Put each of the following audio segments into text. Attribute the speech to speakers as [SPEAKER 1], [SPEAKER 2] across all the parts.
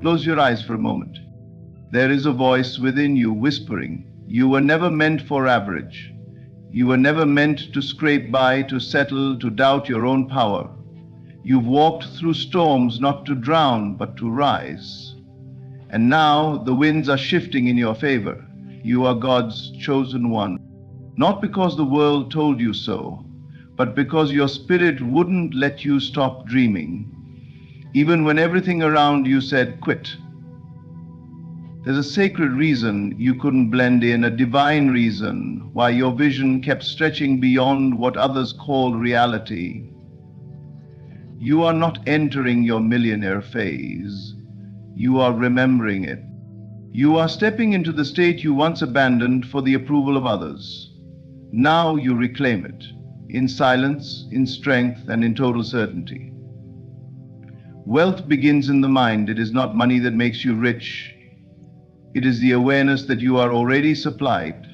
[SPEAKER 1] Close your eyes for a moment. There is a voice within you whispering, you were never meant for average. You were never meant to scrape by, to settle, to doubt your own power. You've walked through storms not to drown, but to rise. And now the winds are shifting in your favor. You are God's chosen one. Not because the world told you so, but because your spirit wouldn't let you stop dreaming, even when everything around you said quit. There's a sacred reason you couldn't blend in, a divine reason why your vision kept stretching beyond what others call reality. You are not entering your millionaire phase. You are remembering it. You are stepping into the state you once abandoned for the approval of others. Now you reclaim it, in silence, in strength, and in total certainty. Wealth begins in the mind. It is not money that makes you rich. It is the awareness that you are already supplied.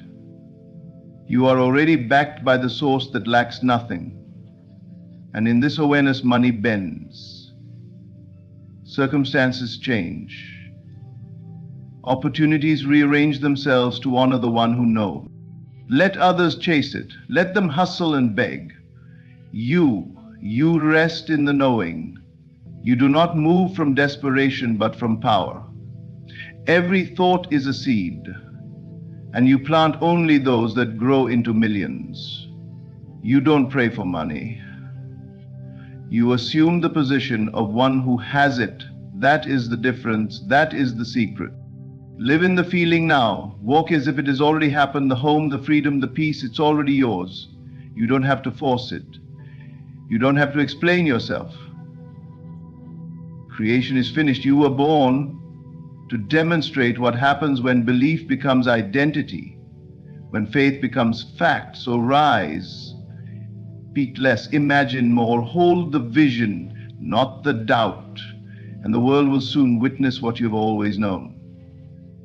[SPEAKER 1] You are already backed by the source that lacks nothing. And in this awareness, money bends. Circumstances change. Opportunities rearrange themselves to honor the one who knows. Let others chase it. Let them hustle and beg. You rest in the knowing. You do not move from desperation, but from power. Every thought is a seed, and you plant only those that grow into millions. You don't pray for money. You assume the position of one who has it. That is the difference. That is the secret. Live in the feeling now. Walk as if it has already happened. The home, the freedom, the peace, it's already yours. You don't have to force it. You don't have to explain yourself. Creation is finished. You were born to demonstrate what happens when belief becomes identity, when faith becomes fact. So rise, speak less, imagine more, hold the vision, not the doubt, and the world will soon witness what you've always known.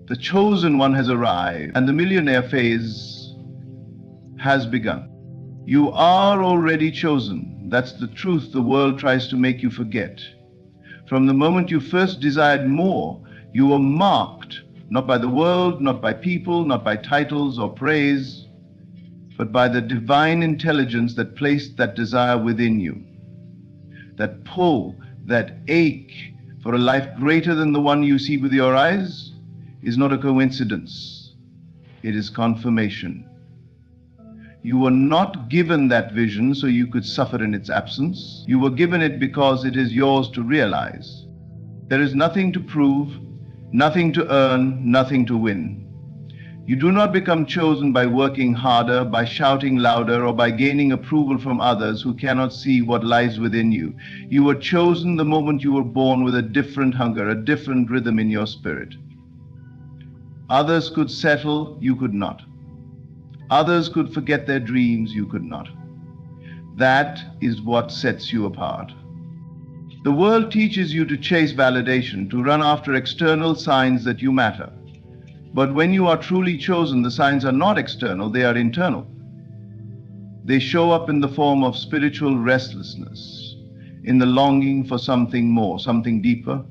[SPEAKER 1] The chosen one has arrived, and the millionaire phase has begun. You are already chosen. That's the truth the world tries to make you forget. From the moment you first desired more, you were marked, not by the world, not by people, not by titles or praise, but by the divine intelligence that placed that desire within you. That pull, that ache for a life greater than the one you see with your eyes is not a coincidence. It is confirmation. You were not given that vision so you could suffer in its absence. You were given it because it is yours to realize. There is nothing to prove, nothing to earn, nothing to win. You do not become chosen by working harder, by shouting louder, or by gaining approval from others who cannot see what lies within you. You were chosen the moment you were born with a different hunger, a different rhythm in your spirit. Others could settle, you could not. Others could forget their dreams, you could not. That is what sets you apart. The world teaches you to chase validation, to run after external signs that you matter. But when you are truly chosen, the signs are not external, they are internal. They show up in the form of spiritual restlessness, in the longing for something more, something deeper.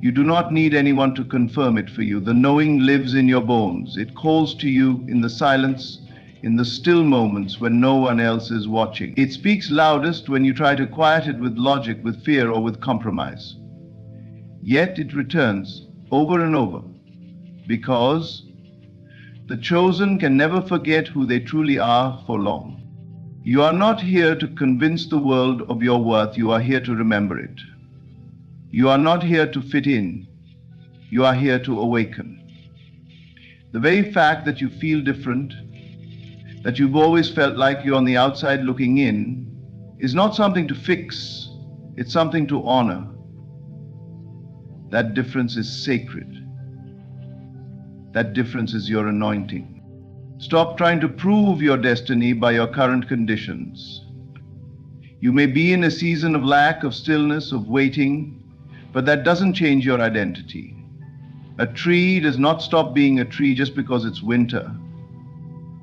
[SPEAKER 1] You do not need anyone to confirm it for you. The knowing lives in your bones. It calls to you in the silence, in the still moments when no one else is watching. It speaks loudest when you try to quiet it with logic, with fear, or with compromise. Yet it returns over and over, because the chosen can never forget who they truly are for long. You are not here to convince the world of your worth. You are here to remember it. You are not here to fit in. You are here to awaken. The very fact that you feel different, that you've always felt like you're on the outside looking in, is not something to fix. It's something to honor. That difference is sacred. That difference is your anointing. Stop trying to prove your destiny by your current conditions. You may be in a season of lack, of stillness, of waiting, but that doesn't change your identity. A tree does not stop being a tree just because it's winter.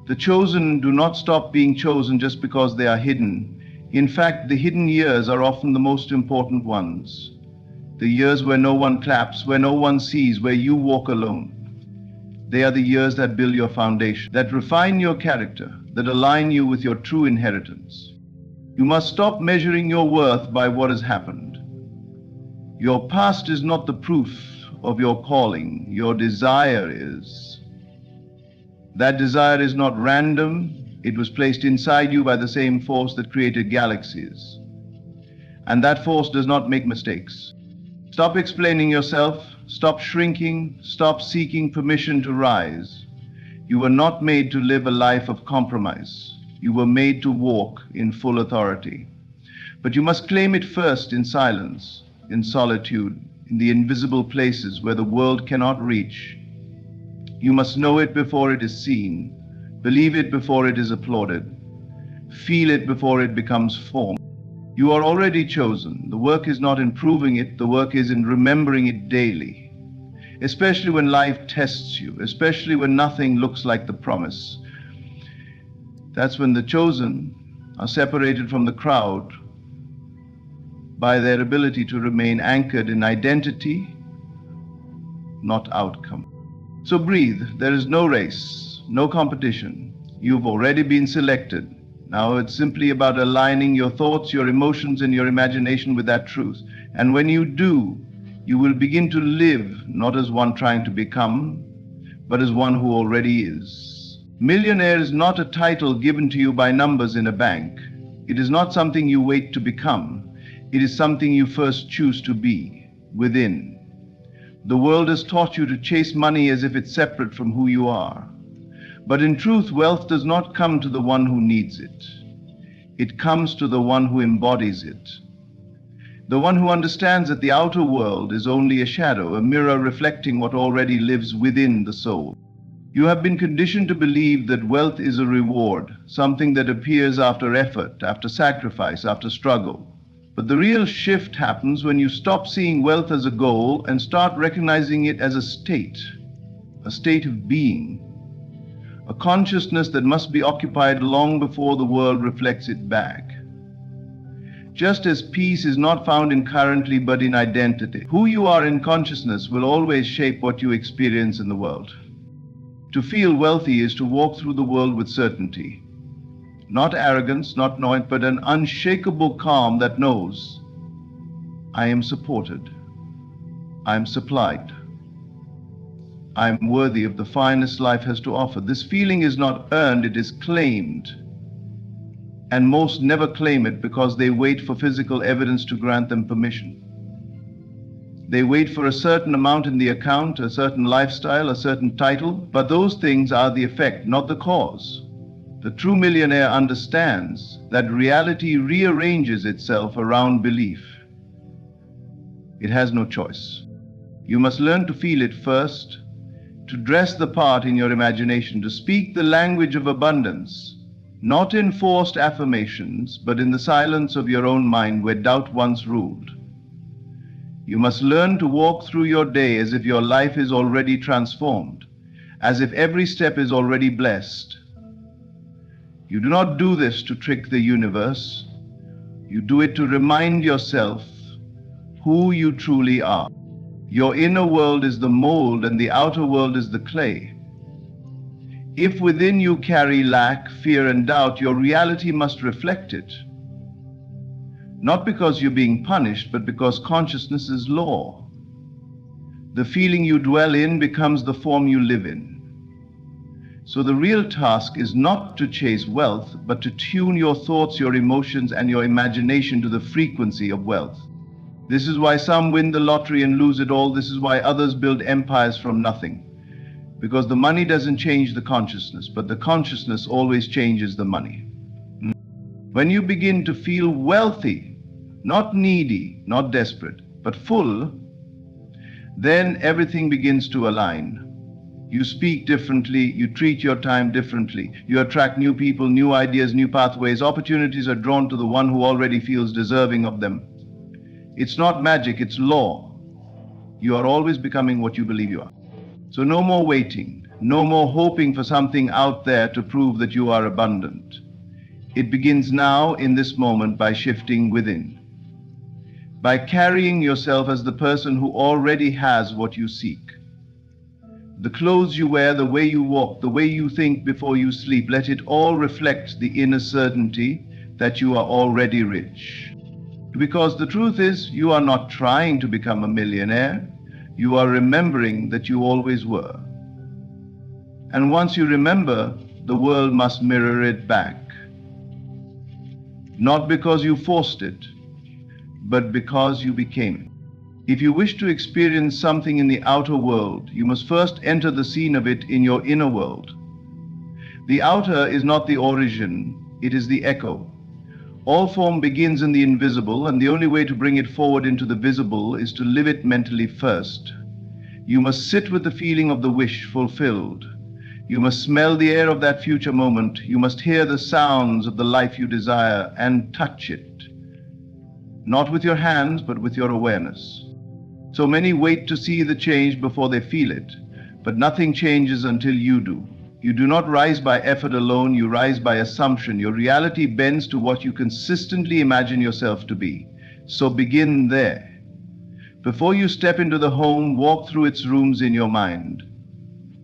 [SPEAKER 1] The chosen do not stop being chosen just because they are hidden. In fact, the hidden years are often the most important ones. the years where no one claps, where no one sees, where you walk alone. They are the years that build your foundation, that refine your character, that align you with your true inheritance. You must stop measuring your worth by what has happened. Your past is not the proof of your calling. Your desire is. That desire is not random. It was placed inside you by the same force that created galaxies. And that force does not make mistakes. Stop explaining yourself. Stop shrinking. Stop seeking permission to rise. You were not made to live a life of compromise. You were made to walk in full authority. But you must claim it first in silence, in solitude, in the invisible places where the world cannot reach. You must know it before it is seen, believe it before it is applauded, feel it before it becomes form. You are already chosen. The work is not in proving it, the work is in remembering it daily. Especially when life tests you, especially when nothing looks like the promise. That's when the chosen are separated from the crowd by their ability to remain anchored in identity, not outcome. So breathe. There is no race, no competition. You've already been selected. Now it's simply about aligning your thoughts, your emotions, and your imagination with that truth. And when you do, you will begin to live not as one trying to become, but as one who already is. Millionaire is not a title given to you by numbers in a bank. It is not something you wait to become. It is something you first choose to be, within. The world has taught you to chase money as if it's separate from who you are. But in truth, wealth does not come to the one who needs it. It comes to the one who embodies it. The one who understands that the outer world is only a shadow, a mirror reflecting what already lives within the soul. You have been conditioned to believe that wealth is a reward, something that appears after effort, after sacrifice, after struggle. But the real shift happens when you stop seeing wealth as a goal and start recognizing it as a state of being, a consciousness that must be occupied long before the world reflects it back. Just as peace is not found in currently but in identity, who you are in consciousness will always shape what you experience in the world. To feel wealthy is to walk through the world with certainty. Not arrogance, not annoyance, but an unshakable calm that knows, I am supported, I am supplied, I am worthy of the finest life has to offer. This feeling is not earned, it is claimed. And most never claim it because they wait for physical evidence to grant them permission. They wait for a certain amount in the account, a certain lifestyle, a certain title, but those things are the effect, not the cause. The true millionaire understands that reality rearranges itself around belief. It has no choice. You must learn to feel it first, to dress the part in your imagination, to speak the language of abundance, not in forced affirmations, but in the silence of your own mind where doubt once ruled. You must learn to walk through your day as if your life is already transformed, as if every step is already blessed. You do not do this to trick the universe. You do it to remind yourself who you truly are. Your inner world is the mold and the outer world is the clay. If within you carry lack, fear, and doubt, your reality must reflect it. Not because you're being punished, but because consciousness is law. The feeling you dwell in becomes the form you live in. So the real task is not to chase wealth, but to tune your thoughts, your emotions, and your imagination to the frequency of wealth. This is why some win the lottery and lose it all. This is why others build empires from nothing. Because the money doesn't change the consciousness, but the consciousness always changes the money. When you begin to feel wealthy, not needy, not desperate, but full, then everything begins to align. You speak differently, you treat your time differently, you attract new people, new ideas, new pathways. Opportunities are drawn to the one who already feels deserving of them. It's not magic, it's law. You are always becoming what you believe you are. So no more waiting, no more hoping for something out there to prove that you are abundant. It begins now in this moment by shifting within. by carrying yourself as the person who already has what you seek. The clothes you wear, the way you walk, the way you think before you sleep, let it all reflect the inner certainty that you are already rich. Because the truth is, you are not trying to become a millionaire, you are remembering that you always were. And once you remember, the world must mirror it back. Not because you forced it, but because you became it. If you wish to experience something in the outer world, you must first enter the scene of it in your inner world. The outer is not the origin, it is the echo. All form begins in the invisible, and the only way to bring it forward into the visible is to live it mentally first. You must sit with the feeling of the wish fulfilled. You must smell the air of that future moment. You must hear the sounds of the life you desire and touch it. Not with your hands, but with your awareness. So many wait to see the change before they feel it, but nothing changes until you do. You do not rise by effort alone, you rise by assumption. Your reality bends to what you consistently imagine yourself to be. So begin there. Before you step into the home, walk through its rooms in your mind.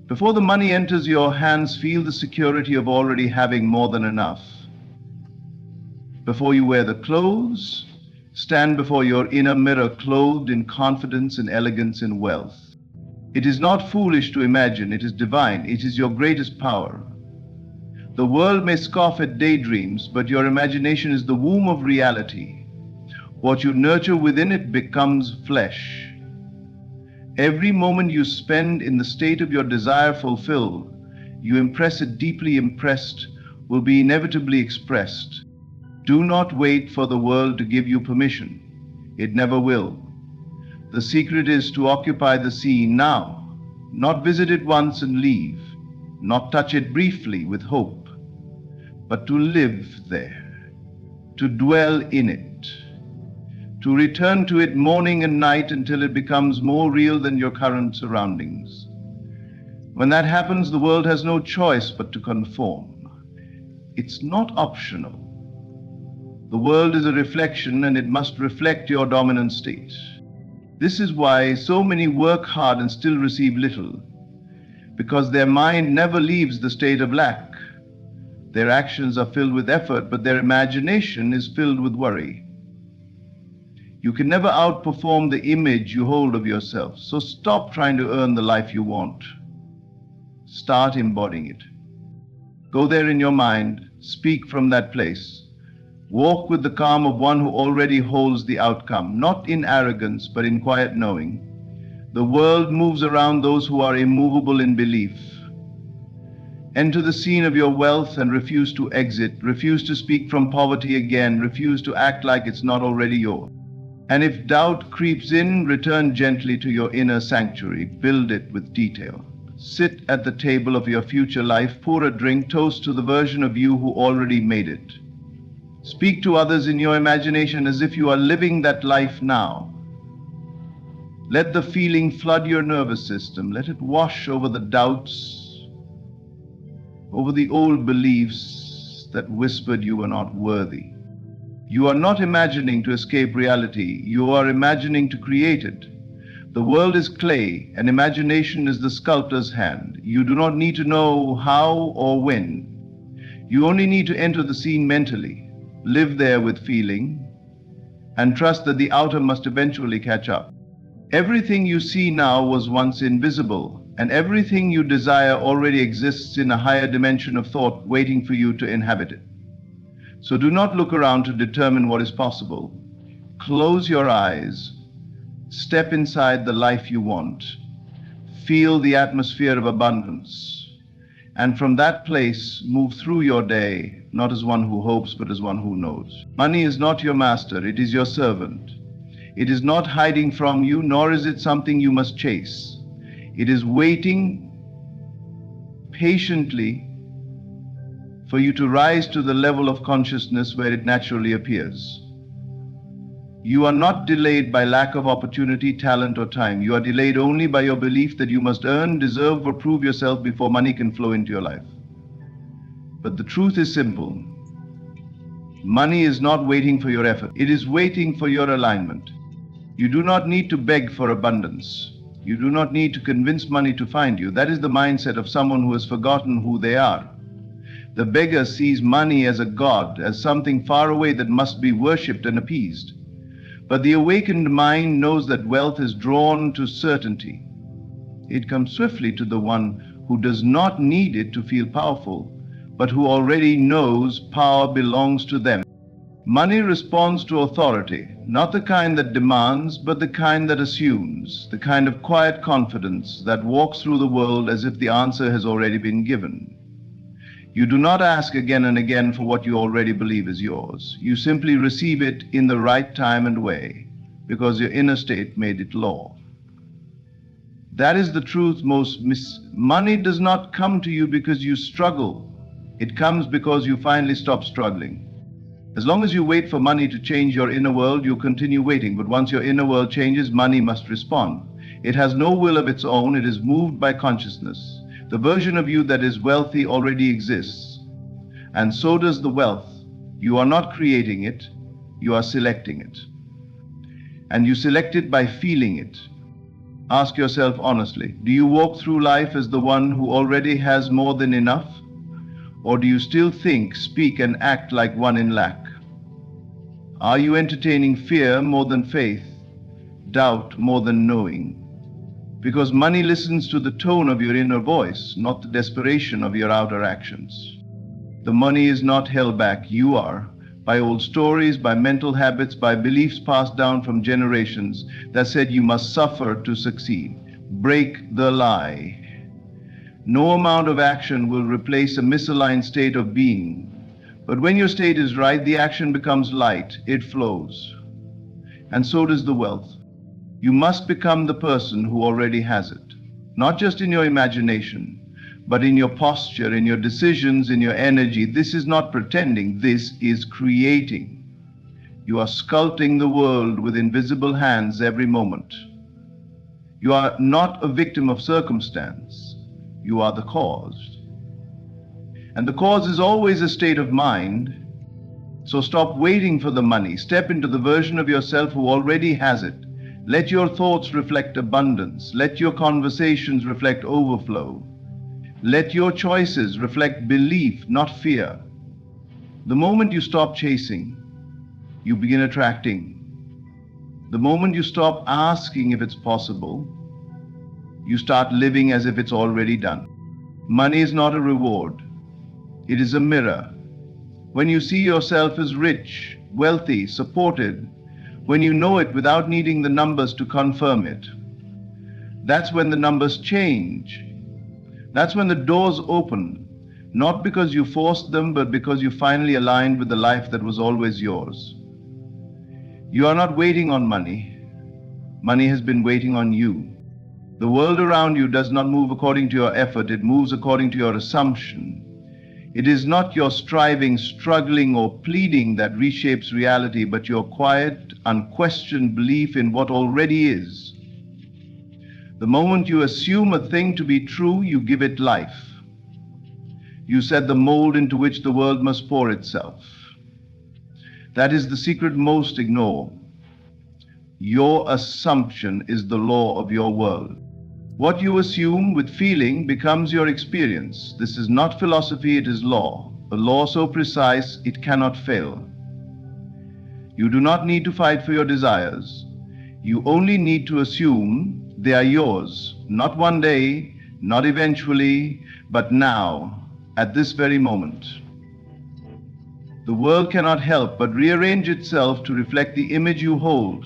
[SPEAKER 1] Before the money enters your hands, feel the security of already having more than enough. Before you wear the clothes, stand before your inner mirror clothed in confidence and elegance and wealth. It is not foolish to imagine, it is divine, it is your greatest power. The world may scoff at daydreams, but your imagination is the womb of reality. What you nurture within it becomes flesh. Every moment you spend in the state of your desire fulfilled, you impress it deeply impressed, will be inevitably expressed. Do not wait for the world to give you permission. It never will. The secret is to occupy the scene now, not visit it once and leave, not touch it briefly with hope, but to live there, to dwell in it, to return to it morning and night until it becomes more real than your current surroundings. When that happens, the world has no choice but to conform. It's not optional. The world is a reflection, and it must reflect your dominant state. This is why so many work hard and still receive little, because their mind never leaves the state of lack. Their actions are filled with effort, but their imagination is filled with worry. You can never outperform the image you hold of yourself, so stop trying to earn the life you want. Start embodying it. Go there in your mind, speak from that place. Walk with the calm of one who already holds the outcome, not in arrogance, but in quiet knowing. The world moves around those who are immovable in belief. Enter the scene of your wealth and refuse to exit, refuse to speak from poverty again, refuse to act like it's not already yours. And if doubt creeps in, return gently to your inner sanctuary, build it with detail. Sit at the table of your future life, pour a drink, toast to the version of you who already made it. Speak to others in your imagination as if you are living that life now. Let the feeling flood your nervous system. Let it wash over the doubts, over the old beliefs that whispered you were not worthy. You are not imagining to escape reality. You are imagining to create it. The world is clay, and imagination is the sculptor's hand. You do not need to know how or when. You only need to enter the scene mentally. Live there with feeling, and trust that the outer must eventually catch up. Everything you see now was once invisible, and everything you desire already exists in a higher dimension of thought waiting for you to inhabit it. So do not look around to determine what is possible. Close your eyes, step inside the life you want, feel the atmosphere of abundance, and from that place move through your day, not as one who hopes, but as one who knows. Money is not your master, it is your servant. It is not hiding from you, nor is it something you must chase. It is waiting patiently for you to rise to the level of consciousness where it naturally appears. You are not delayed by lack of opportunity, talent, or time. You are delayed only by your belief that you must earn, deserve, or prove yourself before money can flow into your life. But the truth is simple. Money is not waiting for your effort. It is waiting for your alignment. You do not need to beg for abundance. You do not need to convince money to find you. That is the mindset of someone who has forgotten who they are. The beggar sees money as a god, as something far away that must be worshipped and appeased. But the awakened mind knows that wealth is drawn to certainty. It comes swiftly to the one who does not need it to feel powerful, but who already knows power belongs to them. Money responds to authority, not the kind that demands, but the kind that assumes, the kind of quiet confidence that walks through the world as if the answer has already been given. You do not ask again and again for what you already believe is yours. You simply receive it in the right time and way, because your inner state made it law. That is the truth Money does not come to you because you struggle. It comes because you finally stop struggling. As long as you wait for money to change your inner world, you continue waiting. But once your inner world changes, money must respond. It has no will of its own. It is moved by consciousness. The version of you that is wealthy already exists. And so does the wealth. You are not creating it. You are selecting it. And you select it by feeling it. Ask yourself honestly, do you walk through life as the one who already has more than enough? Or do you still think, speak, and act like one in lack? Are you entertaining fear more than faith, doubt more than knowing? Because money listens to the tone of your inner voice, not the desperation of your outer actions. The money is not held back, you are, by old stories, by mental habits, by beliefs passed down from generations that said you must suffer to succeed. Break the lie. No amount of action will replace a misaligned state of being. But when your state is right, the action becomes light, it flows. And so does the wealth. You must become the person who already has it, not just in your imagination, but in your posture, in your decisions, in your energy. This is not pretending, this is creating. You are sculpting the world with invisible hands every moment. You are not a victim of circumstance. You are the cause. And the cause is always a state of mind. So stop waiting for the money. Step into the version of yourself who already has it. Let your thoughts reflect abundance. Let your conversations reflect overflow. Let your choices reflect belief, not fear. The moment you stop chasing, you begin attracting. The moment you stop asking if it's possible, you start living as if it's already done. Money is not a reward. It is a mirror. When you see yourself as rich, wealthy, supported, when you know it without needing the numbers to confirm it, that's when the numbers change. That's when the doors open, not because you forced them, but because you finally aligned with the life that was always yours. You are not waiting on money. Money has been waiting on you. The world around you does not move according to your effort, it moves according to your assumption. It is not your striving, struggling, or pleading that reshapes reality, but your quiet, unquestioned belief in what already is. The moment you assume a thing to be true, you give it life. You set the mold into which the world must pour itself. That is the secret most ignore. Your assumption is the law of your world. What you assume with feeling becomes your experience. This is not philosophy, it is law. A law so precise it cannot fail. You do not need to fight for your desires. You only need to assume they are yours, not one day, not eventually, but now, at this very moment. The world cannot help but rearrange itself to reflect the image you hold.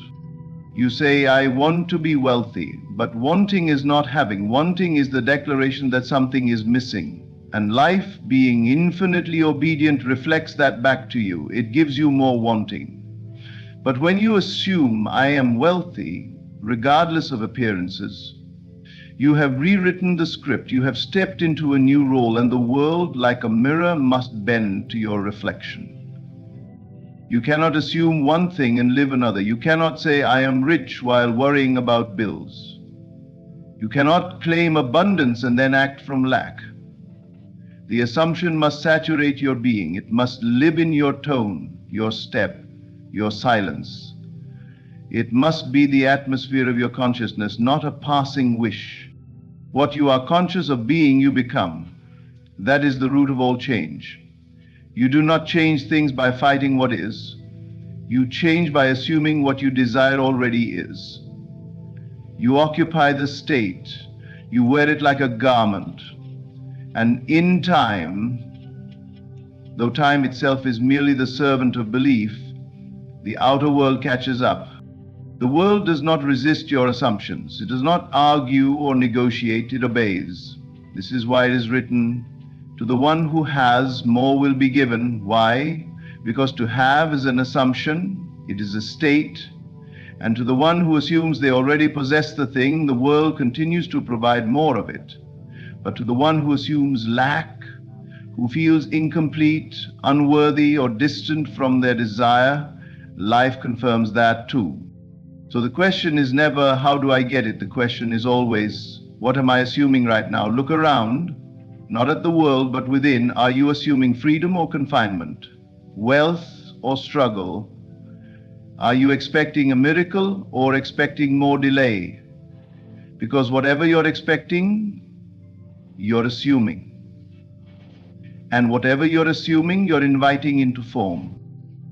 [SPEAKER 1] You say, I want to be wealthy, but wanting is not having. Wanting is the declaration that something is missing. And life, being infinitely obedient, reflects that back to you. It gives you more wanting. But when you assume I am wealthy, regardless of appearances, you have rewritten the script. You have stepped into a new role, and the world, like a mirror, must bend to your reflection. You cannot assume one thing and live another. You cannot say, I am rich while worrying about bills. You cannot claim abundance and then act from lack. The assumption must saturate your being. It must live in your tone, your step, your silence. It must be the atmosphere of your consciousness, not a passing wish. What you are conscious of being, you become. That is the root of all change. You do not change things by fighting what is. You change by assuming what you desire already is. You occupy the state. You wear it like a garment. And in time, though time itself is merely the servant of belief, the outer world catches up. The world does not resist your assumptions. It does not argue or negotiate, it obeys. This is why it is written, to the one who has, more will be given. Why? Because to have is an assumption, it is a state, and to the one who assumes they already possess the thing, the world continues to provide more of it. But to the one who assumes lack, who feels incomplete, unworthy, or distant from their desire, life confirms that too. So the question is never, how do I get it? The question is always, what am I assuming right now? Look around, not at the world, but within. Are you assuming freedom or confinement? Wealth or struggle? Are you expecting a miracle or expecting more delay? Because whatever you're expecting, you're assuming. And whatever you're assuming, you're inviting into form.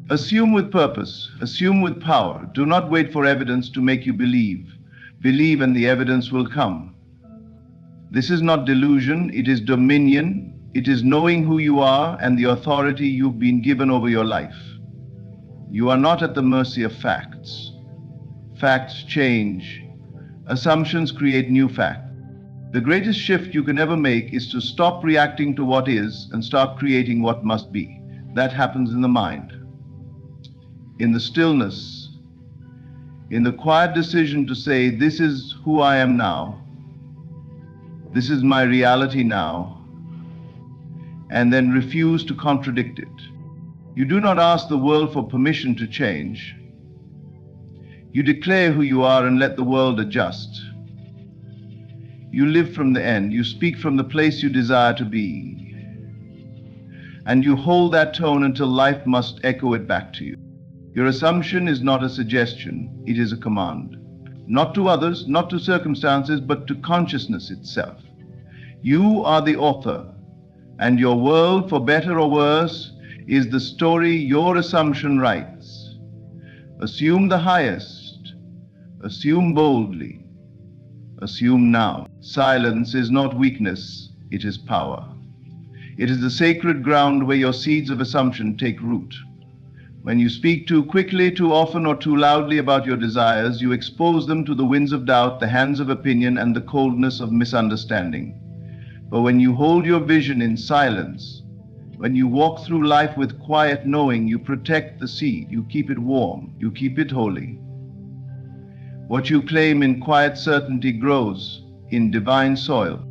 [SPEAKER 1] Assume with purpose, assume with power. Do not wait for evidence to make you believe. Believe and the evidence will come. This is not delusion, it is dominion. It is knowing who you are and the authority you've been given over your life. You are not at the mercy of facts. Facts change. Assumptions create new facts. The greatest shift you can ever make is to stop reacting to what is and start creating what must be. That happens in the mind. In the stillness, in the quiet decision to say, this is who I am now, this is my reality now, and then refuse to contradict it. You do not ask the world for permission to change. You declare who you are and let the world adjust. You live from the end. You speak from the place you desire to be. And you hold that tone until life must echo it back to you. Your assumption is not a suggestion, it is a command. Not to others, not to circumstances, but to consciousness itself. You are the author, and your world, for better or worse, is the story your assumption writes. Assume the highest, assume boldly, assume now. Silence is not weakness, it is power. It is the sacred ground where your seeds of assumption take root. When you speak too quickly, too often, or too loudly about your desires, you expose them to the winds of doubt, the hands of opinion, and the coldness of misunderstanding. But when you hold your vision in silence, when you walk through life with quiet knowing, you protect the seed, you keep it warm, you keep it holy. What you claim in quiet certainty grows in divine soil.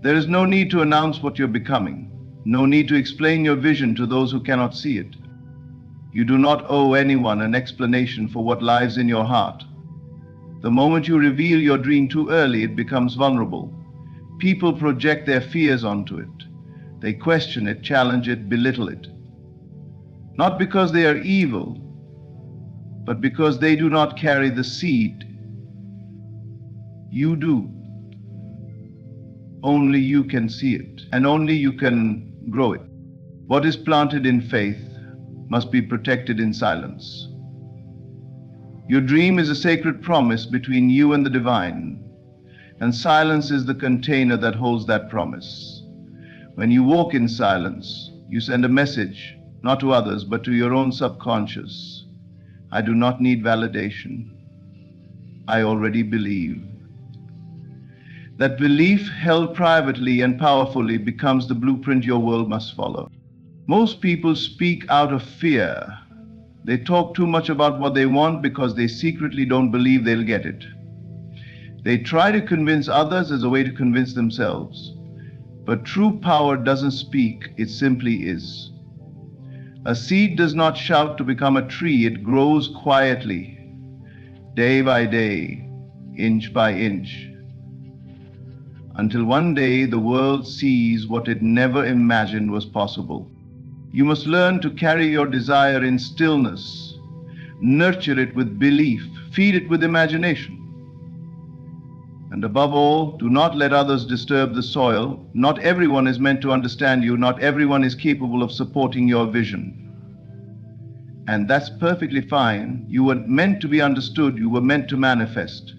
[SPEAKER 1] There is no need to announce what you're becoming, no need to explain your vision to those who cannot see it. You do not owe anyone an explanation for what lies in your heart. The moment you reveal your dream too early, it becomes vulnerable. People project their fears onto it. They question it, challenge it, belittle it. Not because they are evil, but because they do not carry the seed. You do. Only you can see it, and only you can grow it. What is planted in faith must be protected in silence. Your dream is a sacred promise between you and the divine, and silence is the container that holds that promise. When you walk in silence, you send a message, not to others, but to your own subconscious. I do not need validation. I already believe. That belief held privately and powerfully becomes the blueprint your world must follow. Most people speak out of fear. They talk too much about what they want because they secretly don't believe they'll get it. They try to convince others as a way to convince themselves. But true power doesn't speak, it simply is. A seed does not shout to become a tree, it grows quietly, day by day, inch by inch, until one day the world sees what it never imagined was possible. You must learn to carry your desire in stillness, nurture it with belief, Feed it with imagination. And above all, do not let others disturb the soil. Not everyone is meant to understand you. Not everyone is capable of supporting your vision. And that's perfectly fine. You were meant to be understood. You were meant to manifest.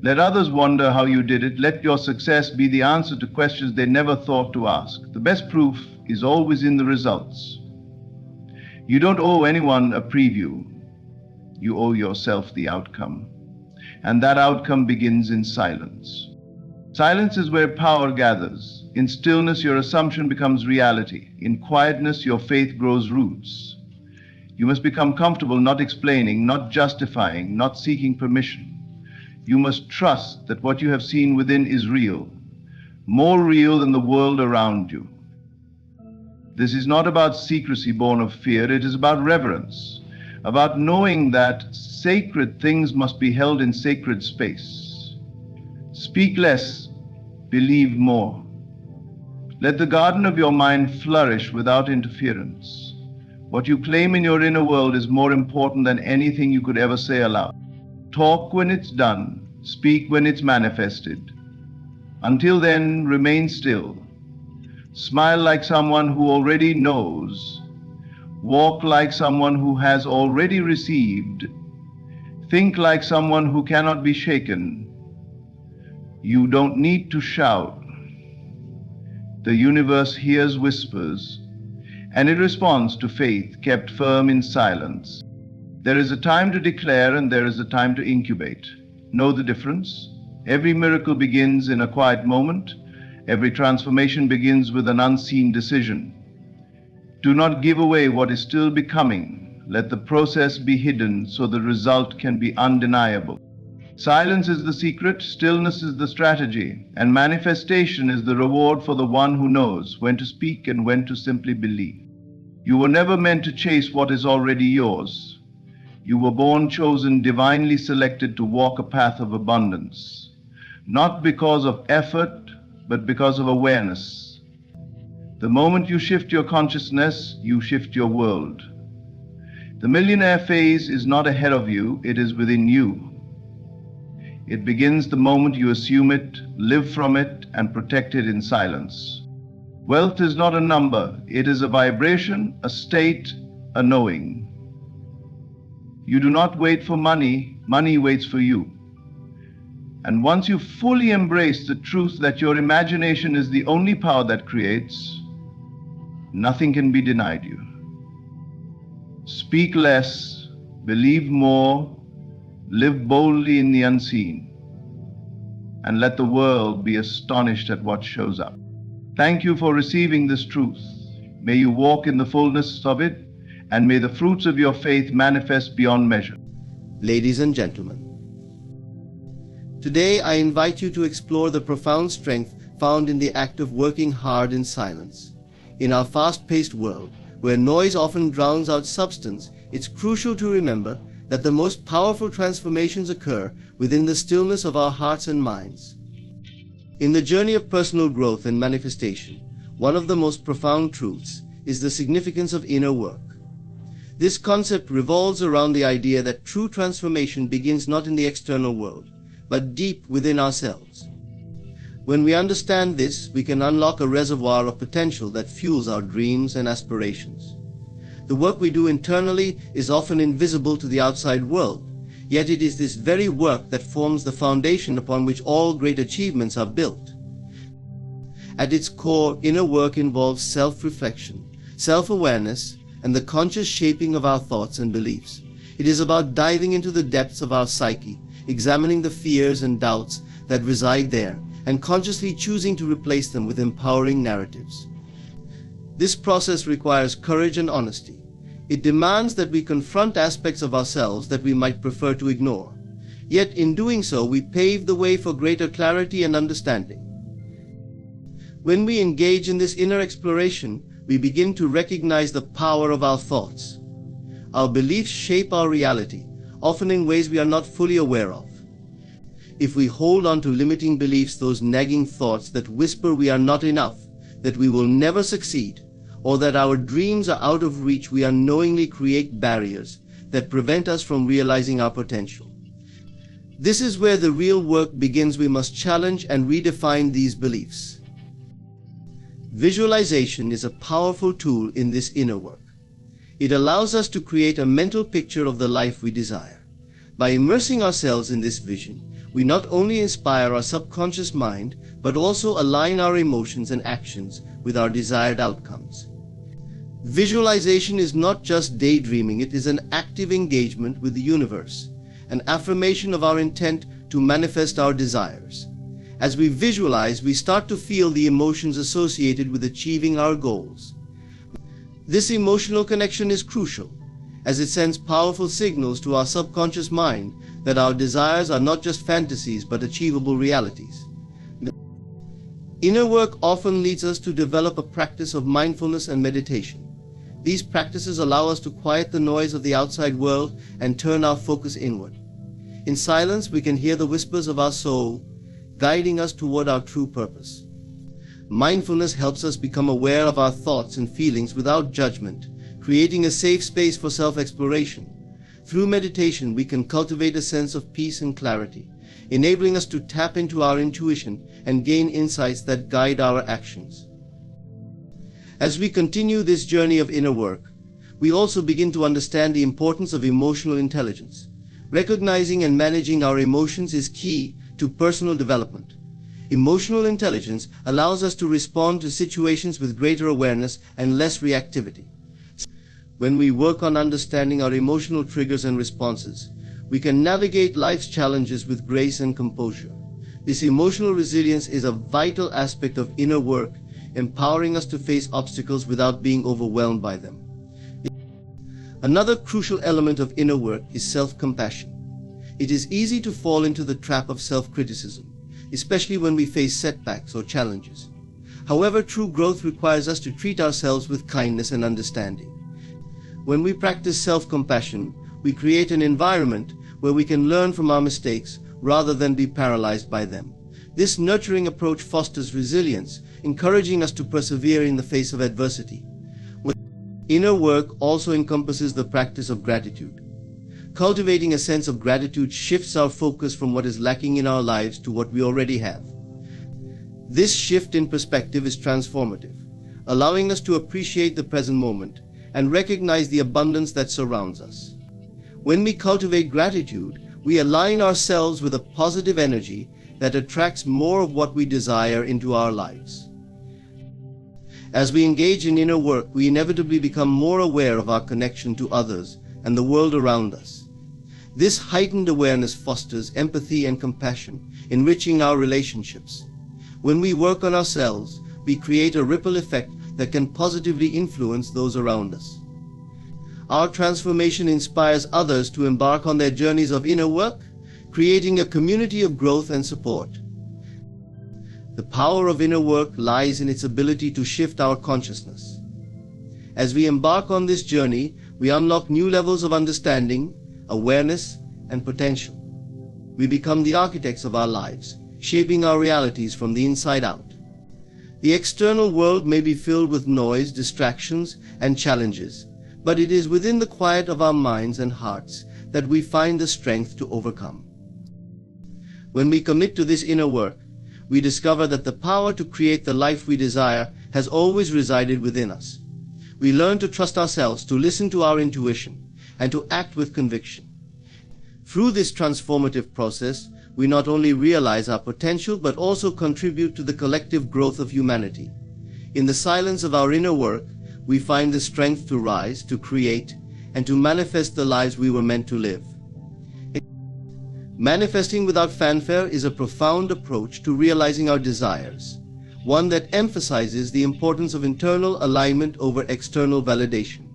[SPEAKER 1] Let others wonder how you did it. Let your success be the answer to questions they never thought to ask. The best proof is always in the results. You don't owe anyone a preview. You owe yourself the outcome. And that outcome begins in silence. Silence is where power gathers. In stillness, your assumption becomes reality. In quietness, your faith grows roots. You must become comfortable not explaining, not justifying, not seeking permission. You must trust that what you have seen within is real, more real than the world around you. This is not about secrecy born of fear. It is about reverence, about knowing that sacred things must be held in sacred space. Speak less, believe more. Let the garden of your mind flourish without interference. What you claim in your inner world is more important than anything you could ever say aloud. Talk when it's done, speak when it's manifested. Until then, remain still. Smile like someone who already knows. Walk like someone who has already received. Think like someone who cannot be shaken. You don't need to shout. The universe hears whispers, and it responds to faith kept firm in silence. There is a time to declare and there is a time to incubate. Know the difference? Every miracle begins in a quiet moment. Every transformation begins with an unseen decision. Do not give away what is still becoming. Let the process be hidden so the result can be undeniable. Silence is the secret, stillness is the strategy, and manifestation is the reward for the one who knows when to speak and when to simply believe. You were never meant to chase what is already yours. You were born, chosen, divinely selected to walk a path of abundance, not because of effort, but because of awareness. The moment you shift your consciousness, you shift your world. The millionaire phase is not ahead of you, it is within you. It begins the moment you assume it, live from it, and protect it in silence. Wealth is not a number, it is a vibration, a state, a knowing. You do not wait for money, money waits for you. And once you fully embrace the truth that your imagination is the only power that creates, nothing can be denied you. Speak less, believe more, live boldly in the unseen, and let the world be astonished at what shows up. Thank you for receiving this truth. May you walk in the fullness of it, and may the fruits of your faith manifest beyond measure.
[SPEAKER 2] Ladies and gentlemen, today I invite you to explore the profound strength found in the act of working hard in silence. In our fast-paced world, where noise often drowns out substance, it's crucial to remember that the most powerful transformations occur within the stillness of our hearts and minds. In the journey of personal growth and manifestation, one of the most profound truths is the significance of inner work. This concept revolves around the idea that true transformation begins not in the external world, but deep within ourselves. When we understand this, we can unlock a reservoir of potential that fuels our dreams and aspirations. The work we do internally is often invisible to the outside world, yet it is this very work that forms the foundation upon which all great achievements are built. At its core, inner work involves self-reflection, self-awareness, and the conscious shaping of our thoughts and beliefs. It is about diving into the depths of our psyche, examining the fears and doubts that reside there, and consciously choosing to replace them with empowering narratives. This process requires courage and honesty. It demands that we confront aspects of ourselves that we might prefer to ignore. Yet in doing so, we pave the way for greater clarity and understanding. When we engage in this inner exploration, we begin to recognize the power of our thoughts. Our beliefs shape our reality, often in ways we are not fully aware of. If we hold on to limiting beliefs, those nagging thoughts that whisper we are not enough, that we will never succeed, or that our dreams are out of reach, we unknowingly create barriers that prevent us from realizing our potential. This is where the real work begins. We must challenge and redefine these beliefs. Visualization is a powerful tool in this inner work. It allows us to create a mental picture of the life we desire. By immersing ourselves in this vision, we not only inspire our subconscious mind, but also align our emotions and actions with our desired outcomes. Visualization is not just daydreaming, it is an active engagement with the universe, an affirmation of our intent to manifest our desires. As we visualize, we start to feel the emotions associated with achieving our goals. This emotional connection is crucial, as it sends powerful signals to our subconscious mind that our desires are not just fantasies but achievable realities. Inner work often leads us to develop a practice of mindfulness and meditation. These practices allow us to quiet the noise of the outside world and turn our focus inward. In silence, we can hear the whispers of our soul, guiding us toward our true purpose. Mindfulness helps us become aware of our thoughts and feelings without judgment, creating a safe space for self-exploration. Through meditation, we can cultivate a sense of peace and clarity, enabling us to tap into our intuition and gain insights that guide our actions. As we continue this journey of inner work, we also begin to understand the importance of emotional intelligence. Recognizing and managing our emotions is key to personal development. Emotional intelligence allows us to respond to situations with greater awareness and less reactivity. When we work on understanding our emotional triggers and responses, we can navigate life's challenges with grace and composure. This emotional resilience is a vital aspect of inner work, empowering us to face obstacles without being overwhelmed by them. Another crucial element of inner work is self-compassion. It is easy to fall into the trap of self-criticism, especially when we face setbacks or challenges. However, true growth requires us to treat ourselves with kindness and understanding. When we practice self-compassion, we create an environment where we can learn from our mistakes rather than be paralyzed by them. This nurturing approach fosters resilience, encouraging us to persevere in the face of adversity. Inner work also encompasses the practice of gratitude. Cultivating a sense of gratitude shifts our focus from what is lacking in our lives to what we already have. This shift in perspective is transformative, allowing us to appreciate the present moment and recognize the abundance that surrounds us. When we cultivate gratitude, we align ourselves with a positive energy that attracts more of what we desire into our lives. As we engage in inner work, we inevitably become more aware of our connection to others and the world around us. This heightened awareness fosters empathy and compassion, enriching our relationships. When we work on ourselves, we create a ripple effect that can positively influence those around us. Our transformation inspires others to embark on their journeys of inner work, creating a community of growth and support. The power of inner work lies in its ability to shift our consciousness. As we embark on this journey, we unlock new levels of understanding, awareness, and potential. We become the architects of our lives, shaping our realities from the inside out. The external world may be filled with noise, distractions, and challenges, but it is within the quiet of our minds and hearts that we find the strength to overcome. When we commit to this inner work, we discover that the power to create the life we desire has always resided within us. We learn to trust ourselves, to listen to our intuition, and to act with conviction. Through this transformative process, we not only realize our potential but also contribute to the collective growth of humanity. In the silence of our inner work, we find the strength to rise, to create, and to manifest the lives we were meant to live. Manifesting without fanfare is a profound approach to realizing our desires, one that emphasizes the importance of internal alignment over external validation.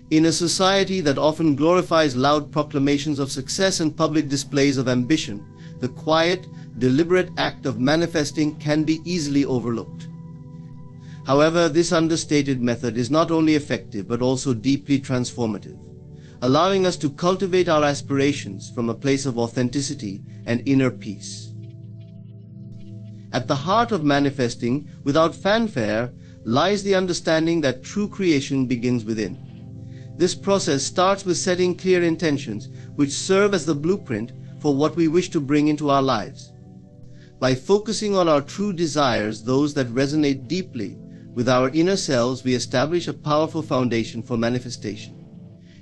[SPEAKER 2] In a society that often glorifies loud proclamations of success and public displays of ambition, the quiet, deliberate act of manifesting can be easily overlooked. However, this understated method is not only effective but also deeply transformative, allowing us to cultivate our aspirations from a place of authenticity and inner peace. At the heart of manifesting without fanfare lies the understanding that true creation begins within. This process starts with setting clear intentions, which serve as the blueprint for what we wish to bring into our lives. By focusing on our true desires, those that resonate deeply with our inner selves, we establish a powerful foundation for manifestation.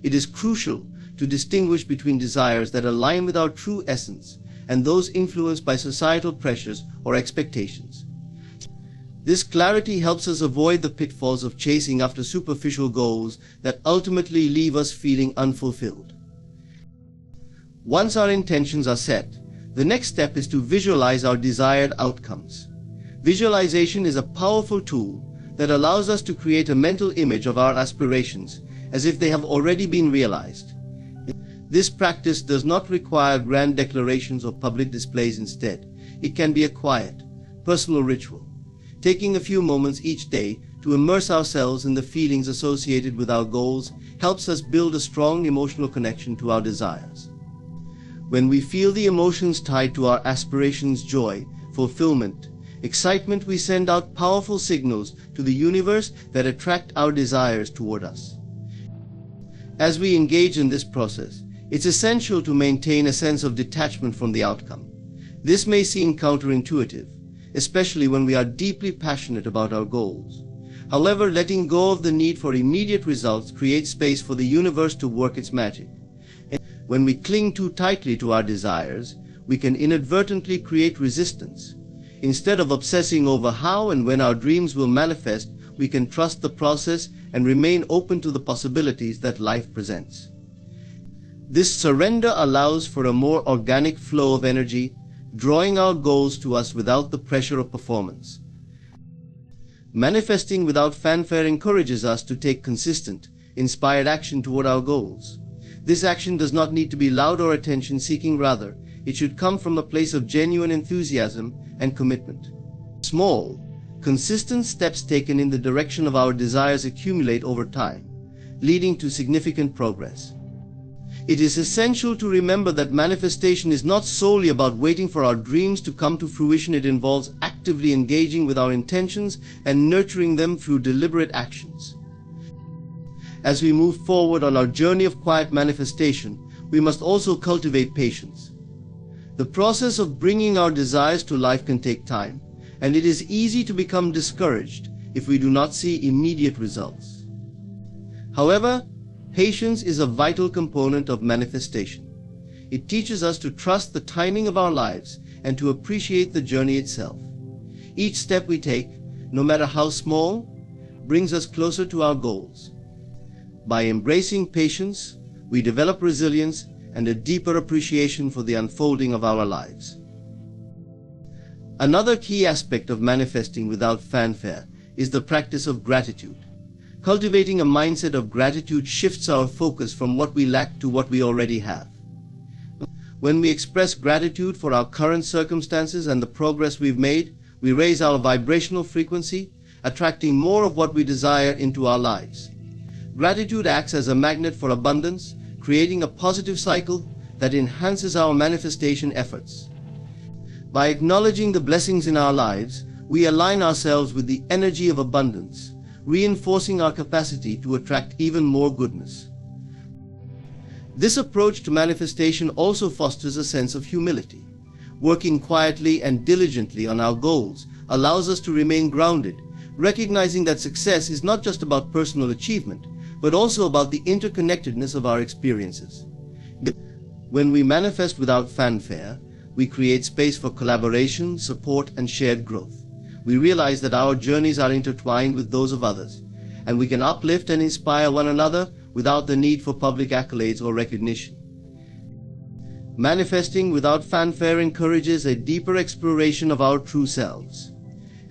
[SPEAKER 2] It is crucial to distinguish between desires that align with our true essence and those influenced by societal pressures or expectations. This clarity helps us avoid the pitfalls of chasing after superficial goals that ultimately leave us feeling unfulfilled. Once our intentions are set, the next step is to visualize our desired outcomes. Visualization is a powerful tool that allows us to create a mental image of our aspirations as if they have already been realized. This practice does not require grand declarations or public displays. Instead, it can be a quiet, personal ritual, taking a few moments each day to immerse ourselves in the feelings associated with our goals helps us build a strong emotional connection to our desires. When we feel the emotions tied to our aspirations, joy, fulfillment, excitement, we send out powerful signals to the universe that attract our desires toward us. As we engage in this process, it's essential to maintain a sense of detachment from the outcome. This may seem counterintuitive, especially when we are deeply passionate about our goals. However, letting go of the need for immediate results creates space for the universe to work its magic. When we cling too tightly to our desires, we can inadvertently create resistance. Instead of obsessing over how and when our dreams will manifest, we can trust the process and remain open to the possibilities that life presents. This surrender allows for a more organic flow of energy, drawing our goals to us without the pressure of performance. Manifesting without fanfare encourages us to take consistent, inspired action toward our goals. This action does not need to be loud or attention-seeking. Rather, it should come from a place of genuine enthusiasm and commitment. Small, consistent steps taken in the direction of our desires accumulate over time, leading to significant progress. It is essential to remember that manifestation is not solely about waiting for our dreams to come to fruition. It involves actively engaging with our intentions and nurturing them through deliberate actions. As we move forward on our journey of quiet manifestation, we must also cultivate patience. The process of bringing our desires to life can take time, and it is easy to become discouraged if we do not see immediate results. However, patience is a vital component of manifestation. It teaches us to trust the timing of our lives and to appreciate the journey itself. Each step we take, no matter how small, brings us closer to our goals. By embracing patience, we develop resilience and a deeper appreciation for the unfolding of our lives. Another key aspect of manifesting without fanfare is the practice of gratitude. Cultivating a mindset of gratitude shifts our focus from what we lack to what we already have. When we express gratitude for our current circumstances and the progress we've made, we raise our vibrational frequency, attracting more of what we desire into our lives. Gratitude acts as a magnet for abundance, creating a positive cycle that enhances our manifestation efforts. By acknowledging the blessings in our lives, we align ourselves with the energy of abundance, reinforcing our capacity to attract even more goodness. This approach to manifestation also fosters a sense of humility. Working quietly and diligently on our goals allows us to remain grounded, recognizing that success is not just about personal achievement, but also about the interconnectedness of our experiences. When we manifest without fanfare, we create space for collaboration, support, and shared growth. We realize that our journeys are intertwined with those of others, and we can uplift and inspire one another without the need for public accolades or recognition. Manifesting without fanfare encourages a deeper exploration of our true selves.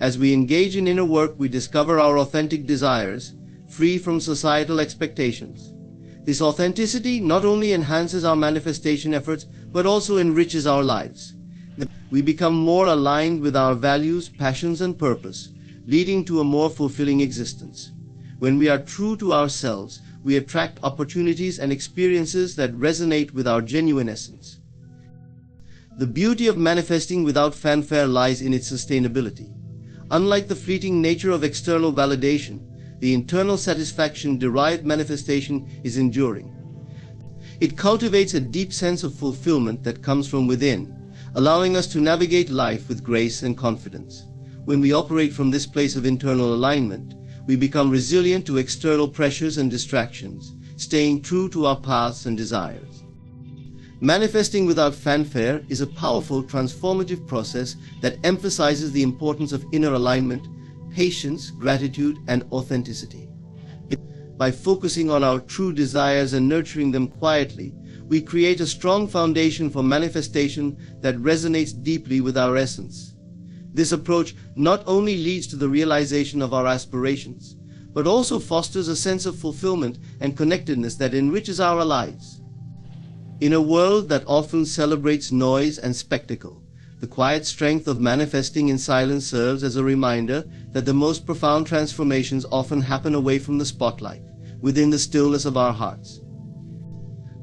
[SPEAKER 2] As we engage in inner work, we discover our authentic desires, free from societal expectations. This authenticity not only enhances our manifestation efforts, but also enriches our lives. We become more aligned with our values, passions, and purpose, leading to a more fulfilling existence. When we are true to ourselves, we attract opportunities and experiences that resonate with our genuine essence. The beauty of manifesting without fanfare lies in its sustainability. Unlike the fleeting nature of external validation, the internal satisfaction derived manifestation is enduring. It cultivates a deep sense of fulfillment that comes from within, allowing us to navigate life with grace and confidence. When we operate from this place of internal alignment, we become resilient to external pressures and distractions, staying true to our paths and desires. Manifesting without fanfare is a powerful, transformative process that emphasizes the importance of inner alignment, patience, gratitude, and authenticity. By focusing on our true desires and nurturing them quietly, we create a strong foundation for manifestation that resonates deeply with our essence. This approach not only leads to the realization of our aspirations, but also fosters a sense of fulfillment and connectedness that enriches our lives. In a world that often celebrates noise and spectacle, the quiet strength of manifesting in silence serves as a reminder that the most profound transformations often happen away from the spotlight, within the stillness of our hearts.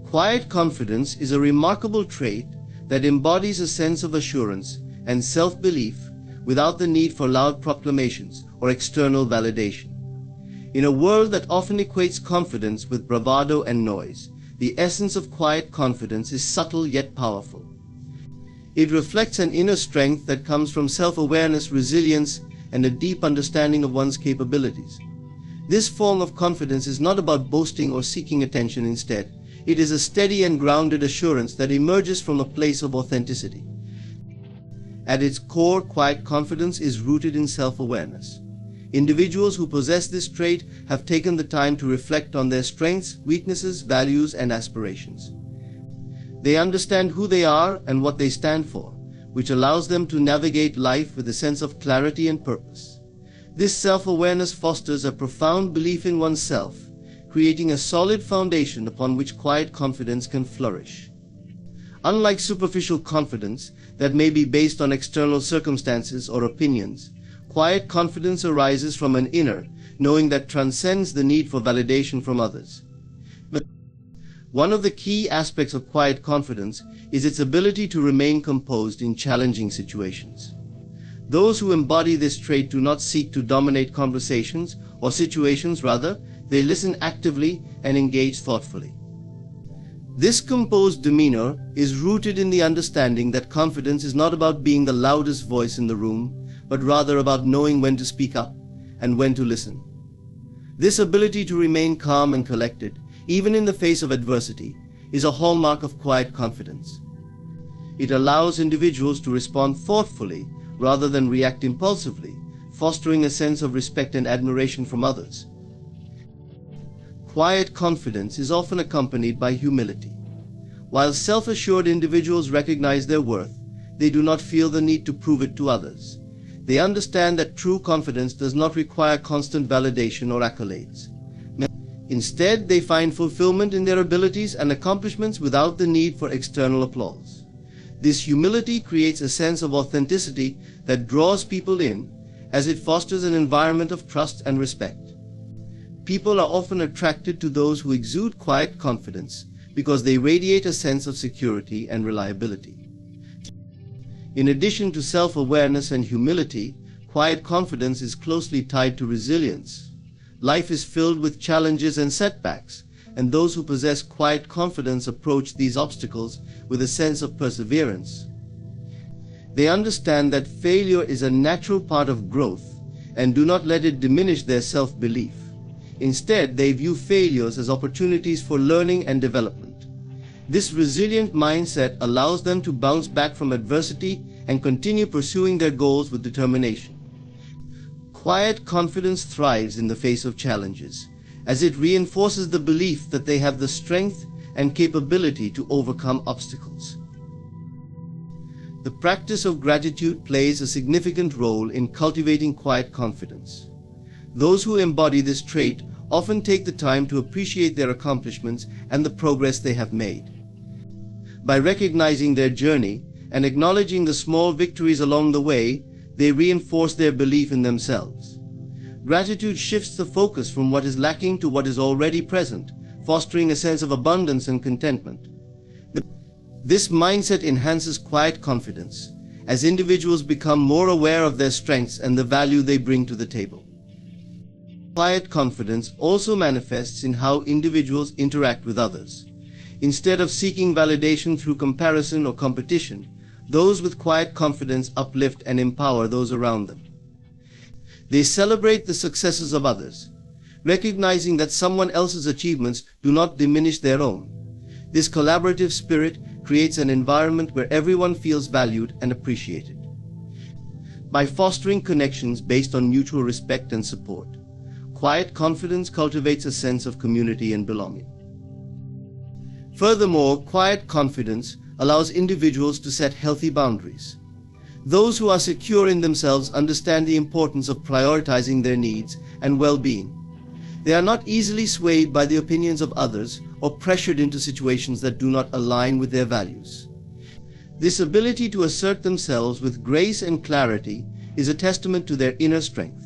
[SPEAKER 2] Quiet confidence is a remarkable trait that embodies a sense of assurance and self-belief without the need for loud proclamations or external validation. In a world that often equates confidence with bravado and noise, the essence of quiet confidence is subtle yet powerful. It reflects an inner strength that comes from self-awareness, resilience, and a deep understanding of one's capabilities. This form of confidence is not about boasting or seeking attention. Instead, it is a steady and grounded assurance that emerges from a place of authenticity. At its core, quiet confidence is rooted in self-awareness. Individuals who possess this trait have taken the time to reflect on their strengths, weaknesses, values, and aspirations. They understand who they are and what they stand for, which allows them to navigate life with a sense of clarity and purpose. This self-awareness fosters a profound belief in oneself, creating a solid foundation upon which quiet confidence can flourish. Unlike superficial confidence that may be based on external circumstances or opinions, quiet confidence arises from an inner knowing that transcends the need for validation from others. But one of the key aspects of quiet confidence is its ability to remain composed in challenging situations. Those who embody this trait do not seek to dominate conversations or situations. Rather, they listen actively and engage thoughtfully. This composed demeanor is rooted in the understanding that confidence is not about being the loudest voice in the room, but rather about knowing when to speak up and when to listen. This ability to remain calm and collected, even in the face of adversity, is a hallmark of quiet confidence. It allows individuals to respond thoughtfully rather than react impulsively, fostering a sense of respect and admiration from others. Quiet confidence is often accompanied by humility. While self-assured individuals recognize their worth, they do not feel the need to prove it to others. They understand that true confidence does not require constant validation or accolades. Instead, they find fulfillment in their abilities and accomplishments without the need for external applause. This humility creates a sense of authenticity that draws people in, as it fosters an environment of trust and respect. People are often attracted to those who exude quiet confidence because they radiate a sense of security and reliability. In addition to self-awareness and humility, quiet confidence is closely tied to resilience. Life is filled with challenges and setbacks, and those who possess quiet confidence approach these obstacles with a sense of perseverance. They understand that failure is a natural part of growth and do not let it diminish their self-belief. Instead, they view failures as opportunities for learning and development. This resilient mindset allows them to bounce back from adversity and continue pursuing their goals with determination. Quiet confidence thrives in the face of challenges, as it reinforces the belief that they have the strength and capability to overcome obstacles. The practice of gratitude plays a significant role in cultivating quiet confidence. Those who embody this trait often take the time to appreciate their accomplishments and the progress they have made. By recognizing their journey and acknowledging the small victories along the way, they reinforce their belief in themselves. Gratitude shifts the focus from what is lacking to what is already present, fostering a sense of abundance and contentment. This mindset enhances quiet confidence, as individuals become more aware of their strengths and the value they bring to the table. Quiet confidence also manifests in how individuals interact with others. Instead of seeking validation through comparison or competition, those with quiet confidence uplift and empower those around them. They celebrate the successes of others, recognizing that someone else's achievements do not diminish their own. This collaborative spirit creates an environment where everyone feels valued and appreciated. By fostering connections based on mutual respect and support, quiet confidence cultivates a sense of community and belonging. Furthermore, quiet confidence allows individuals to set healthy boundaries. Those who are secure in themselves understand the importance of prioritizing their needs and well-being. They are not easily swayed by the opinions of others or pressured into situations that do not align with their values. This ability to assert themselves with grace and clarity is a testament to their inner strength.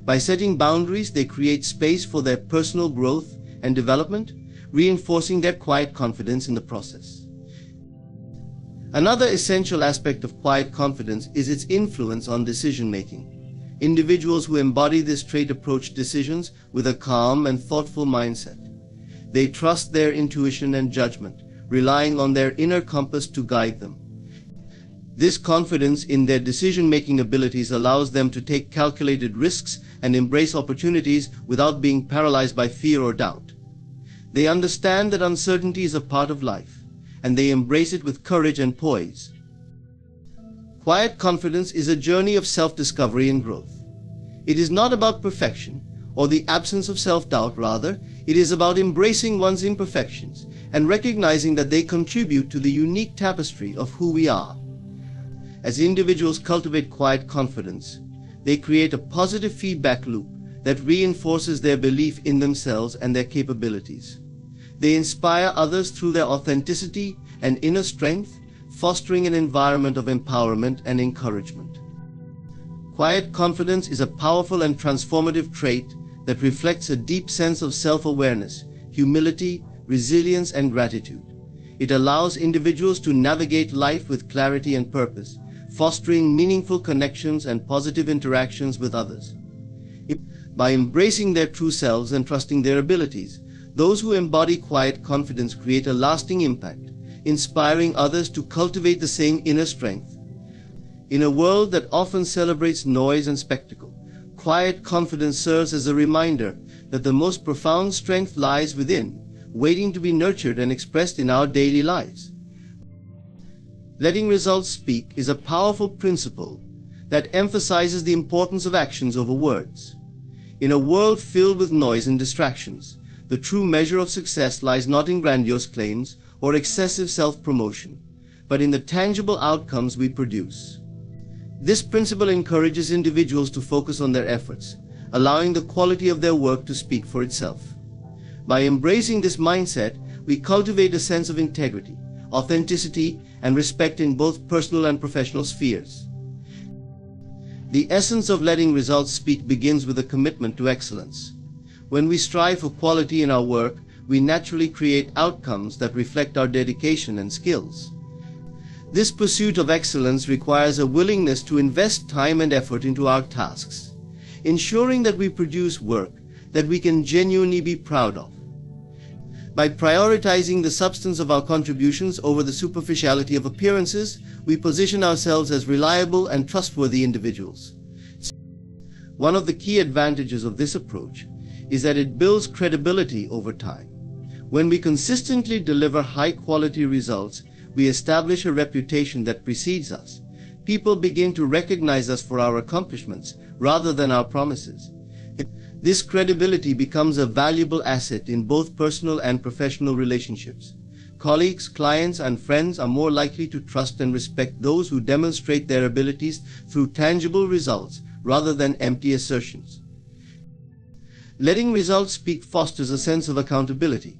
[SPEAKER 2] By setting boundaries, they create space for their personal growth and development, reinforcing their quiet confidence in the process. Another essential aspect of quiet confidence is its influence on decision-making. Individuals who embody this trait approach decisions with a calm and thoughtful mindset. They trust their intuition and judgment, relying on their inner compass to guide them. This confidence in their decision-making abilities allows them to take calculated risks and embrace opportunities without being paralyzed by fear or doubt. They understand that uncertainty is a part of life, and they embrace it with courage and poise. Quiet confidence is a journey of self-discovery and growth. It is not about perfection or the absence of self-doubt. Rather, it is about embracing one's imperfections and recognizing that they contribute to the unique tapestry of who we are. As individuals cultivate quiet confidence, they create a positive feedback loop that reinforces their belief in themselves and their capabilities. They inspire others through their authenticity and inner strength, fostering an environment of empowerment and encouragement. Quiet confidence is a powerful and transformative trait that reflects a deep sense of self-awareness, humility, resilience, and gratitude. It allows individuals to navigate life with clarity and purpose, fostering meaningful connections and positive interactions with others. By embracing their true selves and trusting their abilities, those who embody quiet confidence create a lasting impact, inspiring others to cultivate the same inner strength. In a world that often celebrates noise and spectacle, quiet confidence serves as a reminder that the most profound strength lies within, waiting to be nurtured and expressed in our daily lives. Letting results speak is a powerful principle that emphasizes the importance of actions over words. In a world filled with noise and distractions, the true measure of success lies not in grandiose claims or excessive self-promotion, but in the tangible outcomes we produce. This principle encourages individuals to focus on their efforts, allowing the quality of their work to speak for itself. By embracing this mindset, we cultivate a sense of integrity, authenticity, and respect in both personal and professional spheres. The essence of letting results speak begins with a commitment to excellence. When we strive for quality in our work, we naturally create outcomes that reflect our dedication and skills. This pursuit of excellence requires a willingness to invest time and effort into our tasks, ensuring that we produce work that we can genuinely be proud of. By prioritizing the substance of our contributions over the superficiality of appearances, we position ourselves as reliable and trustworthy individuals. One of the key advantages of this approach is that it builds credibility over time. When we consistently deliver high-quality results, we establish a reputation that precedes us. People begin to recognize us for our accomplishments rather than our promises. This credibility becomes a valuable asset in both personal and professional relationships. Colleagues, clients, and friends are more likely to trust and respect those who demonstrate their abilities through tangible results rather than empty assertions. Letting results speak fosters a sense of accountability.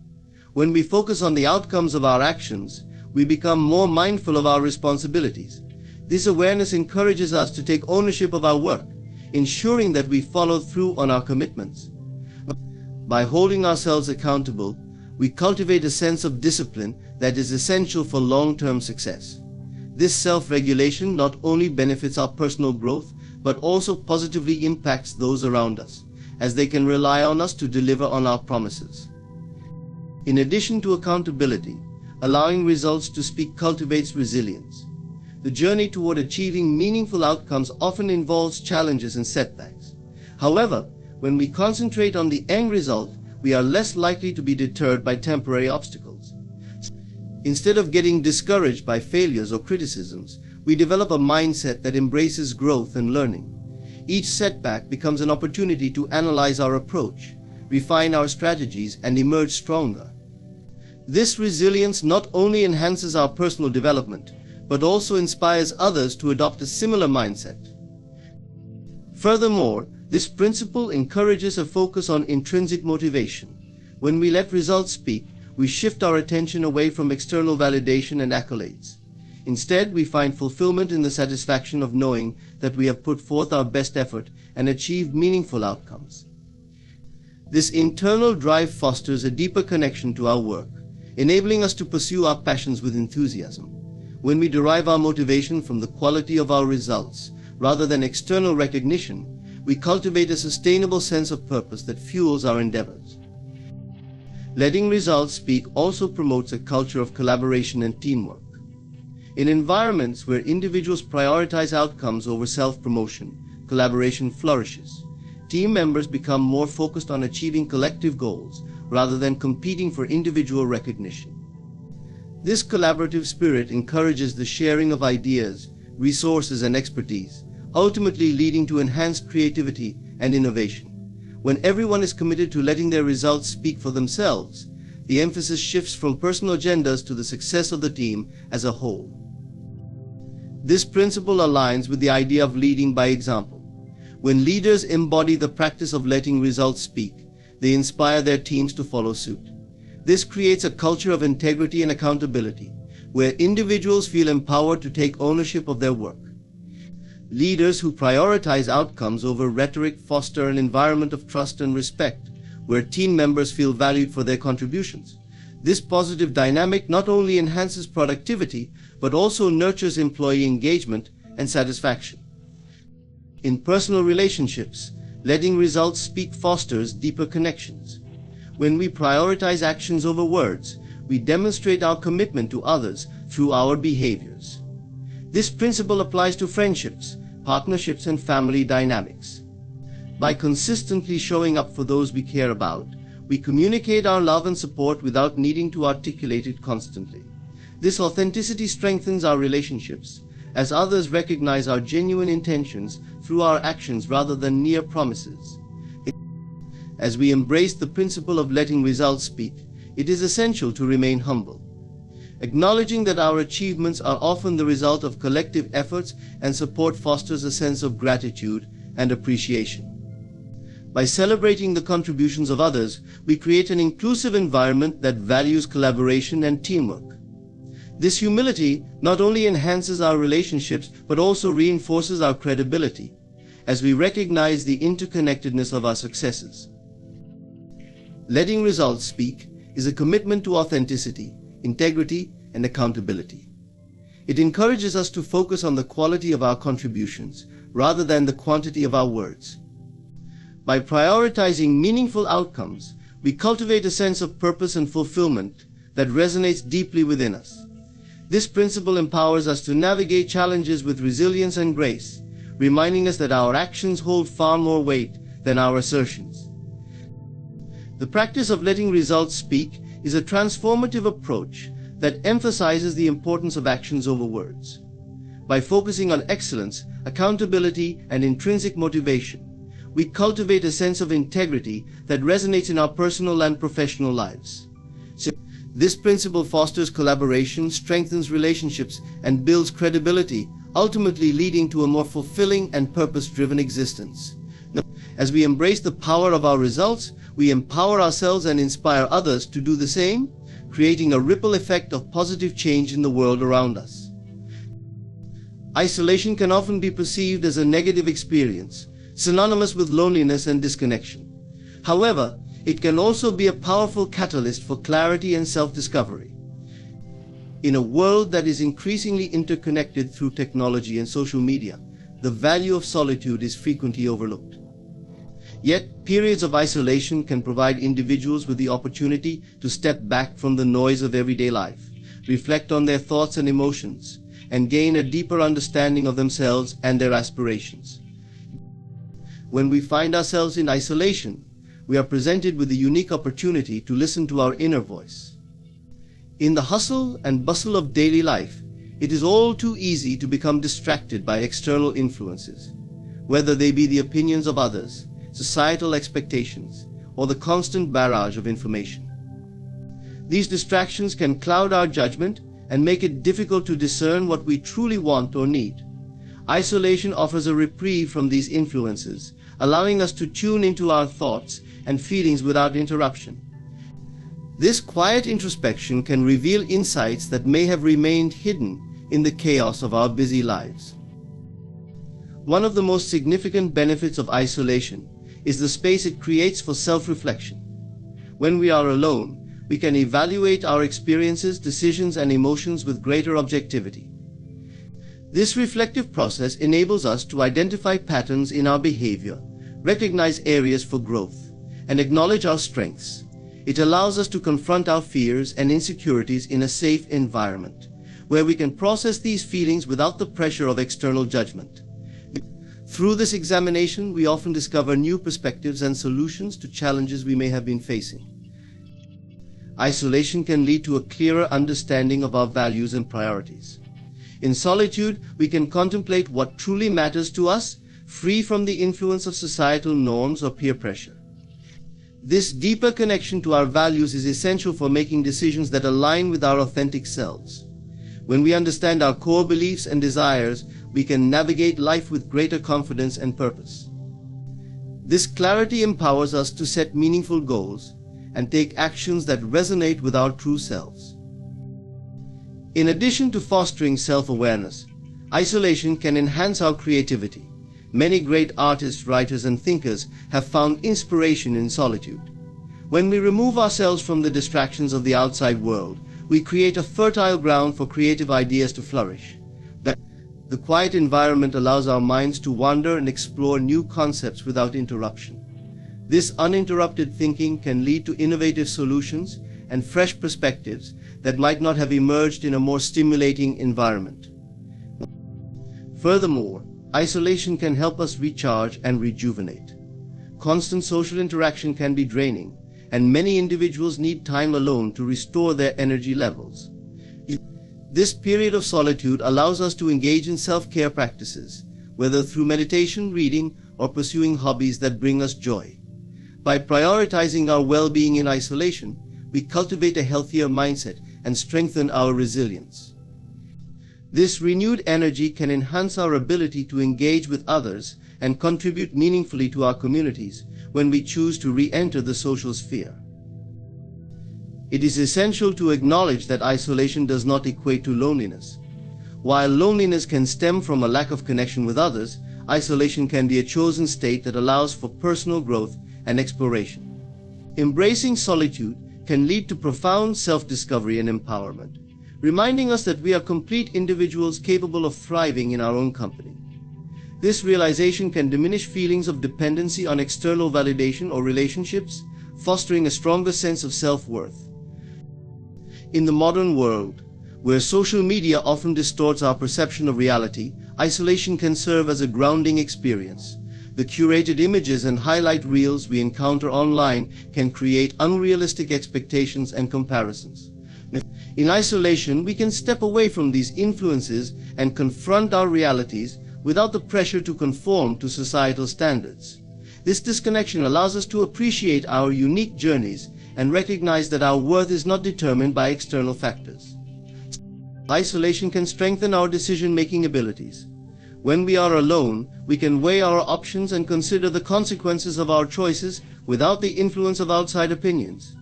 [SPEAKER 2] When we focus on the outcomes of our actions, we become more mindful of our responsibilities. This awareness encourages us to take ownership of our work, ensuring that we follow through on our commitments. By holding ourselves accountable, we cultivate a sense of discipline that is essential for long-term success. This self-regulation not only benefits our personal growth, but also positively impacts those around us, as they can rely on us to deliver on our promises. In addition to accountability, allowing results to speak cultivates resilience. The journey toward achieving meaningful outcomes often involves challenges and setbacks. However, when we concentrate on the end result, we are less likely to be deterred by temporary obstacles. Instead of getting discouraged by failures or criticisms, we develop a mindset that embraces growth and learning. Each setback becomes an opportunity to analyze our approach, refine our strategies, and emerge stronger. This resilience not only enhances our personal development, but also inspires others to adopt a similar mindset. Furthermore, this principle encourages a focus on intrinsic motivation. When we let results speak, we shift our attention away from external validation and accolades. Instead, we find fulfillment in the satisfaction of knowing that we have put forth our best effort and achieved meaningful outcomes. This internal drive fosters a deeper connection to our work, enabling us to pursue our passions with enthusiasm. When we derive our motivation from the quality of our results, rather than external recognition, we cultivate a sustainable sense of purpose that fuels our endeavors. Letting results speak also promotes a culture of collaboration and teamwork. In environments where individuals prioritize outcomes over self-promotion, collaboration flourishes. Team members become more focused on achieving collective goals rather than competing for individual recognition. This collaborative spirit encourages the sharing of ideas, resources, and expertise, ultimately leading to enhanced creativity and innovation. When everyone is committed to letting their results speak for themselves, the emphasis shifts from personal agendas to the success of the team as a whole. This principle aligns with the idea of leading by example. When leaders embody the practice of letting results speak, they inspire their teams to follow suit. This creates a culture of integrity and accountability, where individuals feel empowered to take ownership of their work. Leaders who prioritize outcomes over rhetoric foster an environment of trust and respect, where team members feel valued for their contributions. This positive dynamic not only enhances productivity, but also nurtures employee engagement and satisfaction. In personal relationships, letting results speak fosters deeper connections. When we prioritize actions over words, we demonstrate our commitment to others through our behaviors. This principle applies to friendships, partnerships, and family dynamics. By consistently showing up for those we care about, we communicate our love and support without needing to articulate it constantly. This authenticity strengthens our relationships, as others recognize our genuine intentions through our actions rather than mere promises. As we embrace the principle of letting results speak, it is essential to remain humble. Acknowledging that our achievements are often the result of collective efforts and support fosters a sense of gratitude and appreciation. By celebrating the contributions of others, we create an inclusive environment that values collaboration and teamwork. This humility not only enhances our relationships but also reinforces our credibility, as we recognize the interconnectedness of our successes. Letting results speak is a commitment to authenticity, integrity, and accountability. It encourages us to focus on the quality of our contributions rather than the quantity of our words. By prioritizing meaningful outcomes, we cultivate a sense of purpose and fulfillment that resonates deeply within us. This principle empowers us to navigate challenges with resilience and grace, reminding us that our actions hold far more weight than our assertions. The practice of letting results speak is a transformative approach that emphasizes the importance of actions over words. By focusing on excellence, accountability, and intrinsic motivation, we cultivate a sense of integrity that resonates in our personal and professional lives. This principle fosters collaboration, strengthens relationships, and builds credibility, ultimately leading to a more fulfilling and purpose-driven existence. As we embrace the power of our results, we empower ourselves and inspire others to do the same, creating a ripple effect of positive change in the world around us. Isolation can often be perceived as a negative experience, synonymous with loneliness and disconnection. However, it can also be a powerful catalyst for clarity and self-discovery. In a world that is increasingly interconnected through technology and social media, the value of solitude is frequently overlooked. Yet, periods of isolation can provide individuals with the opportunity to step back from the noise of everyday life, reflect on their thoughts and emotions, and gain a deeper understanding of themselves and their aspirations. When we find ourselves in isolation, we are presented with the unique opportunity to listen to our inner voice. In the hustle and bustle of daily life, it is all too easy to become distracted by external influences, whether they be the opinions of others, societal expectations, or the constant barrage of information. These distractions can cloud our judgment and make it difficult to discern what we truly want or need. Isolation offers a reprieve from these influences, allowing us to tune into our thoughts and feelings without interruption. This quiet introspection can reveal insights that may have remained hidden in the chaos of our busy lives. One of the most significant benefits of isolation is the space it creates for self-reflection. When we are alone, we can evaluate our experiences, decisions, and emotions with greater objectivity. This reflective process enables us to identify patterns in our behavior, recognize areas for growth, and acknowledge our strengths. It allows us to confront our fears and insecurities in a safe environment, where we can process these feelings without the pressure of external judgment. Through this examination, we often discover new perspectives and solutions to challenges we may have been facing. Isolation can lead to a clearer understanding of our values and priorities. In solitude, we can contemplate what truly matters to us, free from the influence of societal norms or peer pressure. This deeper connection to our values is essential for making decisions that align with our authentic selves. When we understand our core beliefs and desires, we can navigate life with greater confidence and purpose. This clarity empowers us to set meaningful goals and take actions that resonate with our true selves. In addition to fostering self-awareness, isolation can enhance our creativity. Many great artists, writers, and thinkers have found inspiration in solitude. When we remove ourselves from the distractions of the outside world, we create a fertile ground for creative ideas to flourish. The quiet environment allows our minds to wander and explore new concepts without interruption. This uninterrupted thinking can lead to innovative solutions and fresh perspectives that might not have emerged in a more stimulating environment. Furthermore, isolation can help us recharge and rejuvenate. Constant social interaction can be draining, and many individuals need time alone to restore their energy levels. This period of solitude allows us to engage in self-care practices, whether through meditation, reading, or pursuing hobbies that bring us joy. By prioritizing our well-being in isolation, we cultivate a healthier mindset and strengthen our resilience. This renewed energy can enhance our ability to engage with others and contribute meaningfully to our communities when we choose to re-enter the social sphere. It is essential to acknowledge that isolation does not equate to loneliness. While loneliness can stem from a lack of connection with others, isolation can be a chosen state that allows for personal growth and exploration. Embracing solitude can lead to profound self-discovery and empowerment, reminding us that we are complete individuals capable of thriving in our own company. This realization can diminish feelings of dependency on external validation or relationships, fostering a stronger sense of self-worth. In the modern world, where social media often distorts our perception of reality, isolation can serve as a grounding experience. The curated images and highlight reels we encounter online can create unrealistic expectations and comparisons. In isolation, we can step away from these influences and confront our realities without the pressure to conform to societal standards. This disconnection allows us to appreciate our unique journeys and recognize that our worth is not determined by external factors. Isolation can strengthen our decision-making abilities. When we are alone, we can weigh our options and consider the consequences of our choices without the influence of outside opinions.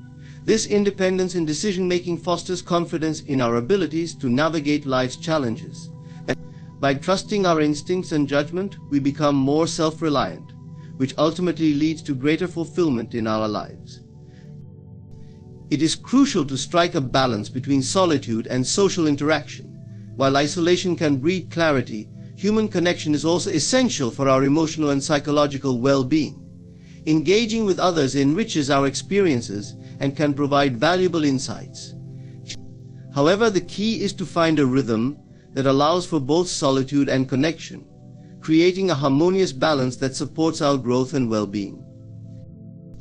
[SPEAKER 2] This independence in decision-making fosters confidence in our abilities to navigate life's challenges. By trusting our instincts and judgment, we become more self-reliant, which ultimately leads to greater fulfillment in our lives. It is crucial to strike a balance between solitude and social interaction. While isolation can breed clarity, human connection is also essential for our emotional and psychological well-being. Engaging with others enriches our experiences and can provide valuable insights. However, the key is to find a rhythm that allows for both solitude and connection, creating a harmonious balance that supports our growth and well-being.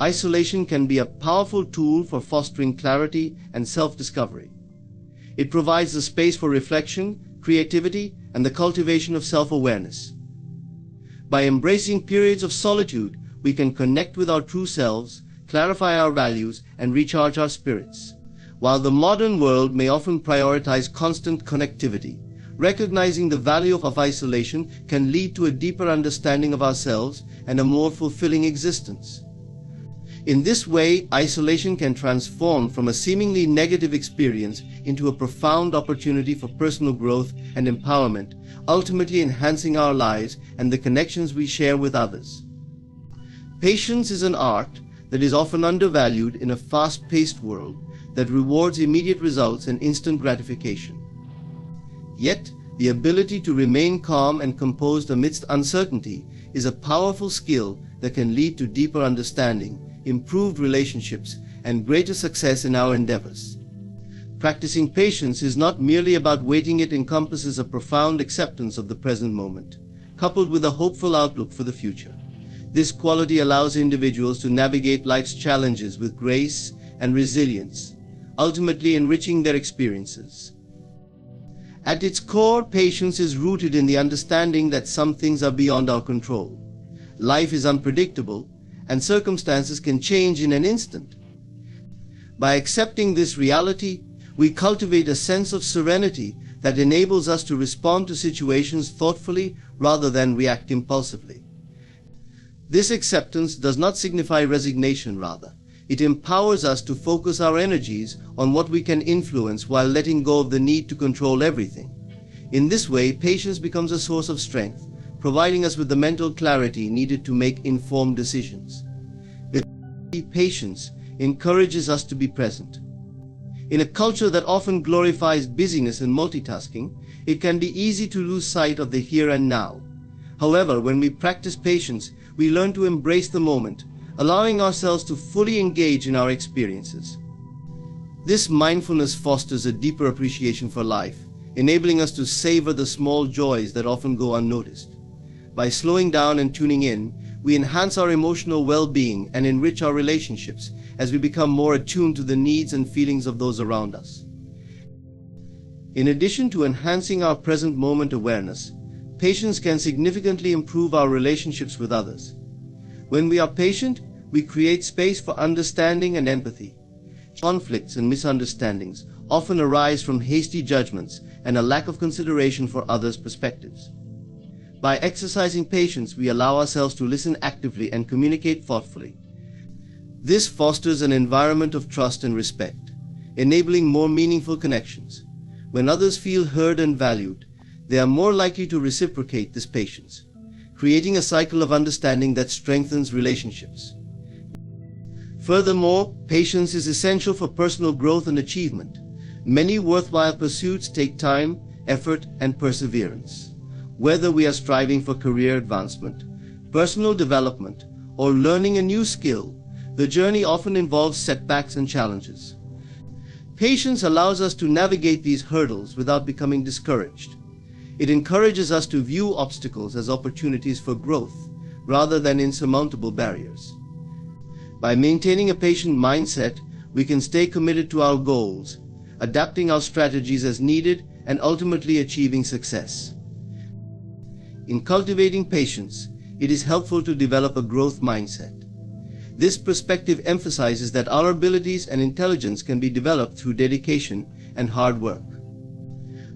[SPEAKER 2] Isolation can be a powerful tool for fostering clarity and self-discovery. It provides the space for reflection, creativity, and the cultivation of self-awareness. By embracing periods of solitude, we can connect with our true selves, clarify our values, and recharge our spirits. While the modern world may often prioritize constant connectivity, recognizing the value of isolation can lead to a deeper understanding of ourselves and a more fulfilling existence. In this way, isolation can transform from a seemingly negative experience into a profound opportunity for personal growth and empowerment, ultimately enhancing our lives and the connections we share with others. Patience is an art that is often undervalued in a fast-paced world that rewards immediate results and instant gratification. Yet, the ability to remain calm and composed amidst uncertainty is a powerful skill that can lead to deeper understanding, improved relationships, and greater success in our endeavors. Practicing patience is not merely about waiting, it encompasses a profound acceptance of the present moment, coupled with a hopeful outlook for the future. This quality allows individuals to navigate life's challenges with grace and resilience, ultimately enriching their experiences. At its core, patience is rooted in the understanding that some things are beyond our control. Life is unpredictable, and circumstances can change in an instant. By accepting this reality, we cultivate a sense of serenity that enables us to respond to situations thoughtfully rather than react impulsively. This acceptance does not signify resignation, rather. It empowers us to focus our energies on what we can influence while letting go of the need to control everything. In this way, patience becomes a source of strength, providing us with the mental clarity needed to make informed decisions. Patience encourages us to be present. In a culture that often glorifies busyness and multitasking, it can be easy to lose sight of the here and now. However, when we practice patience, we learn to embrace the moment, allowing ourselves to fully engage in our experiences. This mindfulness fosters a deeper appreciation for life, enabling us to savor the small joys that often go unnoticed. By slowing down and tuning in, we enhance our emotional well-being and enrich our relationships as we become more attuned to the needs and feelings of those around us. In addition to enhancing our present moment awareness, patience can significantly improve our relationships with others. When we are patient, we create space for understanding and empathy. Conflicts and misunderstandings often arise from hasty judgments and a lack of consideration for others' perspectives. By exercising patience, we allow ourselves to listen actively and communicate thoughtfully. This fosters an environment of trust and respect, enabling more meaningful connections. When others feel heard and valued, they are more likely to reciprocate this patience, creating a cycle of understanding that strengthens relationships. Furthermore, patience is essential for personal growth and achievement. Many worthwhile pursuits take time, effort, and perseverance. Whether we are striving for career advancement, personal development, or learning a new skill, the journey often involves setbacks and challenges. Patience allows us to navigate these hurdles without becoming discouraged. It encourages us to view obstacles as opportunities for growth, rather than insurmountable barriers. By maintaining a patient mindset, we can stay committed to our goals, adapting our strategies as needed, and ultimately achieving success. In cultivating patience, it is helpful to develop a growth mindset. This perspective emphasizes that our abilities and intelligence can be developed through dedication and hard work.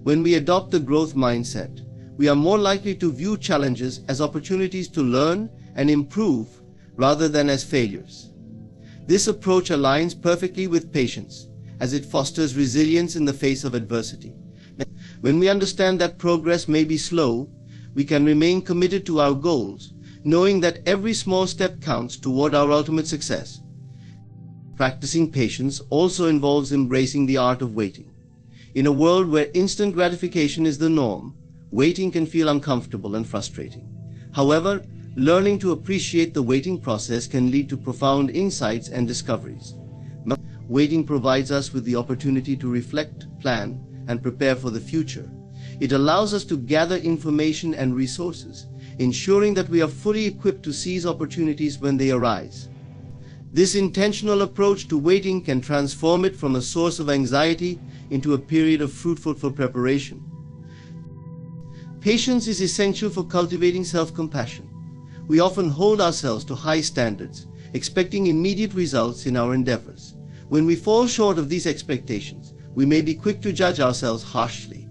[SPEAKER 2] When we adopt a growth mindset, we are more likely to view challenges as opportunities to learn and improve rather than as failures. This approach aligns perfectly with patience, as it fosters resilience in the face of adversity. When we understand that progress may be slow, we can remain committed to our goals, knowing that every small step counts toward our ultimate success. Practicing patience also involves embracing the art of waiting. In a world where instant gratification is the norm, waiting can feel uncomfortable and frustrating. However, Learning to appreciate the waiting process can lead to profound insights and discoveries. Waiting provides us with the opportunity to reflect, plan, and prepare for the future. It allows us to gather information and resources, ensuring that we are fully equipped to seize opportunities when they arise. This intentional approach to waiting can transform it from a source of anxiety into a period of fruitful preparation. Patience is essential for cultivating self-compassion. We often hold ourselves to high standards, expecting immediate results in our endeavors. When we fall short of these expectations, we may be quick to judge ourselves harshly.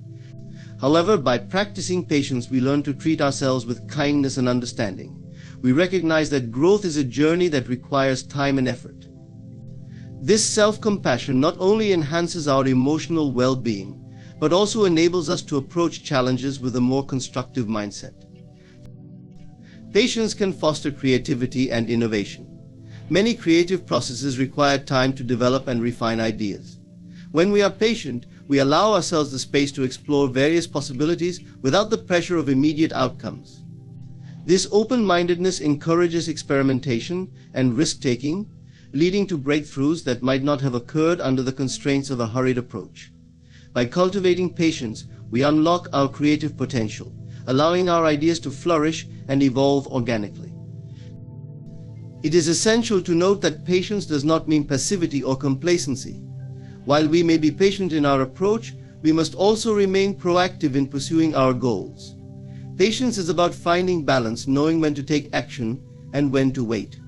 [SPEAKER 2] However, by practicing patience, we learn to treat ourselves with kindness and understanding. We recognize that growth is a journey that requires time and effort. This self-compassion not only enhances our emotional well-being, but also enables us to approach challenges with a more constructive mindset. Patience can foster creativity and innovation. Many creative processes require time to develop and refine ideas. When we are patient, we allow ourselves the space to explore various possibilities without the pressure of immediate outcomes. This open-mindedness encourages experimentation and risk-taking, leading to breakthroughs that might not have occurred under the constraints of a hurried approach. By cultivating patience, we unlock our creative potential, allowing our ideas to flourish and evolve organically. It is essential to note that patience does not mean passivity or complacency. While we may be patient in our approach, we must also remain proactive in pursuing our goals. Patience is about finding balance, knowing when to take action and when to wait.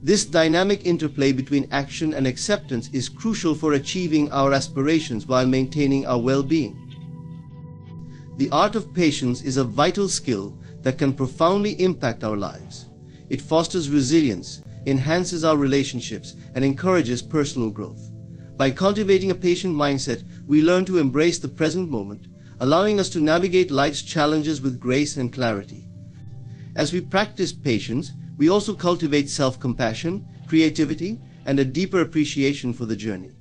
[SPEAKER 2] This dynamic interplay between action and acceptance is crucial for achieving our aspirations while maintaining our well-being. The art of patience is a vital skill that can profoundly impact our lives. It fosters resilience, enhances our relationships, and encourages personal growth. By cultivating a patient mindset, we learn to embrace the present moment, allowing us to navigate life's challenges with grace and clarity. As we practice patience, we also cultivate self-compassion, creativity, and a deeper appreciation for the journey.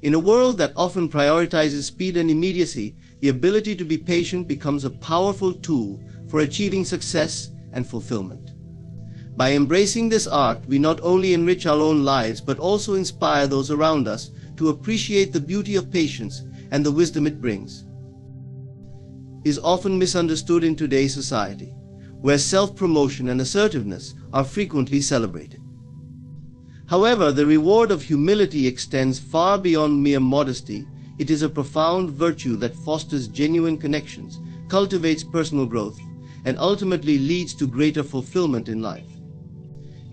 [SPEAKER 2] In a world that often prioritizes speed and immediacy, the ability to be patient becomes a powerful tool for achieving success and fulfillment. By embracing this art, we not only enrich our own lives but also inspire those around us to appreciate the beauty of patience and the wisdom it brings. It is often misunderstood in today's society, where self-promotion and assertiveness are frequently celebrated. However, the reward of humility extends far beyond mere modesty. It is a profound virtue that fosters genuine connections, cultivates personal growth, and ultimately leads to greater fulfillment in life.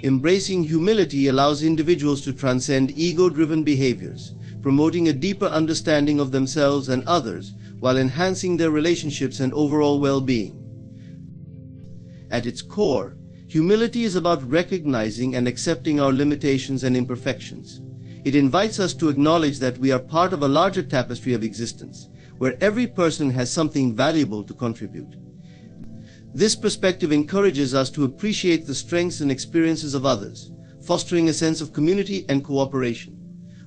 [SPEAKER 2] Embracing humility allows individuals to transcend ego-driven behaviors, promoting a deeper understanding of themselves and others while enhancing their relationships and overall well-being. At its core, humility is about recognizing and accepting our limitations and imperfections. It invites us to acknowledge that we are part of a larger tapestry of existence, where every person has something valuable to contribute. This perspective encourages us to appreciate the strengths and experiences of others, fostering a sense of community and cooperation.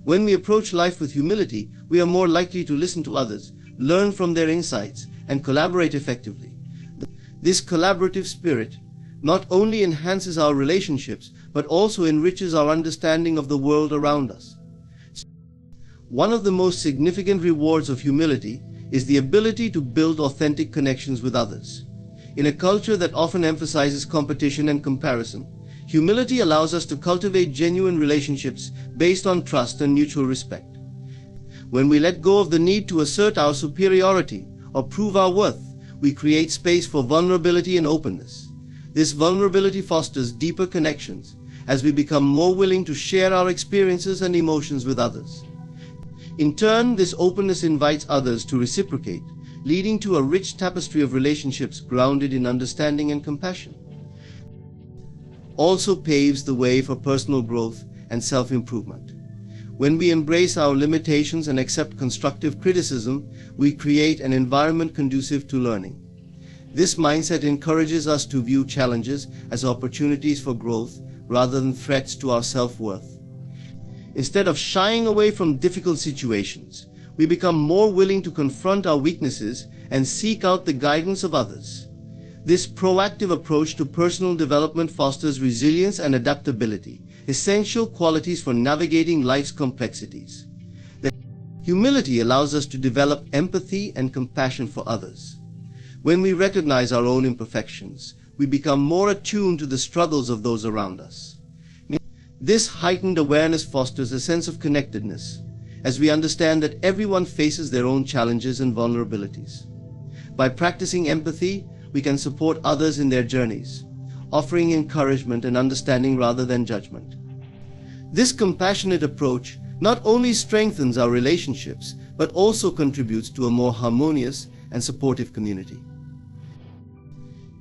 [SPEAKER 2] When we approach life with humility, we are more likely to listen to others, learn from their insights, and collaborate effectively. This collaborative spirit not only enhances our relationships, but also enriches our understanding of the world around us. One of the most significant rewards of humility is the ability to build authentic connections with others. In a culture that often emphasizes competition and comparison, humility allows us to cultivate genuine relationships based on trust and mutual respect. When we let go of the need to assert our superiority or prove our worth, we create space for vulnerability and openness. This vulnerability fosters deeper connections as we become more willing to share our experiences and emotions with others. In turn, this openness invites others to reciprocate, leading to a rich tapestry of relationships grounded in understanding and compassion. Also paves the way for personal growth and self-improvement. When we embrace our limitations and accept constructive criticism, we create an environment conducive to learning. This mindset encourages us to view challenges as opportunities for growth rather than threats to our self-worth. Instead of shying away from difficult situations, we become more willing to confront our weaknesses and seek out the guidance of others. This proactive approach to personal development fosters resilience and adaptability, essential qualities for navigating life's complexities. Humility allows us to develop empathy and compassion for others. When we recognize our own imperfections, we become more attuned to the struggles of those around us. This heightened awareness fosters a sense of connectedness, as we understand that everyone faces their own challenges and vulnerabilities. By practicing empathy, we can support others in their journeys, offering encouragement and understanding rather than judgment. This compassionate approach not only strengthens our relationships, but also contributes to a more harmonious and supportive community.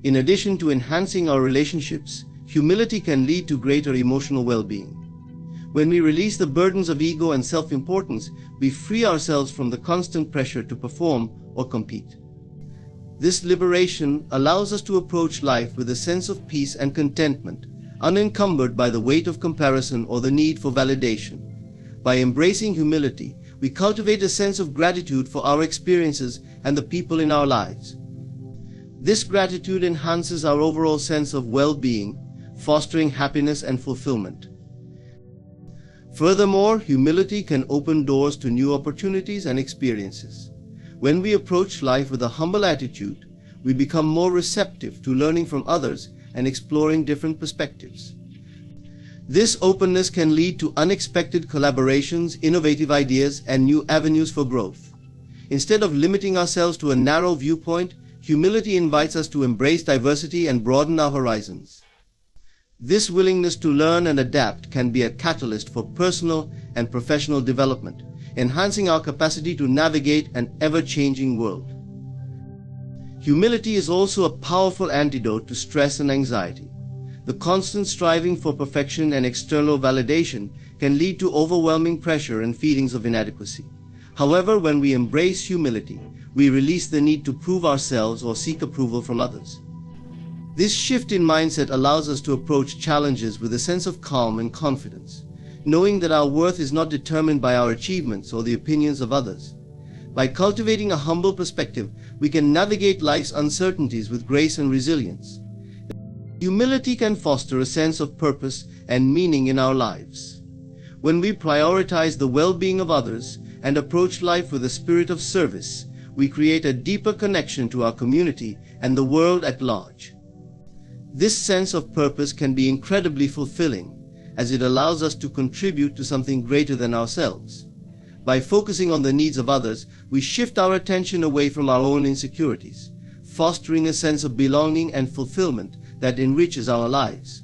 [SPEAKER 2] In addition to enhancing our relationships, humility can lead to greater emotional well-being. When we release the burdens of ego and self-importance, we free ourselves from the constant pressure to perform or compete. This liberation allows us to approach life with a sense of peace and contentment, unencumbered by the weight of comparison or the need for validation. By embracing humility, we cultivate a sense of gratitude for our experiences and the people in our lives. This gratitude enhances our overall sense of well-being, fostering happiness and fulfillment. Furthermore, humility can open doors to new opportunities and experiences. When we approach life with a humble attitude, we become more receptive to learning from others and exploring different perspectives. This openness can lead to unexpected collaborations, innovative ideas, and new avenues for growth. Instead of limiting ourselves to a narrow viewpoint, humility invites us to embrace diversity and broaden our horizons. This willingness to learn and adapt can be a catalyst for personal and professional development, enhancing our capacity to navigate an ever-changing world. Humility is also a powerful antidote to stress and anxiety. The constant striving for perfection and external validation can lead to overwhelming pressure and feelings of inadequacy. However, when we embrace humility, we release the need to prove ourselves or seek approval from others. This shift in mindset allows us to approach challenges with a sense of calm and confidence, knowing that our worth is not determined by our achievements or the opinions of others. By cultivating a humble perspective, we can navigate life's uncertainties with grace and resilience. Humility can foster a sense of purpose and meaning in our lives. When we prioritize the well-being of others and approach life with a spirit of service, we create a deeper connection to our community and the world at large. This sense of purpose can be incredibly fulfilling, as it allows us to contribute to something greater than ourselves. By focusing on the needs of others, we shift our attention away from our own insecurities, fostering a sense of belonging and fulfillment that enriches our lives.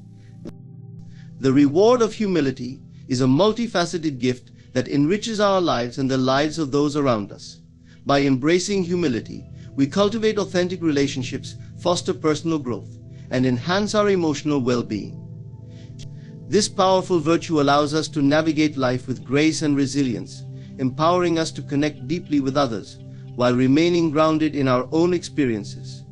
[SPEAKER 2] The reward of humility is a multifaceted gift that enriches our lives and the lives of those around us. By embracing humility, we cultivate authentic relationships, foster personal growth, and enhance our emotional well-being. This powerful virtue allows us to navigate life with grace and resilience, empowering us to connect deeply with others while remaining grounded in our own experiences.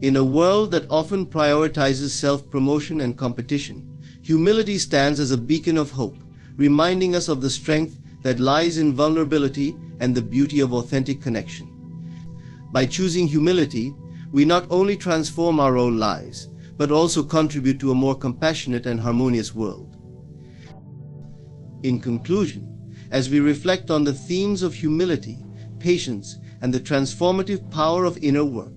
[SPEAKER 2] In a world that often prioritizes self-promotion and competition, humility stands as a beacon of hope, reminding us of the strength that lies in vulnerability and the beauty of authentic connection. By choosing humility, we not only transform our own lives, but also contribute to a more compassionate and harmonious world. In conclusion, as we reflect on the themes of humility, patience, and the transformative power of inner work,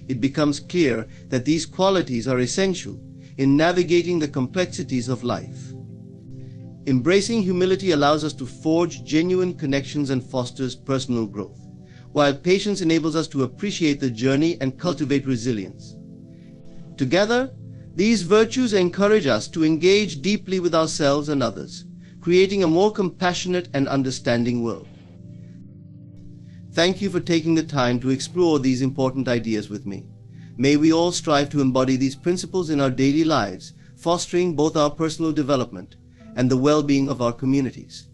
[SPEAKER 2] it becomes clear that these qualities are essential in navigating the complexities of life. Embracing humility allows us to forge genuine connections and fosters personal growth, while patience enables us to appreciate the journey and cultivate resilience. Together, these virtues encourage us to engage deeply with ourselves and others, creating a more compassionate and understanding world. Thank you for taking the time to explore these important ideas with me. May we all strive to embody these principles in our daily lives, fostering both our personal development and the well-being of our communities.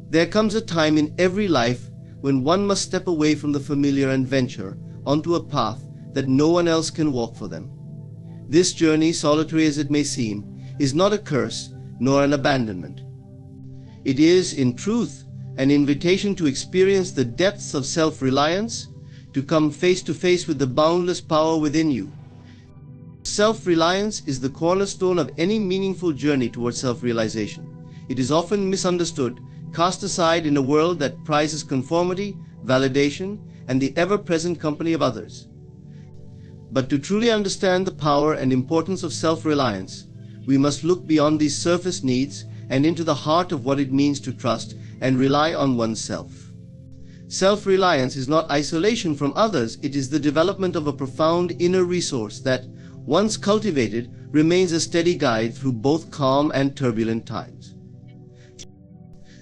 [SPEAKER 2] There comes a time in every life when one must step away from the familiar and venture onto a path that no one else can walk for them. This journey, solitary as it may seem, is not a curse nor an abandonment. It is, in truth, an invitation to experience the depths of self-reliance, to come face to face with the boundless power within you. Self-reliance is the cornerstone of any meaningful journey towards self-realization. It is often misunderstood, cast aside in a world that prizes conformity, validation, and the ever-present company of others. But to truly understand the power and importance of self-reliance, we must look beyond these surface needs and into the heart of what it means to trust and rely on oneself. Self-reliance is not isolation from others, it is the development of a profound inner resource that, once cultivated, remains a steady guide through both calm and turbulent times.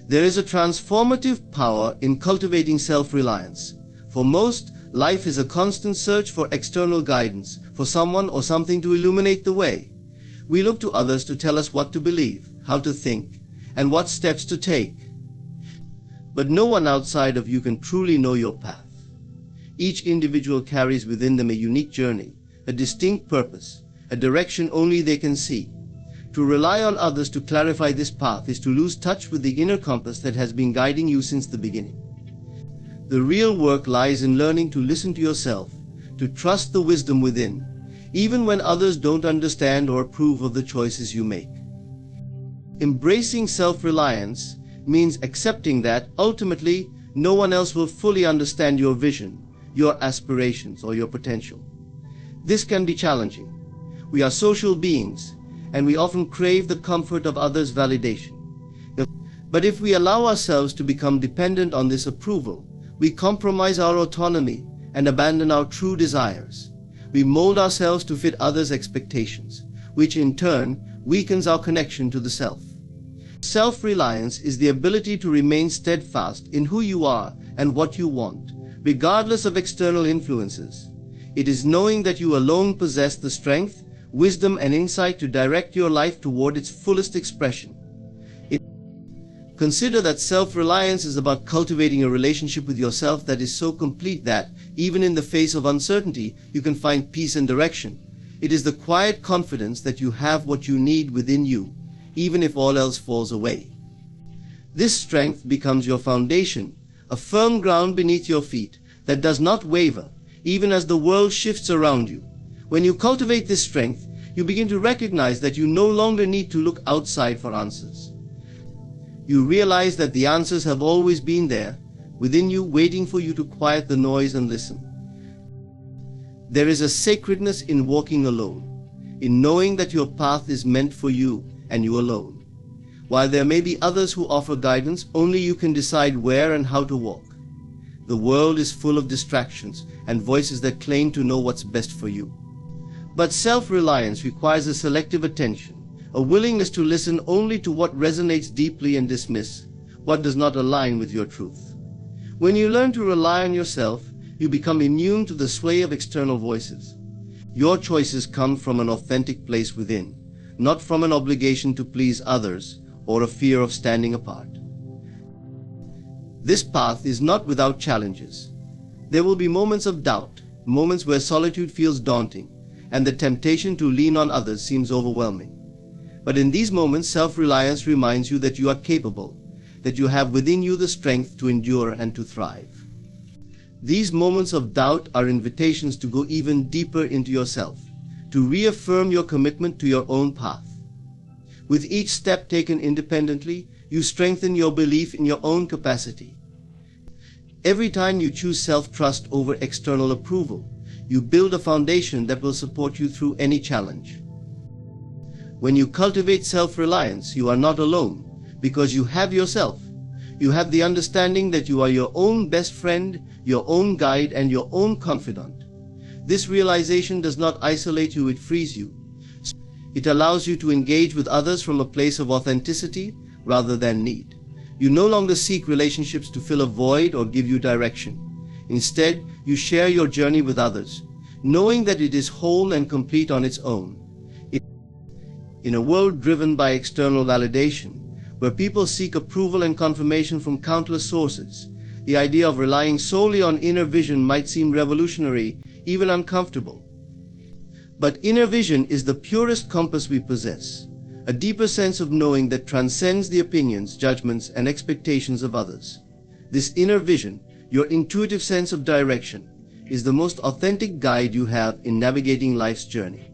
[SPEAKER 2] There is a transformative power in cultivating self-reliance. For most, life is a constant search for external guidance, for someone or something to illuminate the way. We look to others to tell us what to believe, how to think, and what steps to take. But no one outside of you can truly know your path. Each individual carries within them a unique journey, a distinct purpose, a direction only they can see. To rely on others to clarify this path is to lose touch with the inner compass that has been guiding you since the beginning. The real work lies in learning to listen to yourself, to trust the wisdom within, even when others don't understand or approve of the choices you make. Embracing self-reliance means accepting that, ultimately, no one else will fully understand your vision, your aspirations, or your potential. This can be challenging. We are social beings, and we often crave the comfort of others' validation. But if we allow ourselves to become dependent on this approval, we compromise our autonomy and abandon our true desires. We mold ourselves to fit others' expectations, which in turn weakens our connection to the self. Self-reliance is the ability to remain steadfast in who you are and what you want, regardless of external influences. It is knowing that you alone possess the strength, wisdom, and insight to direct your life toward its fullest expression. Consider that self-reliance is about cultivating a relationship with yourself that is so complete that, even in the face of uncertainty, you can find peace and direction. It is the quiet confidence that you have what you need within you, even if all else falls away. This strength becomes your foundation, a firm ground beneath your feet that does not waver, even as the world shifts around you. When you cultivate this strength, you begin to recognize that you no longer need to look outside for answers. You realize that the answers have always been there, within you, waiting for you to quiet the noise and listen. There is a sacredness in walking alone, in knowing that your path is meant for you and you alone. While there may be others who offer guidance, only you can decide where and how to walk. The world is full of distractions and voices that claim to know what's best for you. But self-reliance requires a selective attention, a willingness to listen only to what resonates deeply and dismiss what does not align with your truth. When you learn to rely on yourself, you become immune to the sway of external voices. Your choices come from an authentic place within, not from an obligation to please others or a fear of standing apart. This path is not without challenges. There will be moments of doubt, moments where solitude feels daunting, and the temptation to lean on others seems overwhelming. But in these moments, self-reliance reminds you that you are capable, that you have within you the strength to endure and to thrive. These moments of doubt are invitations to go even deeper into yourself, to reaffirm your commitment to your own path. With each step taken independently, you strengthen your belief in your own capacity. Every time you choose self-trust over external approval, you build a foundation that will support you through any challenge. When you cultivate self-reliance, you are not alone, because you have yourself. You have the understanding that you are your own best friend, your own guide, and your own confidant. This realization does not isolate you, it frees you. It allows you to engage with others from a place of authenticity rather than need. You no longer seek relationships to fill a void or give you direction. Instead, you share your journey with others, knowing that it is whole and complete on its own. In a world driven by external validation, where people seek approval and confirmation from countless sources, the idea of relying solely on inner vision might seem revolutionary, even uncomfortable. But inner vision is the purest compass we possess, a deeper sense of knowing that transcends the opinions, judgments, and expectations of others. This inner vision, your intuitive sense of direction, is the most authentic guide you have in navigating life's journey.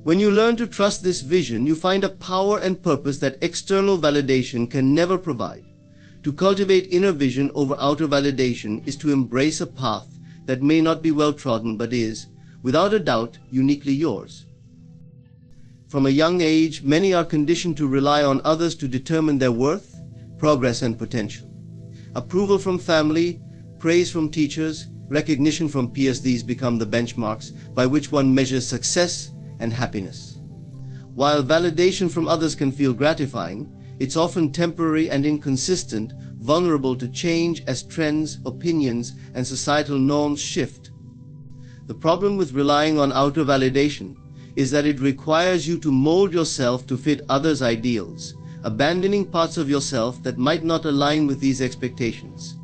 [SPEAKER 2] When you learn to trust this vision, you find a power and purpose that external validation can never provide. To cultivate inner vision over outer validation is to embrace a path that may not be well trodden but is, without a doubt, uniquely yours. From a young age, many are conditioned to rely on others to determine their worth, progress, and potential. Approval from family, praise from teachers, recognition from peers, these become the benchmarks by which one measures success and happiness. While validation from others can feel gratifying, it's often temporary and inconsistent, vulnerable to change as trends, opinions, and societal norms shift. The problem with relying on outer validation is that it requires you to mold yourself to fit others' ideals, abandoning parts of yourself that might not align with these expectations.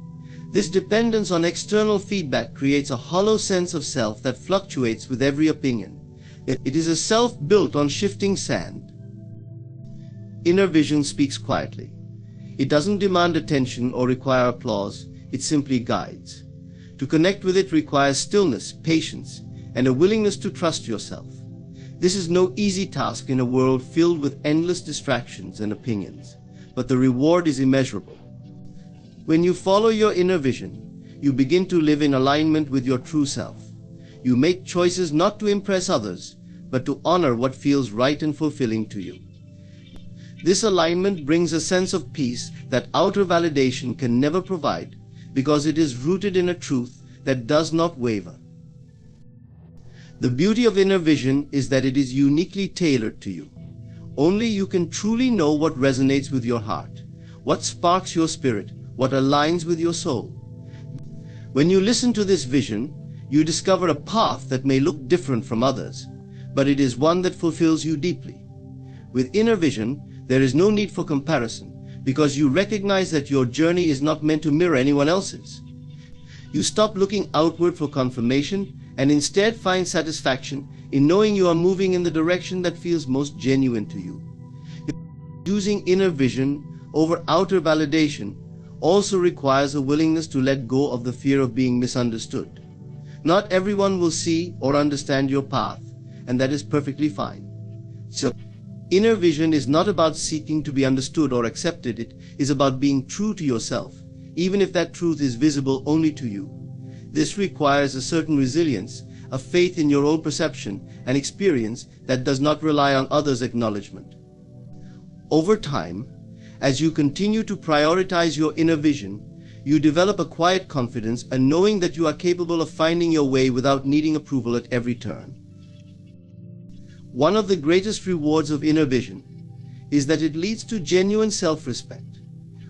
[SPEAKER 2] This dependence on external feedback creates a hollow sense of self that fluctuates with every opinion. It is a self built on shifting sand. Inner vision speaks quietly. It doesn't demand attention or require applause, it simply guides. To connect with it requires stillness, patience, and a willingness to trust yourself. This is no easy task in a world filled with endless distractions and opinions, but the reward is immeasurable. When you follow your inner vision, you begin to live in alignment with your true self. You make choices not to impress others, but to honor what feels right and fulfilling to you. This alignment brings a sense of peace that outer validation can never provide, because it is rooted in a truth that does not waver. The beauty of inner vision is that it is uniquely tailored to you. Only you can truly know what resonates with your heart, what sparks your spirit, what aligns with your soul. When you listen to this vision, you discover a path that may look different from others, but it is one that fulfills you deeply. With inner vision, there is no need for comparison, because you recognize that your journey is not meant to mirror anyone else's. You stop looking outward for confirmation and instead find satisfaction in knowing you are moving in the direction that feels most genuine to you. Choosing inner vision over outer validation also requires a willingness to let go of the fear of being misunderstood. Not everyone will see or understand your path, and that is perfectly fine. So, inner vision is not about seeking to be understood or accepted. It is about being true to yourself, even if that truth is visible only to you. This requires a certain resilience, a faith in your own perception and experience that does not rely on others' acknowledgement. Over time, as you continue to prioritize your inner vision, you develop a quiet confidence and knowing that you are capable of finding your way without needing approval at every turn. One of the greatest rewards of inner vision is that it leads to genuine self-respect.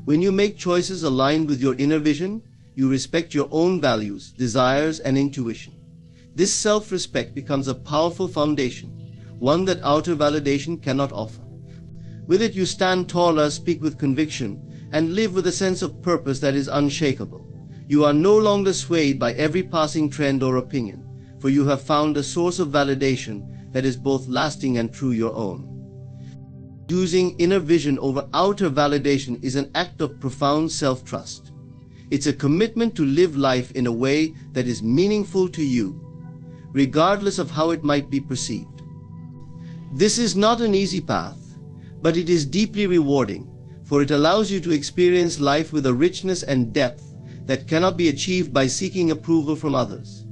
[SPEAKER 2] When you make choices aligned with your inner vision, you respect your own values, desires, and intuition. This self-respect becomes a powerful foundation, one that outer validation cannot offer. With it, you stand taller, speak with conviction, and live with a sense of purpose that is unshakable. You are no longer swayed by every passing trend or opinion, for you have found a source of validation that is both lasting and true your own. Choosing inner vision over outer validation is an act of profound self-trust. It's a commitment to live life in a way that is meaningful to you, regardless of how it might be perceived. This is not an easy path, but it is deeply rewarding, for it allows you to experience life with a richness and depth that cannot be achieved by seeking approval from others.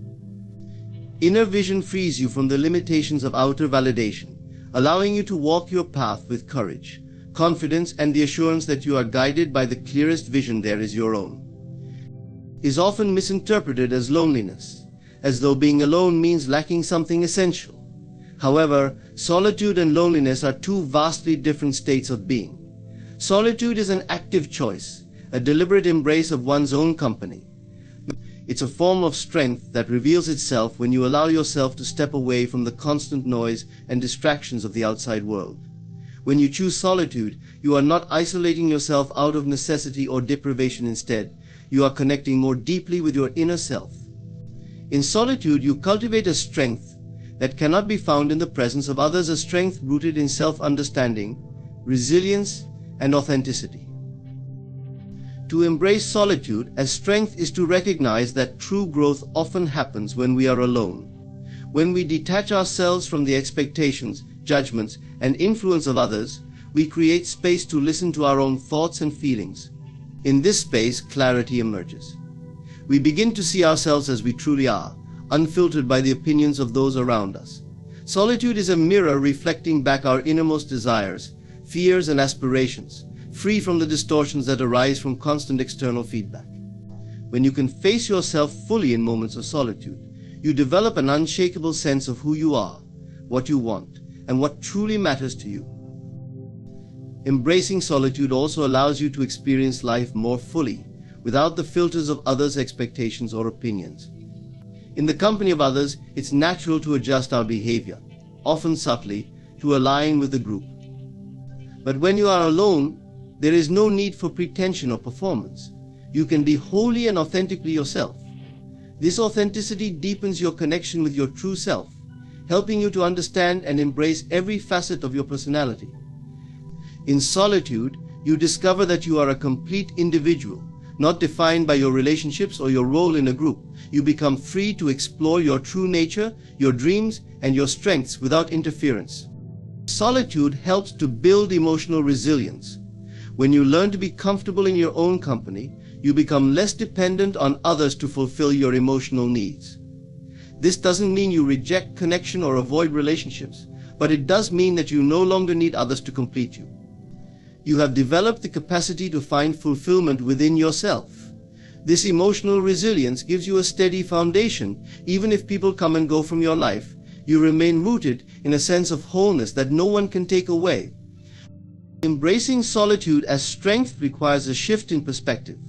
[SPEAKER 2] Inner vision frees you from the limitations of outer validation, allowing you to walk your path with courage, confidence, and the assurance that you are guided by the clearest vision there is your own. Is often misinterpreted as loneliness, as though being alone means lacking something essential. However, solitude and loneliness are two vastly different states of being. Solitude is an active choice, a deliberate embrace of one's own company. It's a form of strength that reveals itself when you allow yourself to step away from the constant noise and distractions of the outside world. When you choose solitude, you are not isolating yourself out of necessity or deprivation. Instead, you are connecting more deeply with your inner self. In solitude, you cultivate a strength that cannot be found in the presence of others, a strength rooted in self-understanding, resilience, and authenticity. To embrace solitude as strength is to recognize that true growth often happens when we are alone. When we detach ourselves from the expectations, judgments, and influence of others, we create space to listen to our own thoughts and feelings. In this space, clarity emerges. We begin to see ourselves as we truly are, unfiltered by the opinions of those around us. Solitude is a mirror reflecting back our innermost desires, fears, and aspirations, free from the distortions that arise from constant external feedback. When you can face yourself fully in moments of solitude, you develop an unshakable sense of who you are, what you want, and what truly matters to you. Embracing solitude also allows you to experience life more fully, without the filters of others' expectations or opinions. In the company of others, it's natural to adjust our behavior, often subtly, to align with the group. But when you are alone, there is no need for pretension or performance. You can be wholly and authentically yourself. This authenticity deepens your connection with your true self, helping you to understand and embrace every facet of your personality. In solitude, you discover that you are a complete individual, not defined by your relationships or your role in a group. You become free to explore your true nature, your dreams, and your strengths without interference. Solitude helps to build emotional resilience. When you learn to be comfortable in your own company, you become less dependent on others to fulfill your emotional needs. This doesn't mean you reject connection or avoid relationships, but it does mean that you no longer need others to complete you. You have developed the capacity to find fulfillment within yourself. This emotional resilience gives you a steady foundation. Even if people come and go from your life, you remain rooted in a sense of wholeness that no one can take away. Embracing solitude as strength requires a shift in perspective.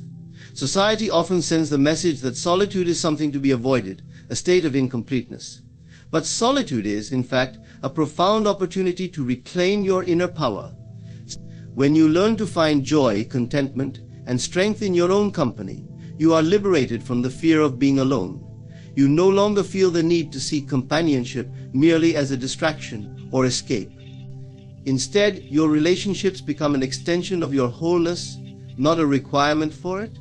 [SPEAKER 2] Society often sends the message that solitude is something to be avoided, a state of incompleteness. But solitude is, in fact, a profound opportunity to reclaim your inner power. When you learn to find joy, contentment, and strength in your own company, you are liberated from the fear of being alone. You no longer feel the need to seek companionship merely as a distraction or escape. Instead, your relationships become an extension of your wholeness, not a requirement for it.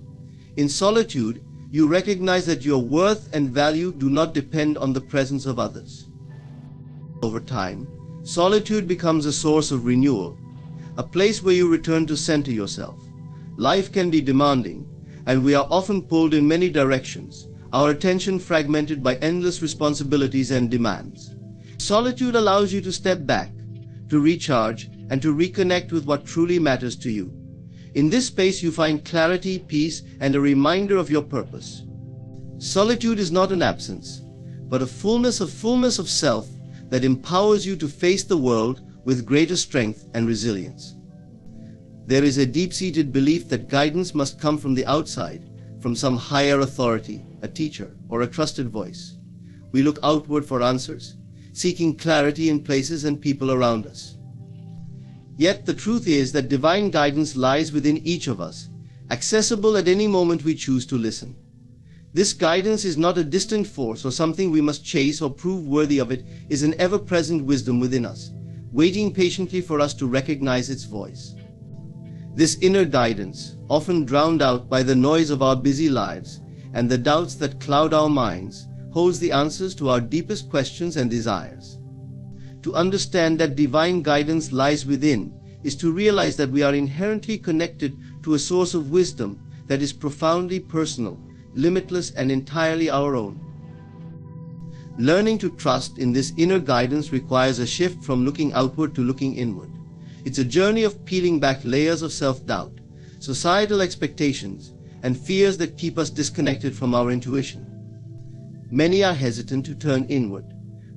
[SPEAKER 2] In solitude, you recognize that your worth and value do not depend on the presence of others. Over time, solitude becomes a source of renewal, a place where you return to center yourself. Life can be demanding, and we are often pulled in many directions, our attention fragmented by endless responsibilities and demands. Solitude allows you to step back, to recharge, and to reconnect with what truly matters to you. In this space you find clarity, peace, and a reminder of your purpose. Solitude is not an absence, but a fullness of self that empowers you to face the world with greater strength and resilience. There is a deep-seated belief that guidance must come from the outside, from some higher authority, a teacher, or a trusted voice. We look outward for answers, seeking clarity in places and people around us. Yet the truth is that divine guidance lies within each of us, accessible at any moment we choose to listen. This guidance is not a distant force or something we must chase or prove worthy of. It is an ever-present wisdom within us, waiting patiently for us to recognize its voice. This inner guidance, often drowned out by the noise of our busy lives and the doubts that cloud our minds, holds the answers to our deepest questions and desires. To understand that divine guidance lies within is to realize that we are inherently connected to a source of wisdom that is profoundly personal, limitless, and entirely our own. Learning to trust in this inner guidance requires a shift from looking outward to looking inward. It's a journey of peeling back layers of self-doubt, societal expectations, and fears that keep us disconnected from our intuition. Many are hesitant to turn inward,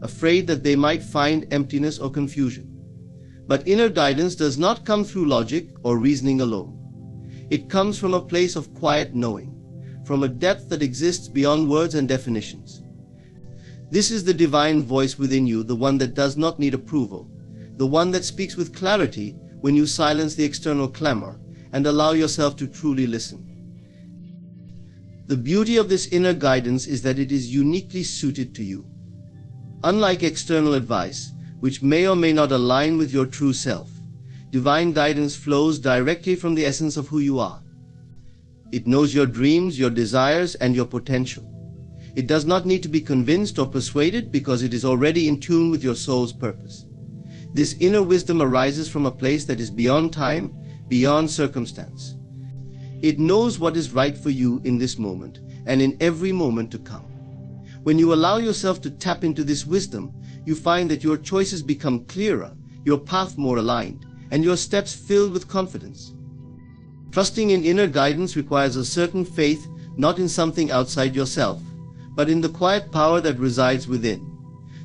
[SPEAKER 2] afraid that they might find emptiness or confusion. But inner guidance does not come through logic or reasoning alone. It comes from a place of quiet knowing, from a depth that exists beyond words and definitions. This is the divine voice within you, the one that does not need approval, the one that speaks with clarity when you silence the external clamor and allow yourself to truly listen. The beauty of this inner guidance is that it is uniquely suited to you. Unlike external advice, which may or may not align with your true self, divine guidance flows directly from the essence of who you are. It knows your dreams, your desires, and your potential. It does not need to be convinced or persuaded because it is already in tune with your soul's purpose. This inner wisdom arises from a place that is beyond time, beyond circumstance. It knows what is right for you in this moment and in every moment to come. When you allow yourself to tap into this wisdom, you find that your choices become clearer, your path more aligned, and your steps filled with confidence. Trusting in inner guidance requires a certain faith, not in something outside yourself, but in the quiet power that resides within.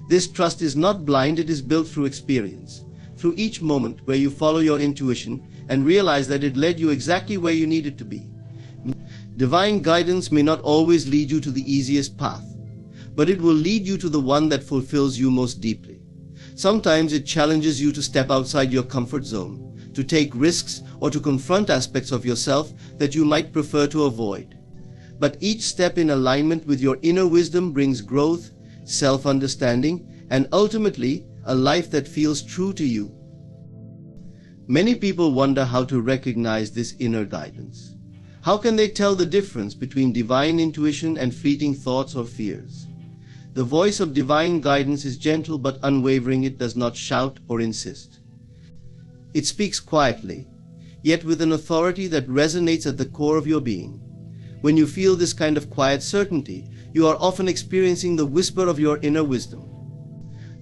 [SPEAKER 2] This trust is not blind, it is built through experience, through each moment where you follow your intuition and realize that it led you exactly where you needed to be. Divine guidance may not always lead you to the easiest path, but it will lead you to the one that fulfills you most deeply. Sometimes it challenges you to step outside your comfort zone, to take risks, or to confront aspects of yourself that you might prefer to avoid. But each step in alignment with your inner wisdom brings growth, self-understanding, and ultimately, a life that feels true to you. Many people wonder how to recognize this inner guidance. How can they tell the difference between divine intuition and fleeting thoughts or fears? The voice of divine guidance is gentle but unwavering. It does not shout or insist. It speaks quietly, yet with an authority that resonates at the core of your being. When you feel this kind of quiet certainty, you are often experiencing the whisper of your inner wisdom.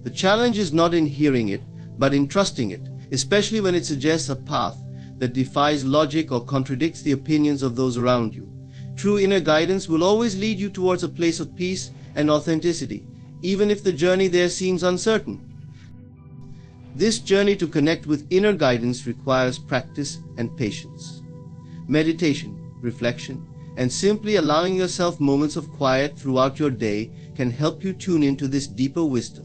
[SPEAKER 2] The challenge is not in hearing it, but in trusting it, especially when it suggests a path that defies logic or contradicts the opinions of those around you. True inner guidance will always lead you towards a place of peace and authenticity, even if the journey there seems uncertain. This journey to connect with inner guidance requires practice and patience. Meditation, reflection, and simply allowing yourself moments of quiet throughout your day can help you tune into this deeper wisdom.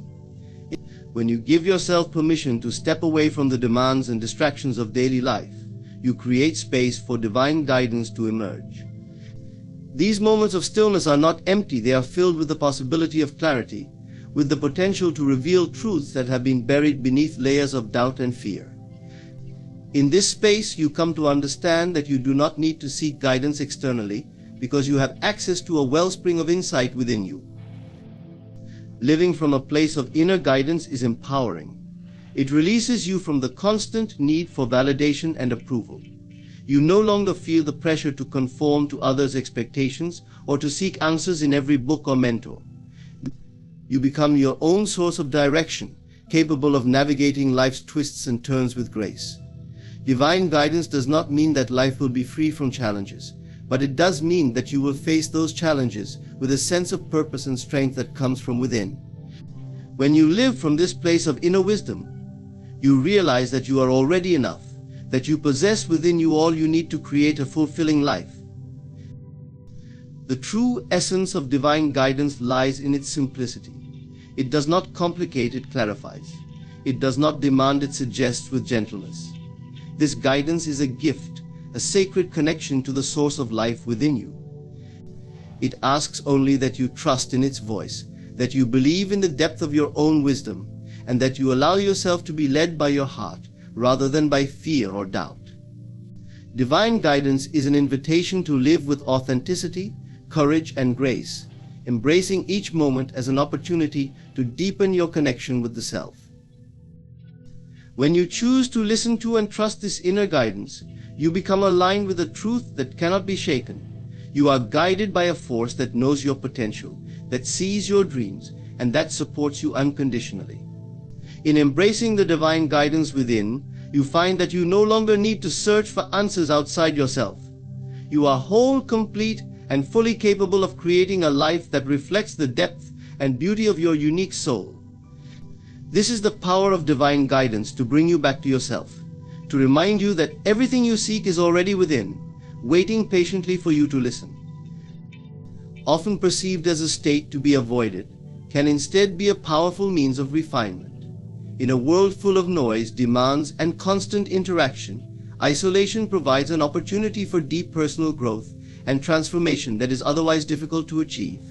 [SPEAKER 2] When you give yourself permission to step away from the demands and distractions of daily life, you create space for divine guidance to emerge. These moments of stillness are not empty, they are filled with the possibility of clarity, with the potential to reveal truths that have been buried beneath layers of doubt and fear. In this space, you come to understand that you do not need to seek guidance externally because you have access to a wellspring of insight within you. Living from a place of inner guidance is empowering. It releases you from the constant need for validation and approval. You no longer feel the pressure to conform to others' expectations or to seek answers in every book or mentor. You become your own source of direction, capable of navigating life's twists and turns with grace. Divine guidance does not mean that life will be free from challenges, but it does mean that you will face those challenges with a sense of purpose and strength that comes from within. When you live from this place of inner wisdom, you realize that you are already enough, that you possess within you all you need to create a fulfilling life. The true essence of divine guidance lies in its simplicity. It does not complicate, it clarifies. It does not demand, it suggests with gentleness. This guidance is a gift, a sacred connection to the source of life within you. It asks only that you trust in its voice, that you believe in the depth of your own wisdom, and that you allow yourself to be led by your heart rather than by fear or doubt. Divine guidance is an invitation to live with authenticity, courage, and grace, embracing each moment as an opportunity to deepen your connection with the self. When you choose to listen to and trust this inner guidance, you become aligned with a truth that cannot be shaken. You are guided by a force that knows your potential, that sees your dreams, and that supports you unconditionally. In embracing the divine guidance within, you find that you no longer need to search for answers outside yourself. You are whole, complete, and fully capable of creating a life that reflects the depth and beauty of your unique soul. This is the power of divine guidance to bring you back to yourself, to remind you that everything you seek is already within, waiting patiently for you to listen. Often perceived as a state to be avoided, can instead be a powerful means of refinement. In a world full of noise, demands, and constant interaction, isolation provides an opportunity for deep personal growth and transformation that is otherwise difficult to achieve.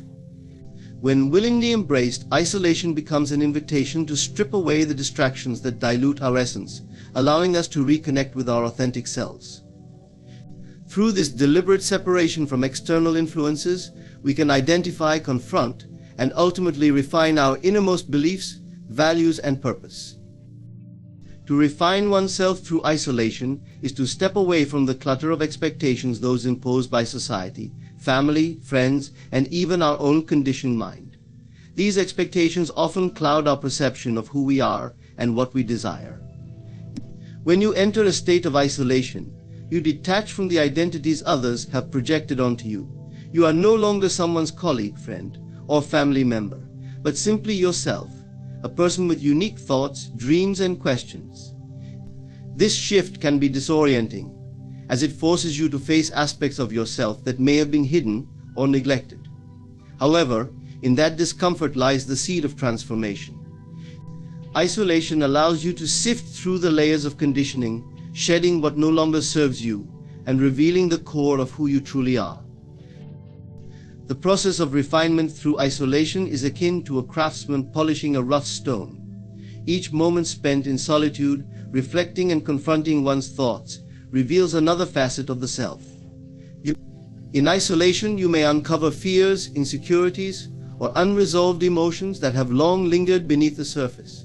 [SPEAKER 2] When willingly embraced, isolation becomes an invitation to strip away the distractions that dilute our essence, allowing us to reconnect with our authentic selves. Through this deliberate separation from external influences, we can identify, confront, and ultimately refine our innermost beliefs, values, and purpose. To refine oneself through isolation is to step away from the clutter of expectations, those imposed by society, family, friends, and even our own conditioned mind. These expectations often cloud our perception of who we are and what we desire. When you enter a state of isolation, you detach from the identities others have projected onto you. You are no longer someone's colleague, friend, or family member, but simply yourself, a person with unique thoughts, dreams, and questions. This shift can be disorienting, as it forces you to face aspects of yourself that may have been hidden or neglected. However, in that discomfort lies the seed of transformation. Isolation allows you to sift through the layers of conditioning, shedding what no longer serves you, and revealing the core of who you truly are. The process of refinement through isolation is akin to a craftsman polishing a rough stone. Each moment spent in solitude, reflecting and confronting one's thoughts, reveals another facet of the self. In isolation, you may uncover fears, insecurities, or unresolved emotions that have long lingered beneath the surface.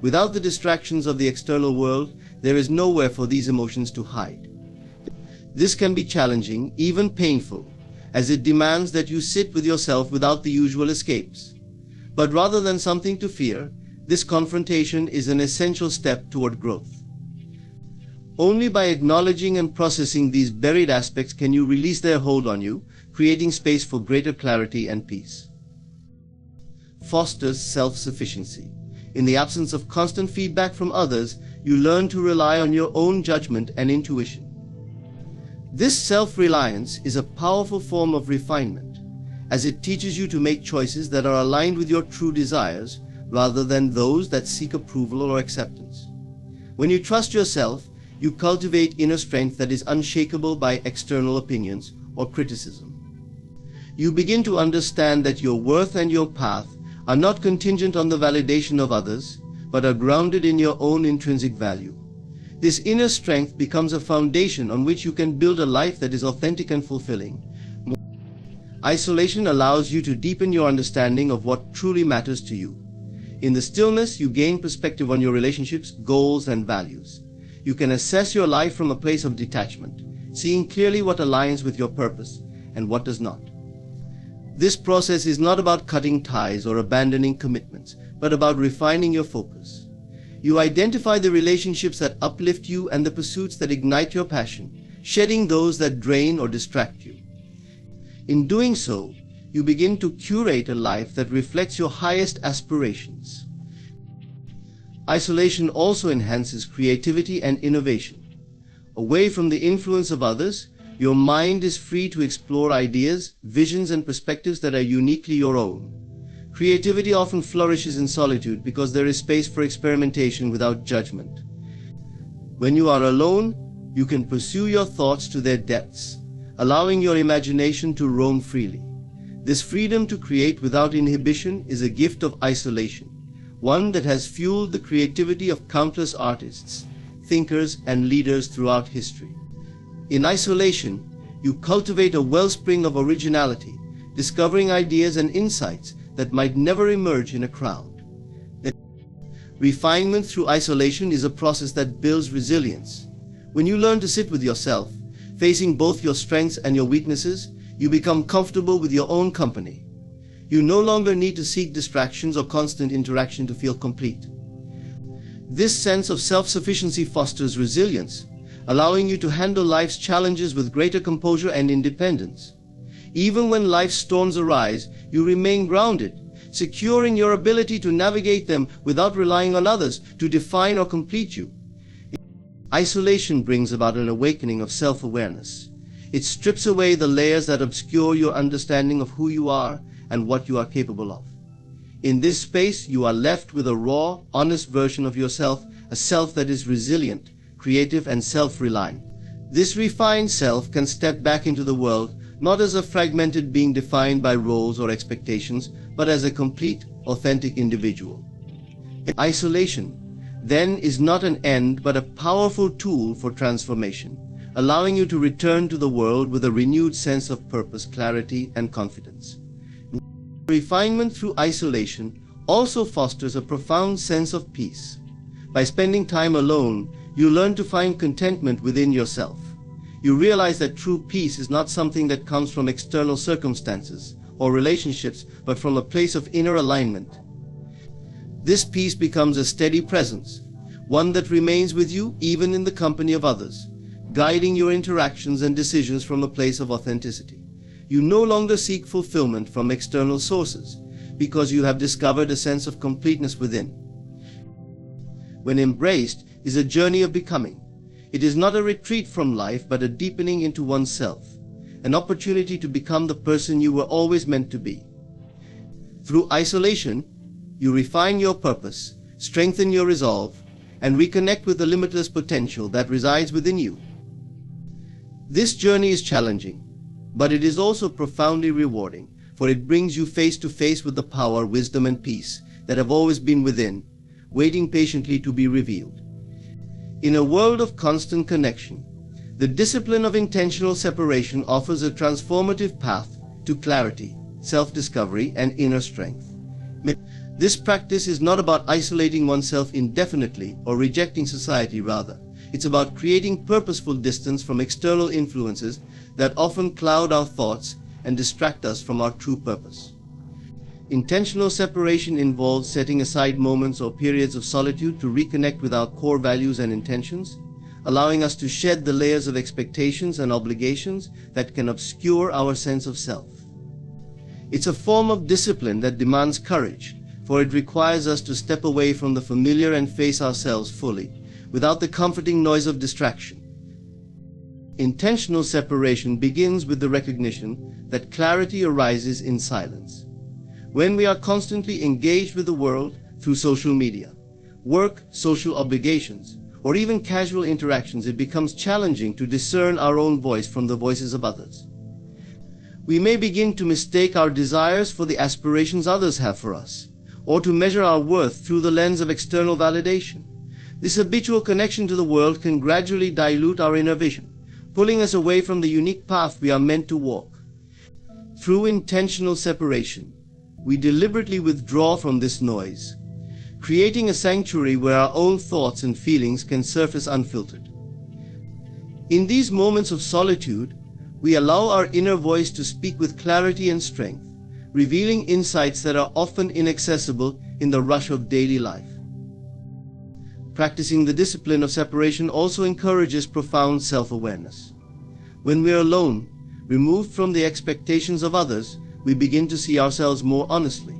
[SPEAKER 2] Without the distractions of the external world, there is nowhere for these emotions to hide. This can be challenging, even painful, as it demands that you sit with yourself without the usual escapes. But rather than something to fear, this confrontation is an essential step toward growth. Only by acknowledging and processing these buried aspects can you release their hold on you, creating space for greater clarity and peace. Fosters self-sufficiency. In the absence of constant feedback from others, you learn to rely on your own judgment and intuition. This self-reliance is a powerful form of refinement, as it teaches you to make choices that are aligned with your true desires, rather than those that seek approval or acceptance. When you trust yourself, you cultivate inner strength that is unshakable by external opinions or criticism. You begin to understand that your worth and your path are not contingent on the validation of others, but are grounded in your own intrinsic value. This inner strength becomes a foundation on which you can build a life that is authentic and fulfilling. Isolation allows you to deepen your understanding of what truly matters to you. In the stillness, you gain perspective on your relationships, goals, and values. You can assess your life from a place of detachment, seeing clearly what aligns with your purpose and what does not. This process is not about cutting ties or abandoning commitments, but about refining your focus. You identify the relationships that uplift you and the pursuits that ignite your passion, shedding those that drain or distract you. In doing so, you begin to curate a life that reflects your highest aspirations. Isolation also enhances creativity and innovation. Away from the influence of others, your mind is free to explore ideas, visions, and perspectives that are uniquely your own. Creativity often flourishes in solitude because there is space for experimentation without judgment. When you are alone, you can pursue your thoughts to their depths, allowing your imagination to roam freely. This freedom to create without inhibition is a gift of isolation, one that has fueled the creativity of countless artists, thinkers, and leaders throughout history. In isolation, you cultivate a wellspring of originality, discovering ideas and insights that might never emerge in a crowd. Refinement through isolation is a process that builds resilience. When you learn to sit with yourself, facing both your strengths and your weaknesses, you become comfortable with your own company. You no longer need to seek distractions or constant interaction to feel complete. This sense of self-sufficiency fosters resilience, allowing you to handle life's challenges with greater composure and independence. Even when life's storms arise, you remain grounded, secure in your ability to navigate them without relying on others to define or complete you. Isolation brings about an awakening of self-awareness. It strips away the layers that obscure your understanding of who you are and what you are capable of. In this space, you are left with a raw, honest version of yourself, a self that is resilient, creative, and self-reliant. This refined self can step back into the world not as a fragmented being defined by roles or expectations, but as a complete, authentic individual. Isolation, then, is not an end but a powerful tool for transformation, allowing you to return to the world with a renewed sense of purpose, clarity, and confidence. Refinement through isolation also fosters a profound sense of peace. By spending time alone, you learn to find contentment within yourself. You realize that true peace is not something that comes from external circumstances or relationships, but from a place of inner alignment. This peace becomes a steady presence, one that remains with you even in the company of others, guiding your interactions and decisions from a place of authenticity. You no longer seek fulfillment from external sources, because you have discovered a sense of completeness within. When embraced is a journey of becoming. It is not a retreat from life, but a deepening into oneself, an opportunity to become the person you were always meant to be. Through isolation, you refine your purpose, strengthen your resolve, and reconnect with the limitless potential that resides within you. This journey is challenging, but it is also profoundly rewarding, for it brings you face to face with the power, wisdom, and peace that have always been within, waiting patiently to be revealed. In a world of constant connection, the discipline of intentional separation offers a transformative path to clarity, self-discovery, and inner strength. This practice is not about isolating oneself indefinitely or rejecting society. Rather, it's about creating purposeful distance from external influences that often cloud our thoughts and distract us from our true purpose. Intentional separation involves setting aside moments or periods of solitude to reconnect with our core values and intentions, allowing us to shed the layers of expectations and obligations that can obscure our sense of self. It's a form of discipline that demands courage, for it requires us to step away from the familiar and face ourselves fully, without the comforting noise of distraction. Intentional separation begins with the recognition that clarity arises in silence. When we are constantly engaged with the world through social media, work, social obligations, or even casual interactions, it becomes challenging to discern our own voice from the voices of others. We may begin to mistake our desires for the aspirations others have for us, or to measure our worth through the lens of external validation. This habitual connection to the world can gradually dilute our inner vision, pulling us away from the unique path we are meant to walk. Through intentional separation, we deliberately withdraw from this noise, creating a sanctuary where our own thoughts and feelings can surface unfiltered. In these moments of solitude, we allow our inner voice to speak with clarity and strength, revealing insights that are often inaccessible in the rush of daily life. Practicing the discipline of separation also encourages profound self-awareness. When we are alone, removed from the expectations of others, we begin to see ourselves more honestly.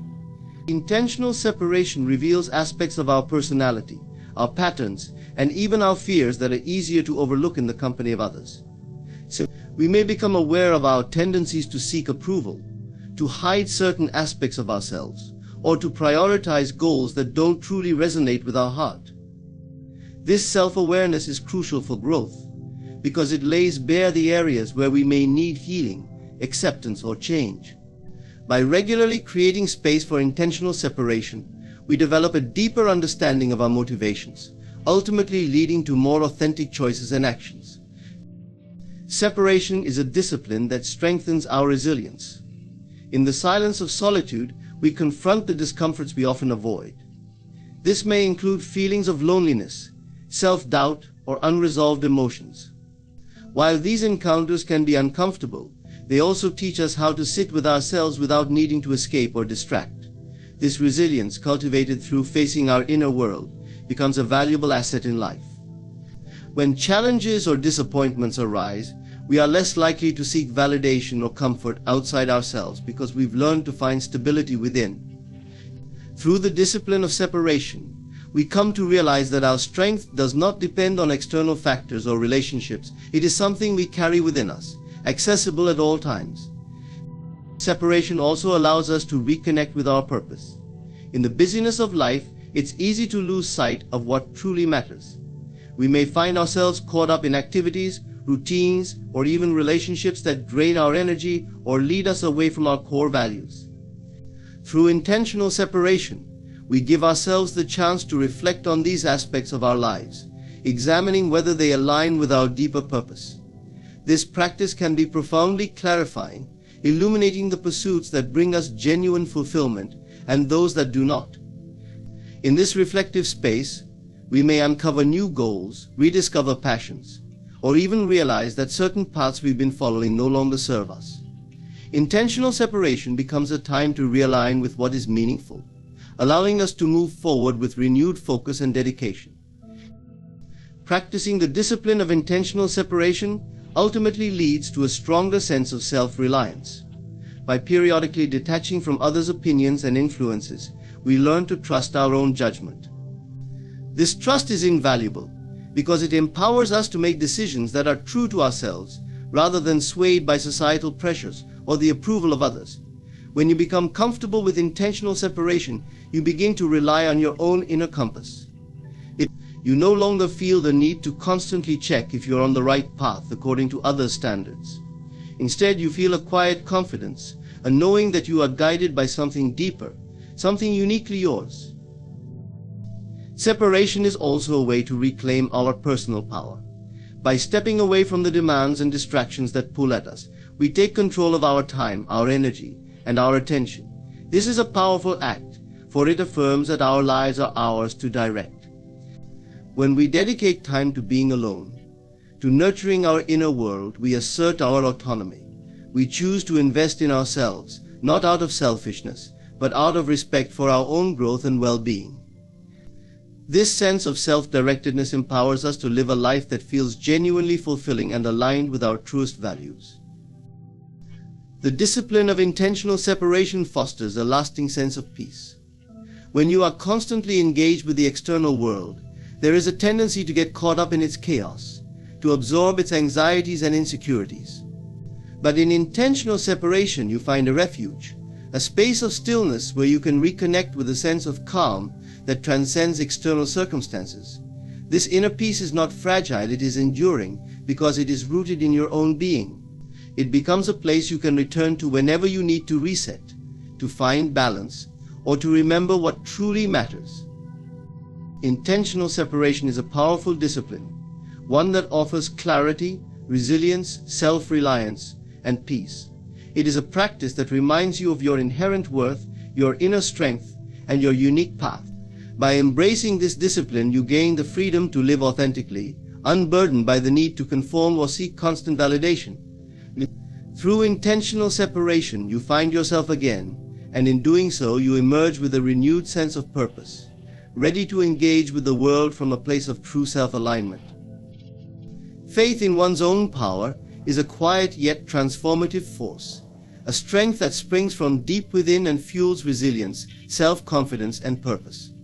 [SPEAKER 2] Intentional separation reveals aspects of our personality, our patterns, and even our fears that are easier to overlook in the company of others. So we may become aware of our tendencies to seek approval, to hide certain aspects of ourselves, or to prioritize goals that don't truly resonate with our heart. This self-awareness is crucial for growth, because it lays bare the areas where we may need healing, acceptance, or change. By regularly creating space for intentional separation, we develop a deeper understanding of our motivations, ultimately leading to more authentic choices and actions. Separation is a discipline that strengthens our resilience. In the silence of solitude, we confront the discomforts we often avoid. This may include feelings of loneliness, self-doubt, or unresolved emotions. While these encounters can be uncomfortable, they also teach us how to sit with ourselves without needing to escape or distract. This resilience, cultivated through facing our inner world, becomes a valuable asset in life. When challenges or disappointments arise, we are less likely to seek validation or comfort outside ourselves because we've learned to find stability within. Through the discipline of separation, we come to realize that our strength does not depend on external factors or relationships. It is something we carry within us, accessible at all times. Separation also allows us to reconnect with our purpose. In the busyness of life, it's easy to lose sight of what truly matters. We may find ourselves caught up in activities, routines, or even relationships that drain our energy or lead us away from our core values. Through intentional separation, we give ourselves the chance to reflect on these aspects of our lives, examining whether they align with our deeper purpose. This practice can be profoundly clarifying, illuminating the pursuits that bring us genuine fulfillment and those that do not. In this reflective space, we may uncover new goals, rediscover passions, or even realize that certain paths we've been following no longer serve us. Intentional separation becomes a time to realign with what is meaningful, allowing us to move forward with renewed focus and dedication. Practicing the discipline of intentional separation ultimately leads to a stronger sense of self-reliance. By periodically detaching from others' opinions and influences, we learn to trust our own judgment. This trust is invaluable because it empowers us to make decisions that are true to ourselves rather than swayed by societal pressures or the approval of others. When you become comfortable with intentional separation, you begin to rely on your own inner compass. You no longer feel the need to constantly check if you're on the right path according to others' standards. Instead, you feel a quiet confidence, a knowing that you are guided by something deeper, something uniquely yours. Separation is also a way to reclaim our personal power. By stepping away from the demands and distractions that pull at us, we take control of our time, our energy, and our attention. This is a powerful act, for it affirms that our lives are ours to direct. When we dedicate time to being alone, to nurturing our inner world, we assert our autonomy. We choose to invest in ourselves, not out of selfishness, but out of respect for our own growth and well-being. This sense of self-directedness empowers us to live a life that feels genuinely fulfilling and aligned with our truest values. The discipline of intentional separation fosters a lasting sense of peace. When you are constantly engaged with the external world, there is a tendency to get caught up in its chaos, to absorb its anxieties and insecurities. But in intentional separation, you find a refuge, a space of stillness where you can reconnect with a sense of calm that transcends external circumstances. This inner peace is not fragile, it is enduring because it is rooted in your own being. It becomes a place you can return to whenever you need to reset, to find balance, or to remember what truly matters. Intentional separation is a powerful discipline, one that offers clarity, resilience, self-reliance, and peace. It is a practice that reminds you of your inherent worth, your inner strength, and your unique path. By embracing this discipline, you gain the freedom to live authentically, unburdened by the need to conform or seek constant validation. Through intentional separation, you find yourself again, and in doing so, you emerge with a renewed sense of purpose, ready to engage with the world from a place of true self-alignment. Faith in one's own power is a quiet yet transformative force, a strength that springs from deep within and fuels resilience, self-confidence, and purpose.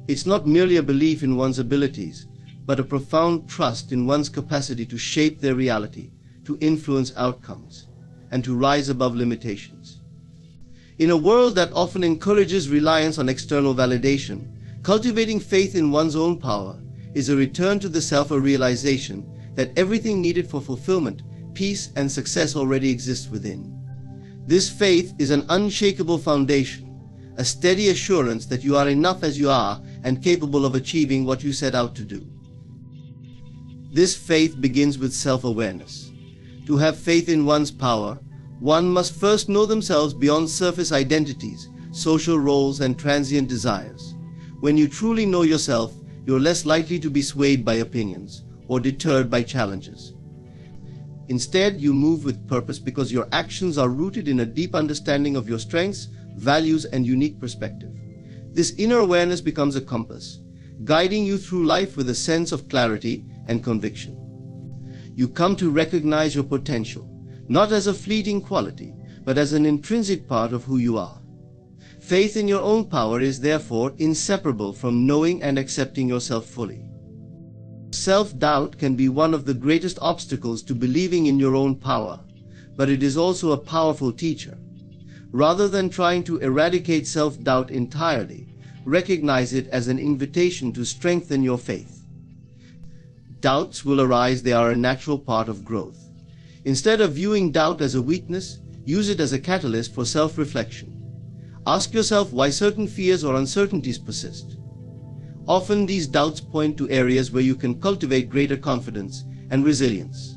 [SPEAKER 2] It's not merely a belief in one's abilities, but a profound trust in one's capacity to shape their reality, to influence outcomes, and to rise above limitations. In a world that often encourages reliance on external validation, cultivating faith in one's own power is a return to the self-realization that everything needed for fulfillment, peace, and success already exists within. This faith is an unshakable foundation, a steady assurance that you are enough as you are and capable of achieving what you set out to do. This faith begins with self-awareness. To have faith in one's power, one must first know themselves beyond surface identities, social roles, and transient desires. When you truly know yourself, you're less likely to be swayed by opinions or deterred by challenges. Instead, you move with purpose because your actions are rooted in a deep understanding of your strengths, values, and unique perspective. This inner awareness becomes a compass, guiding you through life with a sense of clarity and conviction. You come to recognize your potential, not as a fleeting quality, but as an intrinsic part of who you are. Faith in your own power is therefore inseparable from knowing and accepting yourself fully. Self-doubt can be one of the greatest obstacles to believing in your own power, but it is also a powerful teacher. Rather than trying to eradicate self-doubt entirely, recognize it as an invitation to strengthen your faith. Doubts will arise, they are a natural part of growth. Instead of viewing doubt as a weakness, use it as a catalyst for self-reflection. Ask yourself why certain fears or uncertainties persist. Often these doubts point to areas where you can cultivate greater confidence and resilience.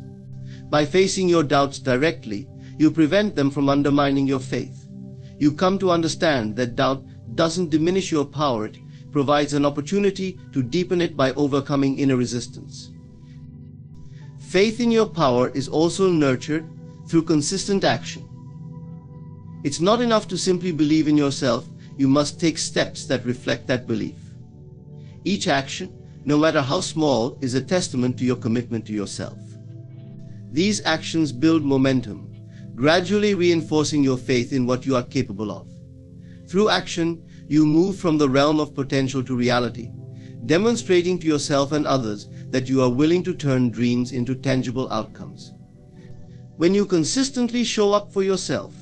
[SPEAKER 2] By facing your doubts directly, you prevent them from undermining your faith. You come to understand that doubt doesn't diminish your power, it provides an opportunity to deepen it by overcoming inner resistance. Faith in your power is also nurtured through consistent action. It's not enough to simply believe in yourself, you must take steps that reflect that belief. Each action, no matter how small, is a testament to your commitment to yourself. These actions build momentum, gradually reinforcing your faith in what you are capable of. Through action, you move from the realm of potential to reality, demonstrating to yourself and others that you are willing to turn dreams into tangible outcomes. When you consistently show up for yourself,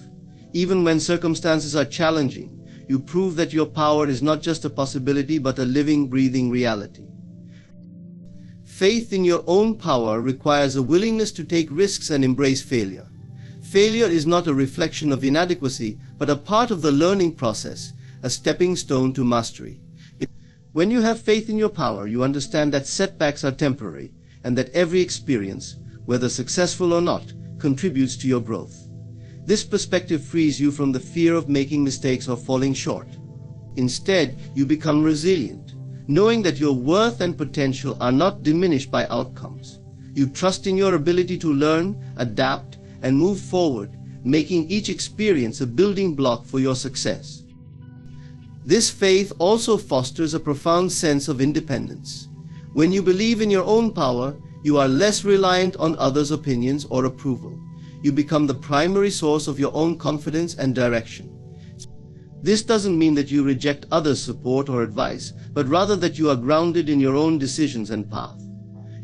[SPEAKER 2] even when circumstances are challenging, you prove that your power is not just a possibility but a living, breathing reality. Faith in your own power requires a willingness to take risks and embrace failure. Failure is not a reflection of inadequacy, but a part of the learning process, a stepping stone to mastery. When you have faith in your power, you understand that setbacks are temporary, and that every experience, whether successful or not, contributes to your growth. This perspective frees you from the fear of making mistakes or falling short. Instead, you become resilient, knowing that your worth and potential are not diminished by outcomes. You trust in your ability to learn, adapt, and move forward, making each experience a building block for your success. This faith also fosters a profound sense of independence. When you believe in your own power, you are less reliant on others' opinions or approval. You become the primary source of your own confidence and direction. This doesn't mean that you reject others' support or advice, but rather that you are grounded in your own decisions and path.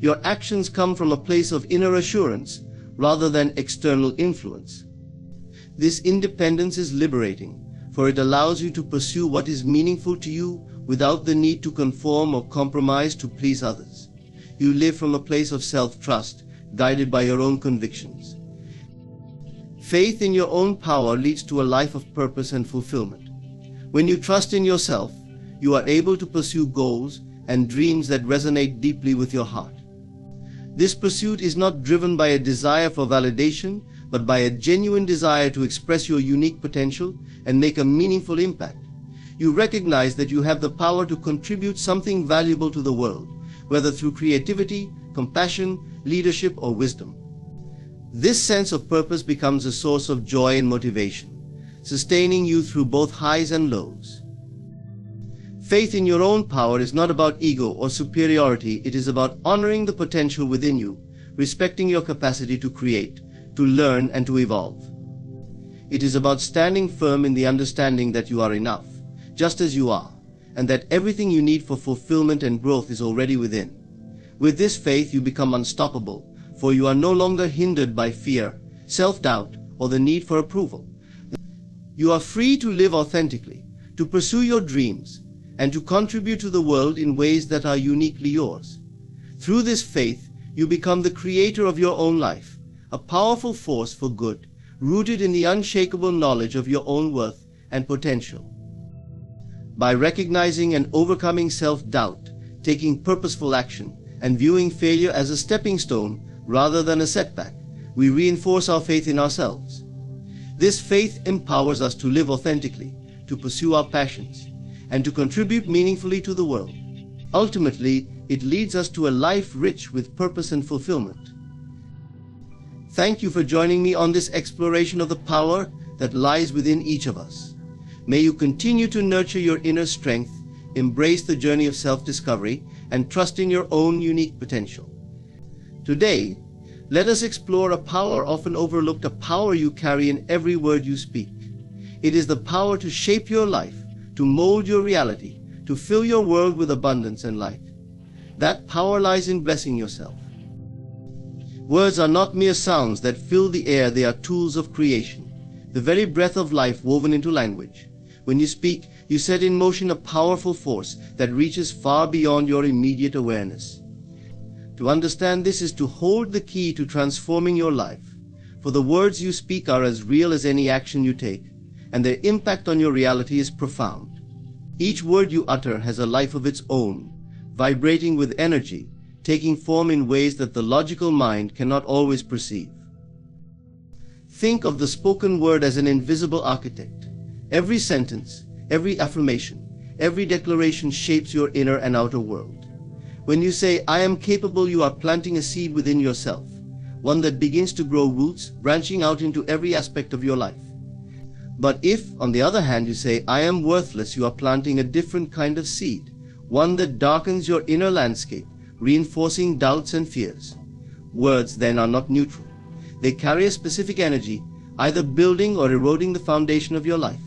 [SPEAKER 2] Your actions come from a place of inner assurance rather than external influence. This independence is liberating, for it allows you to pursue what is meaningful to you without the need to conform or compromise to please others. You live from a place of self-trust, guided by your own convictions. Faith in your own power leads to a life of purpose and fulfillment. When you trust in yourself, you are able to pursue goals and dreams that resonate deeply with your heart. This pursuit is not driven by a desire for validation, but by a genuine desire to express your unique potential and make a meaningful impact. You recognize that you have the power to contribute something valuable to the world, whether through creativity, compassion, leadership, or wisdom. This sense of purpose becomes a source of joy and motivation, sustaining you through both highs and lows. Faith in your own power is not about ego or superiority, it is about honoring the potential within you, respecting your capacity to create, to learn, and to evolve. It is about standing firm in the understanding that you are enough, just as you are, and that everything you need for fulfillment and growth is already within. With this faith, you become unstoppable, for you are no longer hindered by fear, self-doubt, or the need for approval. You are free to live authentically, to pursue your dreams, and to contribute to the world in ways that are uniquely yours. Through this faith, you become the creator of your own life, a powerful force for good, rooted in the unshakable knowledge of your own worth and potential. By recognizing and overcoming self-doubt, taking purposeful action, and viewing failure as a stepping stone rather than a setback, we reinforce our faith in ourselves. This faith empowers us to live authentically, to pursue our passions, and to contribute meaningfully to the world. Ultimately, it leads us to a life rich with purpose and fulfillment. Thank you for joining me on this exploration of the power that lies within each of us. May you continue to nurture your inner strength, embrace the journey of self-discovery, and trust in your own unique potential. Today, let us explore a power often overlooked, a power you carry in every word you speak. It is the power to shape your life, to mold your reality, to fill your world with abundance and light. That power lies in blessing yourself. Words are not mere sounds that fill the air, they are tools of creation, the very breath of life woven into language. When you speak, you set in motion a powerful force that reaches far beyond your immediate awareness. To understand this is to hold the key to transforming your life, for the words you speak are as real as any action you take, and their impact on your reality is profound. Each word you utter has a life of its own, vibrating with energy, taking form in ways that the logical mind cannot always perceive. Think of the spoken word as an invisible architect. Every sentence, every affirmation, every declaration shapes your inner and outer world. When you say, "I am capable," you are planting a seed within yourself, one that begins to grow roots, branching out into every aspect of your life. But if, on the other hand, you say, "I am worthless," you are planting a different kind of seed, one that darkens your inner landscape, reinforcing doubts and fears. Words then are not neutral. They carry a specific energy, either building or eroding the foundation of your life.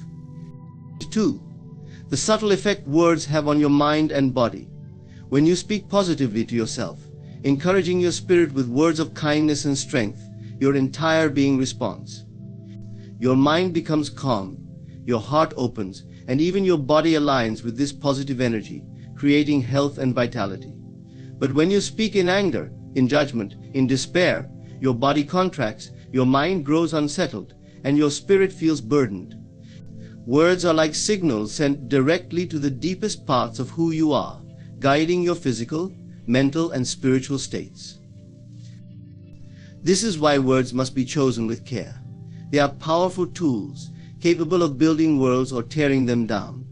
[SPEAKER 2] 2. The subtle effect words have on your mind and body. When you speak positively to yourself, encouraging your spirit with words of kindness and strength, your entire being responds. Your mind becomes calm, your heart opens, and even your body aligns with this positive energy, creating health and vitality. But when you speak in anger, in judgment, in despair, your body contracts, your mind grows unsettled, and your spirit feels burdened. Words are like signals sent directly to the deepest parts of who you are, guiding your physical, mental, and spiritual states. This is why words must be chosen with care. They are powerful tools, capable of building worlds or tearing them down.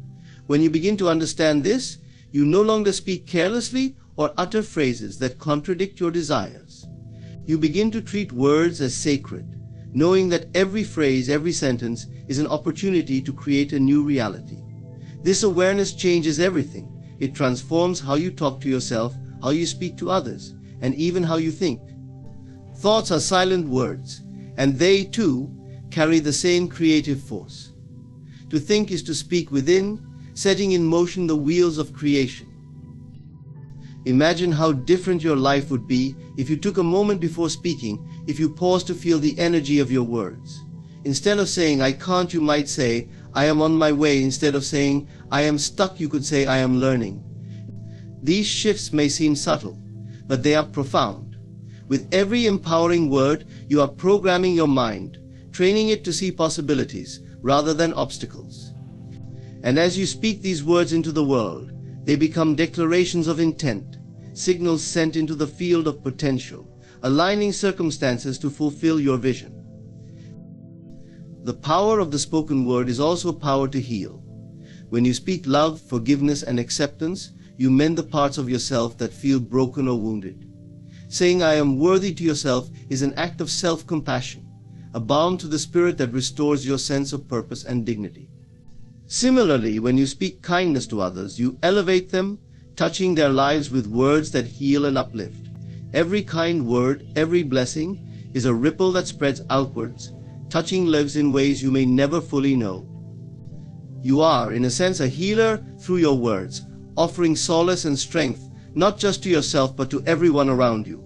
[SPEAKER 2] When you begin to understand this, you no longer speak carelessly or utter phrases that contradict your desires. You begin to treat words as sacred, knowing that every phrase, every sentence is an opportunity to create a new reality. This awareness changes everything. It transforms how you talk to yourself, how you speak to others, and even how you think. Thoughts are silent words, and they, too, carry the same creative force. To think is to speak within, setting in motion the wheels of creation. Imagine how different your life would be if you took a moment before speaking, if you paused to feel the energy of your words. Instead of saying, "I can't," you might say, "I am on my way." Instead of saying, "I am stuck," you could say, "I am learning." These shifts may seem subtle, but they are profound. With every empowering word, you are programming your mind, training it to see possibilities rather than obstacles. And as you speak these words into the world, they become declarations of intent, signals sent into the field of potential, aligning circumstances to fulfill your vision. The power of the spoken word is also power to heal. When you speak love, forgiveness, and acceptance, you mend the parts of yourself that feel broken or wounded. Saying "I am worthy" to yourself is an act of self-compassion, a balm to the spirit that restores your sense of purpose and dignity. Similarly, when you speak kindness to others, you elevate them, touching their lives with words that heal and uplift. Every kind word, every blessing, is a ripple that spreads outwards, touching lives in ways you may never fully know. You are, in a sense, a healer through your words, offering solace and strength, not just to yourself, but to everyone around you.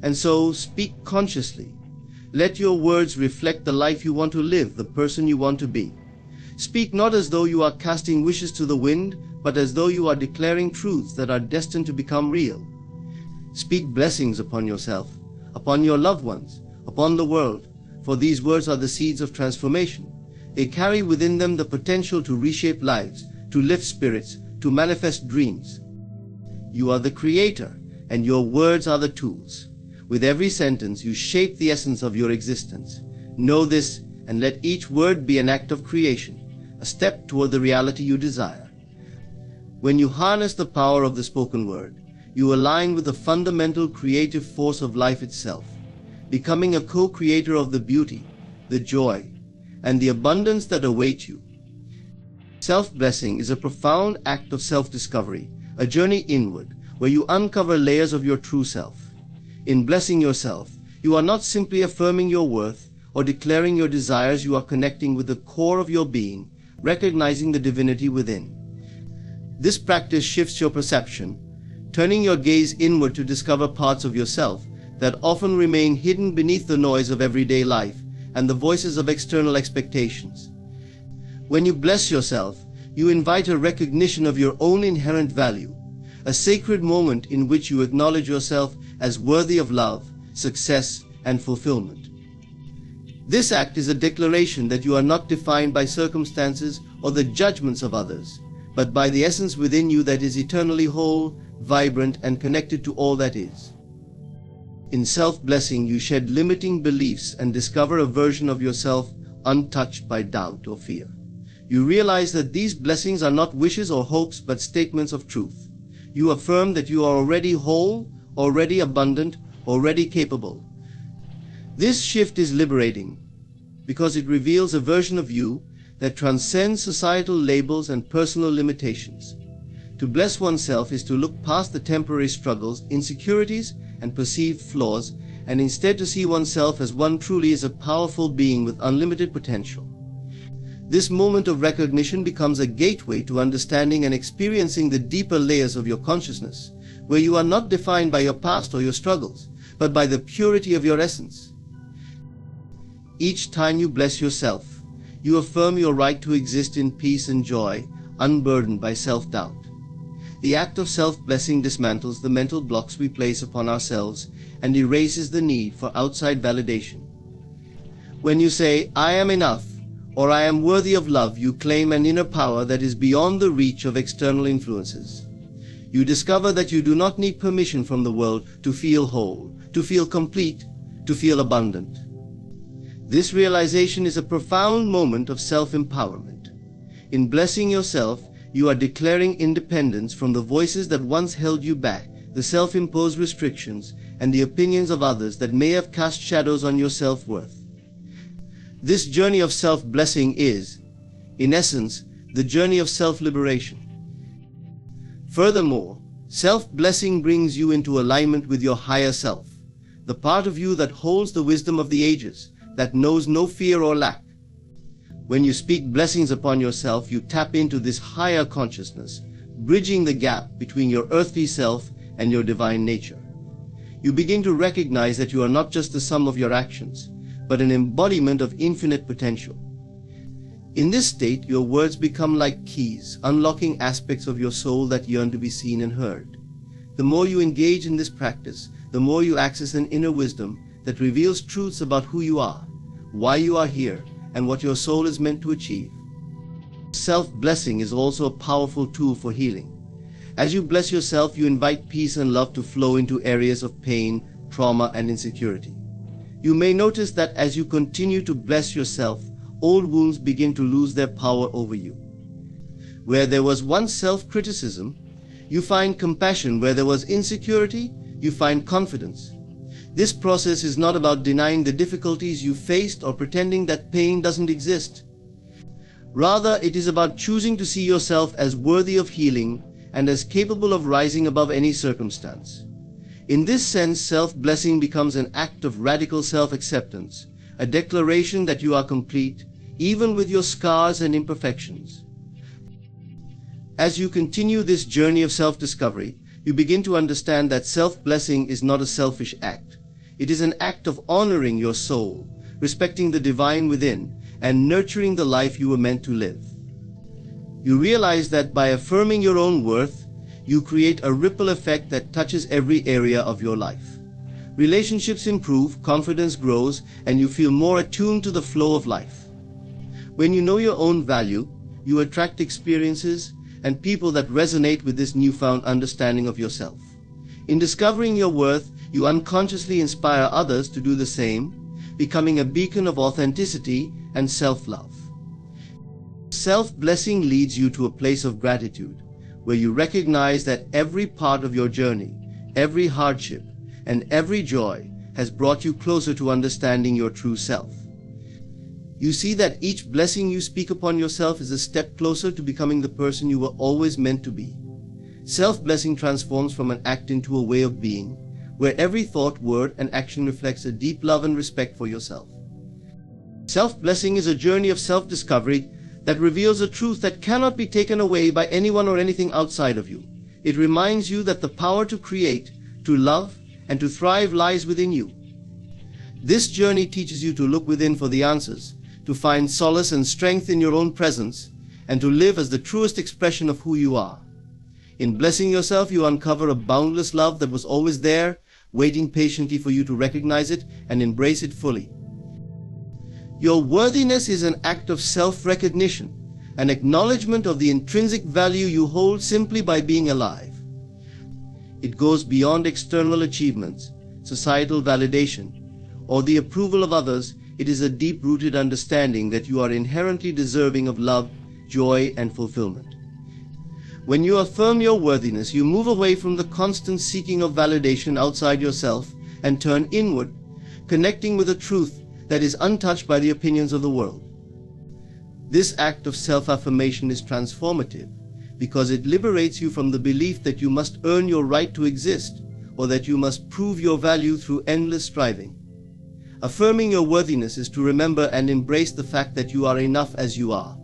[SPEAKER 2] And so, speak consciously. Let your words reflect the life you want to live, the person you want to be. Speak not as though you are casting wishes to the wind, but as though you are declaring truths that are destined to become real. Speak blessings upon yourself, upon your loved ones, upon the world, for these words are the seeds of transformation. They carry within them the potential to reshape lives, to lift spirits, to manifest dreams. You are the creator, and your words are the tools. With every sentence, you shape the essence of your existence. Know this, and let each word be an act of creation, a step toward the reality you desire. When you harness the power of the spoken word, you align with the fundamental creative force of life itself, becoming a co-creator of the beauty, the joy, and the abundance that await you. Self-blessing is a profound act of self-discovery, a journey inward, where you uncover layers of your true self. In blessing yourself, you are not simply affirming your worth or declaring your desires, you are connecting with the core of your being, recognizing the divinity within. This practice shifts your perception, turning your gaze inward to discover parts of yourself that often remain hidden beneath the noise of everyday life and the voices of external expectations. When you bless yourself, you invite a recognition of your own inherent value, a sacred moment in which you acknowledge yourself as worthy of love, success, and fulfillment. This act is a declaration that you are not defined by circumstances or the judgments of others, but by the essence within you that is eternally whole, vibrant, and connected to all that is. In self-blessing, you shed limiting beliefs and discover a version of yourself untouched by doubt or fear. You realize that these blessings are not wishes or hopes but statements of truth. You affirm that you are already whole, already abundant, already capable. This shift is liberating because it reveals a version of you that transcends societal labels and personal limitations. To bless oneself is to look past the temporary struggles, insecurities, and perceived flaws, and instead to see oneself as one truly is a powerful being with unlimited potential. This moment of recognition becomes a gateway to understanding and experiencing the deeper layers of your consciousness, where you are not defined by your past or your struggles, but by the purity of your essence. Each time you bless yourself, you affirm your right to exist in peace and joy, unburdened by self-doubt. The act of self-blessing dismantles the mental blocks we place upon ourselves and erases the need for outside validation. When you say, "I am enough," or "I am worthy of love," you claim an inner power that is beyond the reach of external influences. You discover that you do not need permission from the world to feel whole, to feel complete, to feel abundant. This realization is a profound moment of self-empowerment. In blessing yourself, you are declaring independence from the voices that once held you back, the self-imposed restrictions, and the opinions of others that may have cast shadows on your self-worth. This journey of self-blessing is, in essence, the journey of self-liberation. Furthermore, self-blessing brings you into alignment with your higher self, the part of you that holds the wisdom of the ages, that knows no fear or lack. When you speak blessings upon yourself, you tap into this higher consciousness, bridging the gap between your earthly self and your divine nature. You begin to recognize that you are not just the sum of your actions, but an embodiment of infinite potential. In this state, your words become like keys, unlocking aspects of your soul that yearn to be seen and heard. The more you engage in this practice, the more you access an inner wisdom that reveals truths about who you are, why you are here, and what your soul is meant to achieve. Self-blessing is also a powerful tool for healing. As you bless yourself, you invite peace and love to flow into areas of pain, trauma, and insecurity. You may notice that as you continue to bless yourself, old wounds begin to lose their power over you. Where there was once self-criticism, you find compassion. Where there was insecurity, you find confidence. This process is not about denying the difficulties you faced or pretending that pain doesn't exist. Rather, it is about choosing to see yourself as worthy of healing and as capable of rising above any circumstance. In this sense, self-blessing becomes an act of radical self-acceptance, a declaration that you are complete, even with your scars and imperfections. As you continue this journey of self-discovery, you begin to understand that self-blessing is not a selfish act. It is an act of honoring your soul, respecting the divine within, and nurturing the life you were meant to live. You realize that by affirming your own worth, you create a ripple effect that touches every area of your life. Relationships improve, confidence grows, and you feel more attuned to the flow of life. When you know your own value, you attract experiences and people that resonate with this newfound understanding of yourself. In discovering your worth, you unconsciously inspire others to do the same, becoming a beacon of authenticity and self-love. Self-blessing leads you to a place of gratitude, where you recognize that every part of your journey, every hardship, and every joy has brought you closer to understanding your true self. You see that each blessing you speak upon yourself is a step closer to becoming the person you were always meant to be. Self-blessing transforms from an act into a way of being, where every thought, word, and action reflects a deep love and respect for yourself. Self-blessing is a journey of self-discovery that reveals a truth that cannot be taken away by anyone or anything outside of you. It reminds you that the power to create, to love, and to thrive lies within you. This journey teaches you to look within for the answers, to find solace and strength in your own presence, and to live as the truest expression of who you are. In blessing yourself, you uncover a boundless love that was always there, waiting patiently for you to recognize it and embrace it fully. Your worthiness is an act of self-recognition, an acknowledgement of the intrinsic value you hold simply by being alive. It goes beyond external achievements, societal validation, or the approval of others. It is a deep-rooted understanding that you are inherently deserving of love, joy, and fulfillment. When you affirm your worthiness, you move away from the constant seeking of validation outside yourself and turn inward, connecting with a truth that is untouched by the opinions of the world. This act of self-affirmation is transformative because it liberates you from the belief that you must earn your right to exist or that you must prove your value through endless striving. Affirming your worthiness is to remember and embrace the fact that you are enough as you are.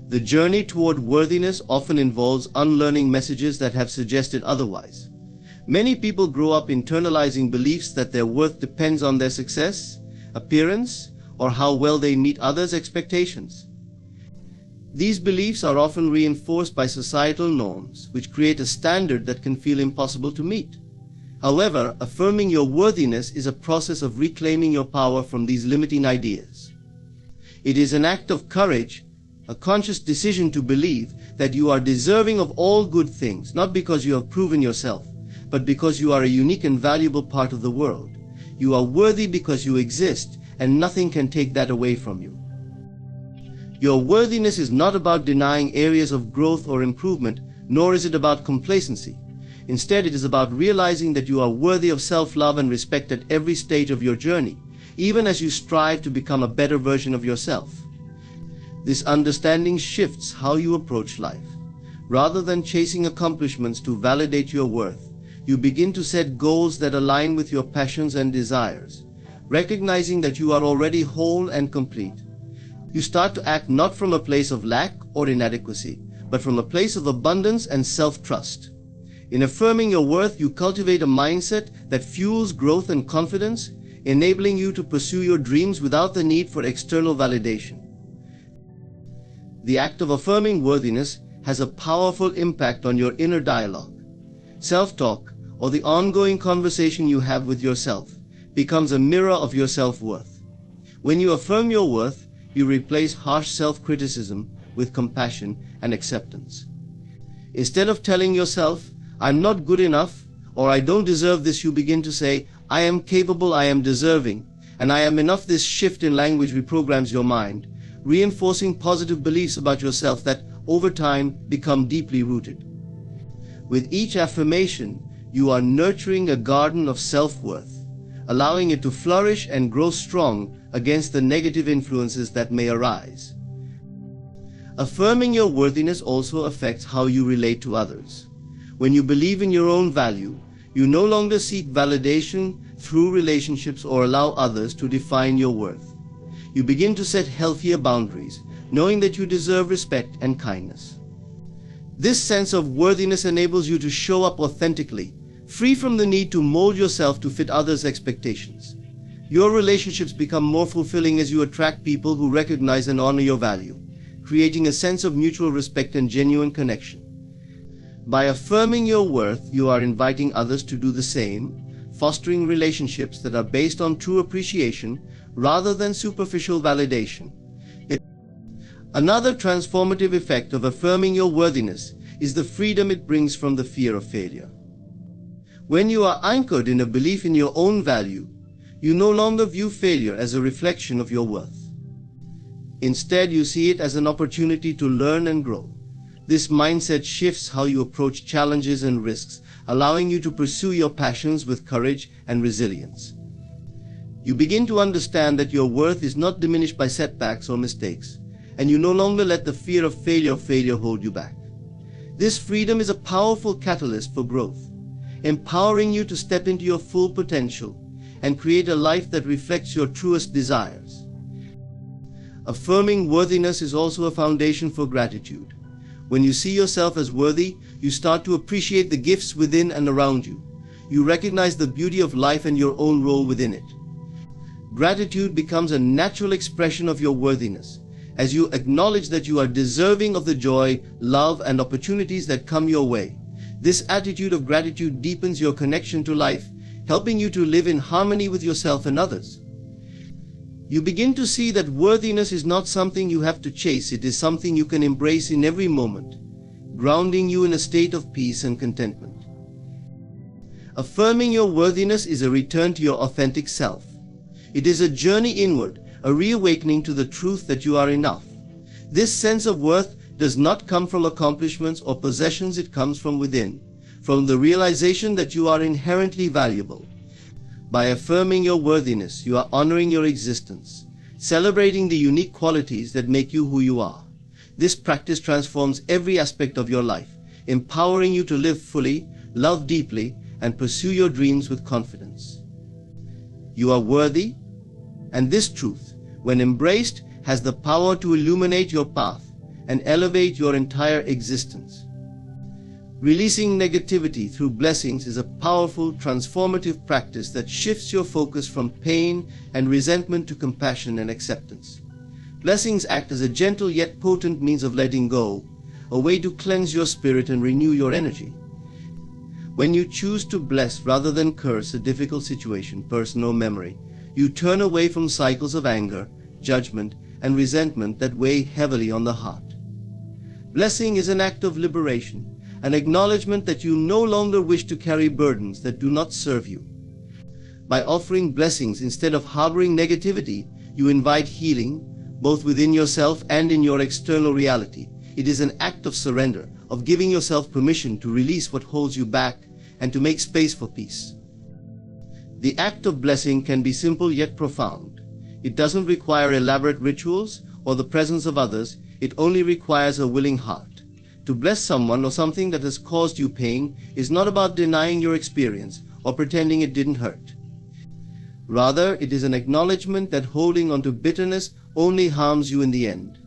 [SPEAKER 2] The journey toward worthiness often involves unlearning messages that have suggested otherwise. Many people grow up internalizing beliefs that their worth depends on their success, appearance, or how well they meet others' expectations. These beliefs are often reinforced by societal norms, which create a standard that can feel impossible to meet. However, affirming your worthiness is a process of reclaiming your power from these limiting ideas. It is an act of courage, a conscious decision to believe that you are deserving of all good things, not because you have proven yourself, but because you are a unique and valuable part of the world. You are worthy because you exist, and nothing can take that away from you. Your worthiness is not about denying areas of growth or improvement, nor is it about complacency. Instead, it is about realizing that you are worthy of self-love and respect at every stage of your journey, even as you strive to become a better version of yourself. This understanding shifts how you approach life. Rather than chasing accomplishments to validate your worth, you begin to set goals that align with your passions and desires, recognizing that you are already whole and complete. You start to act not from a place of lack or inadequacy, but from a place of abundance and self-trust. In affirming your worth, you cultivate a mindset that fuels growth and confidence, enabling you to pursue your dreams without the need for external validation. The act of affirming worthiness has a powerful impact on your inner dialogue. Self-talk, or the ongoing conversation you have with yourself, becomes a mirror of your self-worth. When you affirm your worth, you replace harsh self-criticism with compassion and acceptance. Instead of telling yourself, "I'm not good enough," or "I don't deserve this," you begin to say, "I am capable, I am deserving, and I am enough." This shift in language reprograms your mind, reinforcing positive beliefs about yourself that, over time, become deeply rooted. With each affirmation, you are nurturing a garden of self-worth, allowing it to flourish and grow strong against the negative influences that may arise. Affirming your worthiness also affects how you relate to others. When you believe in your own value, you no longer seek validation through relationships or allow others to define your worth. You begin to set healthier boundaries, knowing that you deserve respect and kindness. This sense of worthiness enables you to show up authentically, free from the need to mold yourself to fit others' expectations. Your relationships become more fulfilling as you attract people who recognize and honor your value, creating a sense of mutual respect and genuine connection. By affirming your worth, you are inviting others to do the same, fostering relationships that are based on true appreciation rather than superficial validation. Another transformative effect of affirming your worthiness is the freedom it brings from the fear of failure. When you are anchored in a belief in your own value, you no longer view failure as a reflection of your worth. Instead, you see it as an opportunity to learn and grow. This mindset shifts how you approach challenges and risks, allowing you to pursue your passions with courage and resilience. You begin to understand that your worth is not diminished by setbacks or mistakes, and you no longer let the fear of failure hold you back. This freedom is a powerful catalyst for growth, empowering you to step into your full potential and create a life that reflects your truest desires. Affirming worthiness is also a foundation for gratitude. When you see yourself as worthy, you start to appreciate the gifts within and around you. You recognize the beauty of life and your own role within it. Gratitude becomes a natural expression of your worthiness, as you acknowledge that you are deserving of the joy, love, and opportunities that come your way. This attitude of gratitude deepens your connection to life, helping you to live in harmony with yourself and others. You begin to see that worthiness is not something you have to chase, it is something you can embrace in every moment, grounding you in a state of peace and contentment. Affirming your worthiness is a return to your authentic self. It is a journey inward, a reawakening to the truth that you are enough. This sense of worth does not come from accomplishments or possessions, it comes from within, from the realization that you are inherently valuable. By affirming your worthiness, you are honoring your existence, celebrating the unique qualities that make you who you are. This practice transforms every aspect of your life, empowering you to live fully, love deeply, and pursue your dreams with confidence. You are worthy, and this truth, when embraced, has the power to illuminate your path and elevate your entire existence. Releasing negativity through blessings is a powerful, transformative practice that shifts your focus from pain and resentment to compassion and acceptance. Blessings act as a gentle yet potent means of letting go, a way to cleanse your spirit and renew your energy. When you choose to bless rather than curse a difficult situation, person, or memory, you turn away from cycles of anger, judgment, and resentment that weigh heavily on the heart. Blessing is an act of liberation, an acknowledgement that you no longer wish to carry burdens that do not serve you. By offering blessings instead of harboring negativity, you invite healing, both within yourself and in your external reality. It is an act of surrender, of giving yourself permission to release what holds you back and to make space for peace. The act of blessing can be simple yet profound. It doesn't require elaborate rituals or the presence of others. It only requires a willing heart. To bless someone or something that has caused you pain is not about denying your experience or pretending it didn't hurt. Rather, it is an acknowledgement that holding on to bitterness only harms you in the end.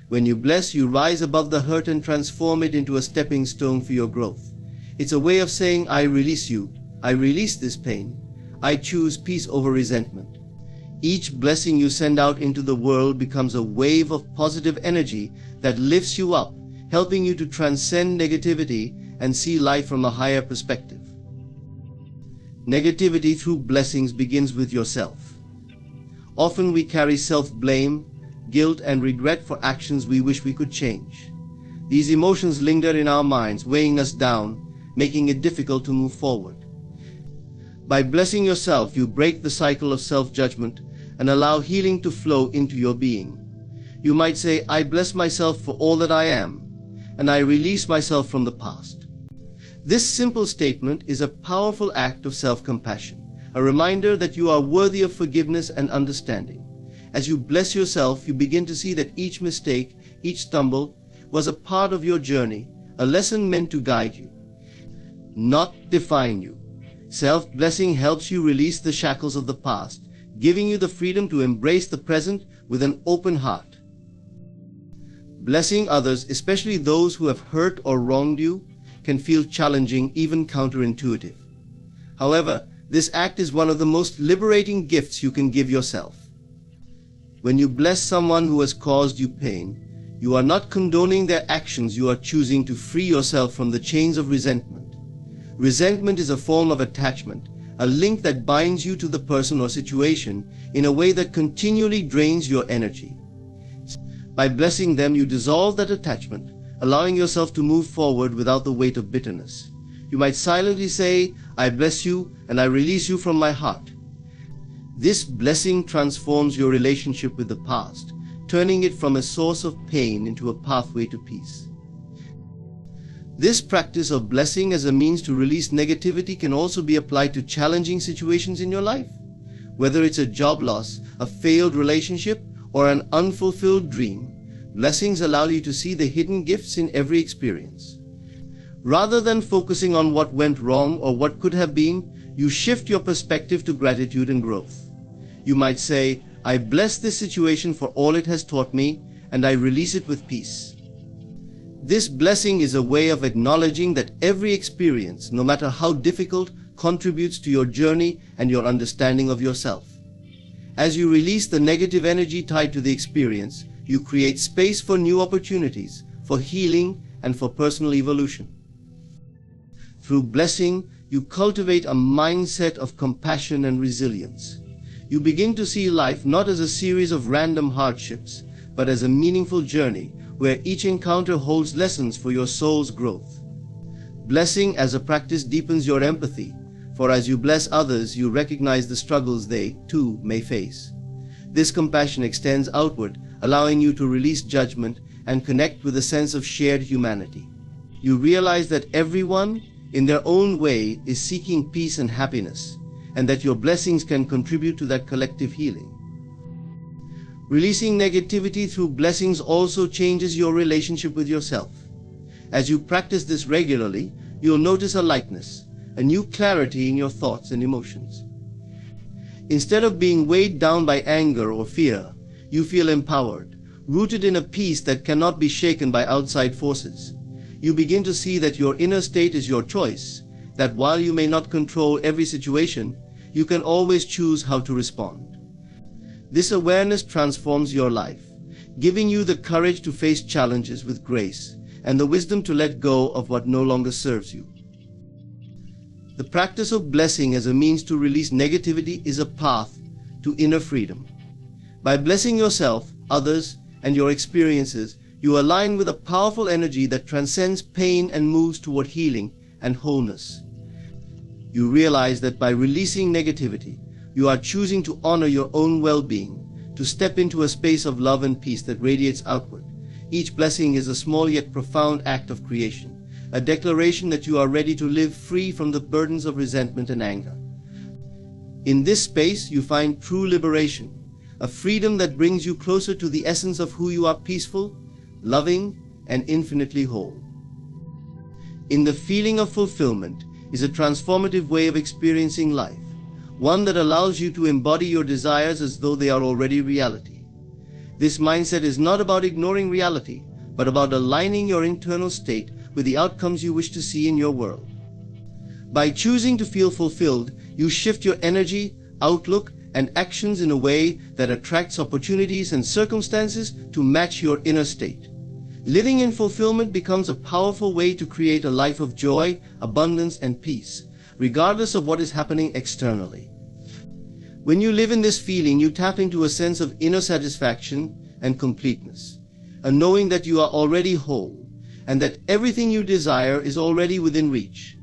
[SPEAKER 2] When you bless, you rise above the hurt and transform it into a stepping stone for your growth. It's a way of saying, I release you, I release this pain, I choose peace over resentment. Each blessing you send out into the world becomes a wave of positive energy that lifts you up, helping you to transcend negativity and see life from a higher perspective. Negativity through blessings begins with yourself. Often we carry self-blame, guilt, and regret for actions we wish we could change. These emotions linger in our minds, weighing us down, making it difficult to move forward. By blessing yourself, you break the cycle of self-judgment and allow healing to flow into your being. You might say, I bless myself for all that I am, and I release myself from the past. This simple statement is a powerful act of self-compassion, a reminder that you are worthy of forgiveness and understanding. As you bless yourself, you begin to see that each mistake, each stumble, was a part of your journey, a lesson meant to guide you, not define you. Self-blessing helps you release the shackles of the past, giving you the freedom to embrace the present with an open heart. Blessing others, especially those who have hurt or wronged you, can feel challenging, even counterintuitive. However, this act is one of the most liberating gifts you can give yourself. When you bless someone who has caused you pain, you are not condoning their actions, you are choosing to free yourself from the chains of resentment. Resentment is a form of attachment, a link that binds you to the person or situation in a way that continually drains your energy. By blessing them, you dissolve that attachment, allowing yourself to move forward without the weight of bitterness. You might silently say, I bless you and I release you from my heart. This blessing transforms your relationship with the past, turning it from a source of pain into a pathway to peace. This practice of blessing as a means to release negativity can also be applied to challenging situations in your life. Whether it's a job loss, a failed relationship, or an unfulfilled dream, blessings allow you to see the hidden gifts in every experience. Rather than focusing on what went wrong or what could have been, you shift your perspective to gratitude and growth. You might say, I bless this situation for all it has taught me, and I release it with peace. This blessing is a way of acknowledging that every experience, no matter how difficult, contributes to your journey and your understanding of yourself. As you release the negative energy tied to the experience, you create space for new opportunities, for healing, and for personal evolution. Through blessing, you cultivate a mindset of compassion and resilience. You begin to see life not as a series of random hardships, but as a meaningful journey where each encounter holds lessons for your soul's growth. Blessing as a practice deepens your empathy, For as you bless others, you recognize the struggles they, too, may face. This compassion extends outward, allowing you to release judgment and connect with a sense of shared humanity. You realize that everyone, in their own way, is seeking peace and happiness, and that your blessings can contribute to that collective healing. Releasing negativity through blessings also changes your relationship with yourself. As you practice this regularly, you'll notice a lightness, a new clarity in your thoughts and emotions. Instead of being weighed down by anger or fear, you feel empowered, rooted in a peace that cannot be shaken by outside forces. You begin to see that your inner state is your choice, that while you may not control every situation, you can always choose how to respond. This awareness transforms your life, giving you the courage to face challenges with grace and the wisdom to let go of what no longer serves you. The practice of blessing as a means to release negativity is a path to inner freedom. By blessing yourself, others, and your experiences, you align with a powerful energy that transcends pain and moves toward healing and wholeness. You realize that by releasing negativity, you are choosing to honor your own well-being, to step into a space of love and peace that radiates outward. Each blessing is a small yet profound act of creation, a declaration that you are ready to live free from the burdens of resentment and anger. In this space, you find true liberation, a freedom that brings you closer to the essence of who you are: peaceful, loving, and infinitely whole. In the feeling of fulfillment is a transformative way of experiencing life, one that allows you to embody your desires as though they are already reality. This mindset is not about ignoring reality, but about aligning your internal state with the outcomes you wish to see in your world. By choosing to feel fulfilled, you shift your energy, outlook, and actions in a way that attracts opportunities and circumstances to match your inner state. Living in fulfillment becomes a powerful way to create a life of joy, abundance, and peace, regardless of what is happening externally. When you live in this feeling, you tap into a sense of inner satisfaction and completeness, a knowing that you are already whole, and that everything you desire is already within reach.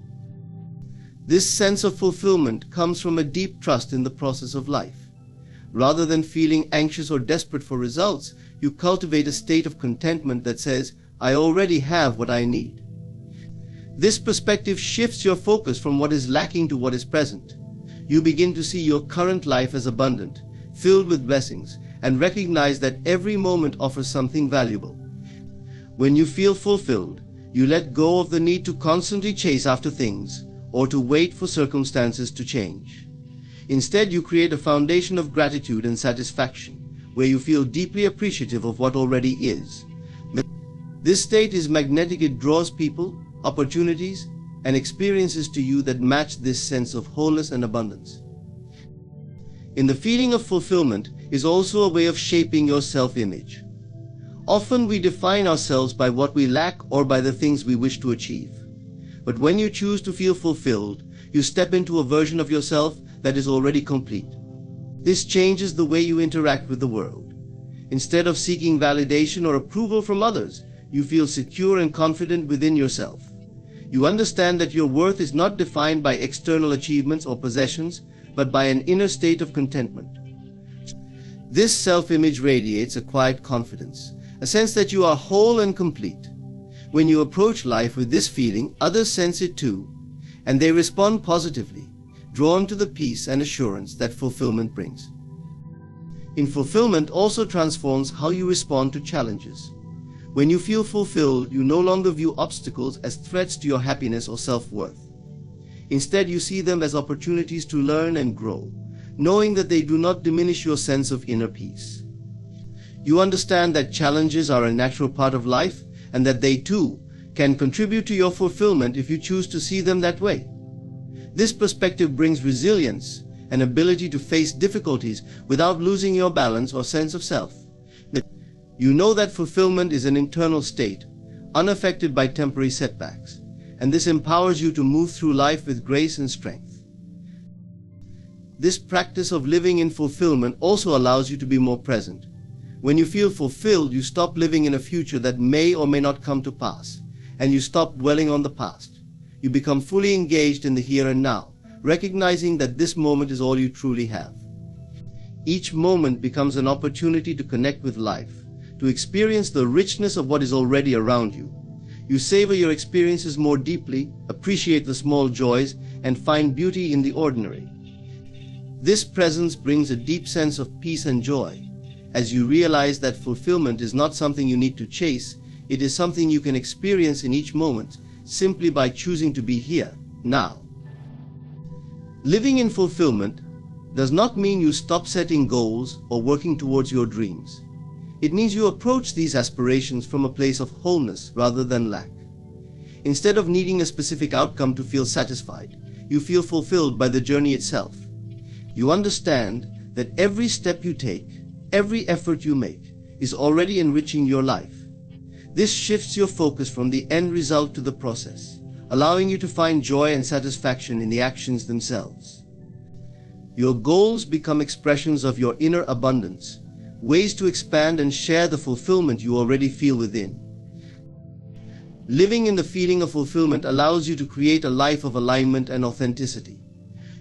[SPEAKER 2] This sense of fulfillment comes from a deep trust in the process of life. Rather than feeling anxious or desperate for results, you cultivate a state of contentment that says, "I already have what I need." This perspective shifts your focus from what is lacking to what is present. You begin to see your current life as abundant, filled with blessings, and recognize that every moment offers something valuable. When you feel fulfilled, you let go of the need to constantly chase after things or to wait for circumstances to change. Instead, you create a foundation of gratitude and satisfaction, where you feel deeply appreciative of what already is. This state is magnetic. It draws people, opportunities, and experiences to you that match this sense of wholeness and abundance. In the feeling of fulfillment is also a way of shaping your self-image. Often we define ourselves by what we lack or by the things we wish to achieve. But when you choose to feel fulfilled, you step into a version of yourself that is already complete. This changes the way you interact with the world. Instead of seeking validation or approval from others, you feel secure and confident within yourself. You understand that your worth is not defined by external achievements or possessions, but by an inner state of contentment. This self-image radiates a quiet confidence, a sense that you are whole and complete. When you approach life with this feeling, others sense it too, and they respond positively, drawn to the peace and assurance that fulfillment brings. In fulfillment also transforms how you respond to challenges. When you feel fulfilled, you no longer view obstacles as threats to your happiness or self-worth. Instead, you see them as opportunities to learn and grow, knowing that they do not diminish your sense of inner peace. You understand that challenges are a natural part of life, and that they too can contribute to your fulfillment if you choose to see them that way. This perspective brings resilience, an ability to face difficulties without losing your balance or sense of self. You know that fulfillment is an internal state, unaffected by temporary setbacks, and this empowers you to move through life with grace and strength. This practice of living in fulfillment also allows you to be more present. When you feel fulfilled, you stop living in a future that may or may not come to pass, and you stop dwelling on the past. You become fully engaged in the here and now, recognizing that this moment is all you truly have. Each moment becomes an opportunity to connect with life, to experience the richness of what is already around you. You savor your experiences more deeply, appreciate the small joys, and find beauty in the ordinary. This presence brings a deep sense of peace and joy, as you realize that fulfillment is not something you need to chase, it is something you can experience in each moment, simply by choosing to be here, now. Living in fulfillment does not mean you stop setting goals or working towards your dreams. It means you approach these aspirations from a place of wholeness rather than lack. Instead of needing a specific outcome to feel satisfied, you feel fulfilled by the journey itself. You understand that every step you take, every effort you make, is already enriching your life. This shifts your focus from the end result to the process, allowing you to find joy and satisfaction in the actions themselves. Your goals become expressions of your inner abundance, ways to expand and share the fulfillment you already feel within. Living in the feeling of fulfillment allows you to create a life of alignment and authenticity.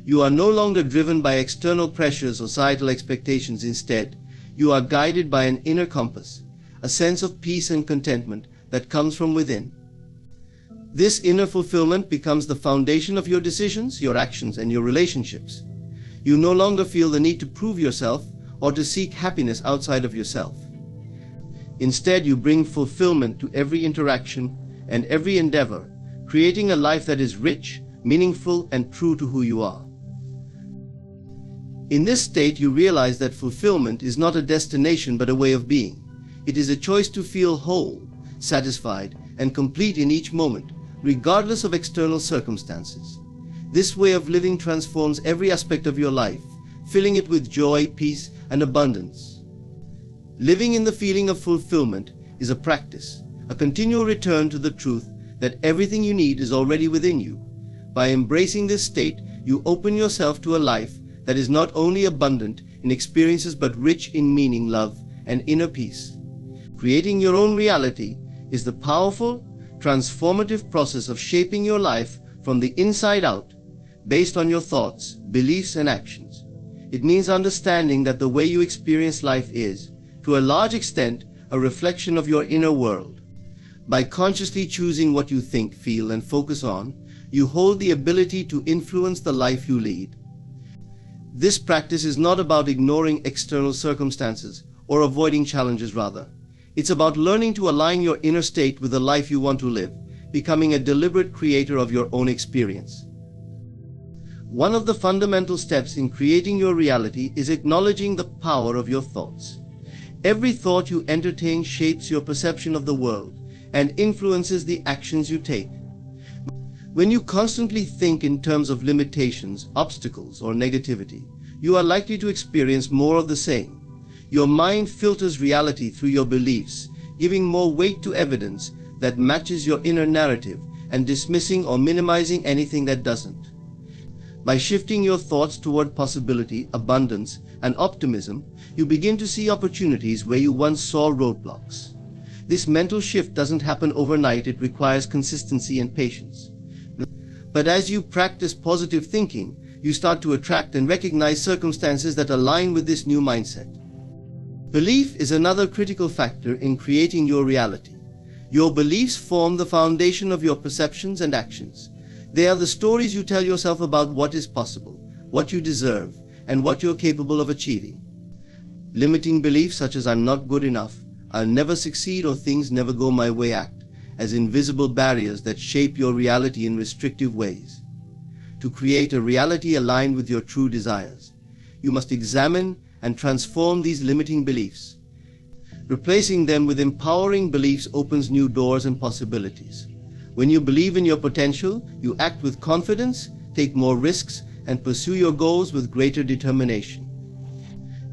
[SPEAKER 2] You are no longer driven by external pressures or societal expectations. Instead, you are guided by an inner compass, a sense of peace and contentment that comes from within. This inner fulfillment becomes the foundation of your decisions, your actions, and your relationships. You no longer feel the need to prove yourself or to seek happiness outside of yourself. Instead, you bring fulfillment to every interaction and every endeavor, creating a life that is rich, meaningful, and true to who you are. In this state, you realize that fulfillment is not a destination but a way of being. It is a choice to feel whole, satisfied, and complete in each moment, regardless of external circumstances. This way of living transforms every aspect of your life, filling it with joy, peace, and abundance. Living in the feeling of fulfillment is a practice, a continual return to the truth that everything you need is already within you. By embracing this state, you open yourself to a life that is not only abundant in experiences but rich in meaning, love, and inner peace. Creating your own reality is the powerful, transformative process of shaping your life from the inside out, based on your thoughts, beliefs, and actions. It means understanding that the way you experience life is, to a large extent, a reflection of your inner world. By consciously choosing what you think, feel, and focus on, you hold the ability to influence the life you lead. This practice is not about ignoring external circumstances or avoiding challenges. Rather, it's about learning to align your inner state with the life you want to live, becoming a deliberate creator of your own experience. One of the fundamental steps in creating your reality is acknowledging the power of your thoughts. Every thought you entertain shapes your perception of the world and influences the actions you take. When you constantly think in terms of limitations, obstacles, or negativity, you are likely to experience more of the same. Your mind filters reality through your beliefs, giving more weight to evidence that matches your inner narrative and dismissing or minimizing anything that doesn't. By shifting your thoughts toward possibility, abundance, and optimism, you begin to see opportunities where you once saw roadblocks. This mental shift doesn't happen overnight. It requires consistency and patience. But as you practice positive thinking, you start to attract and recognize circumstances that align with this new mindset. Belief is another critical factor in creating your reality. Your beliefs form the foundation of your perceptions and actions. They are the stories you tell yourself about what is possible, what you deserve, and what you're capable of achieving. Limiting beliefs such as "I'm not good enough," "I'll never succeed," or "things never go my way" act as invisible barriers that shape your reality in restrictive ways. To create a reality aligned with your true desires, you must examine and transform these limiting beliefs. Replacing them with empowering beliefs opens new doors and possibilities. When you believe in your potential, you act with confidence, take more risks, and pursue your goals with greater determination.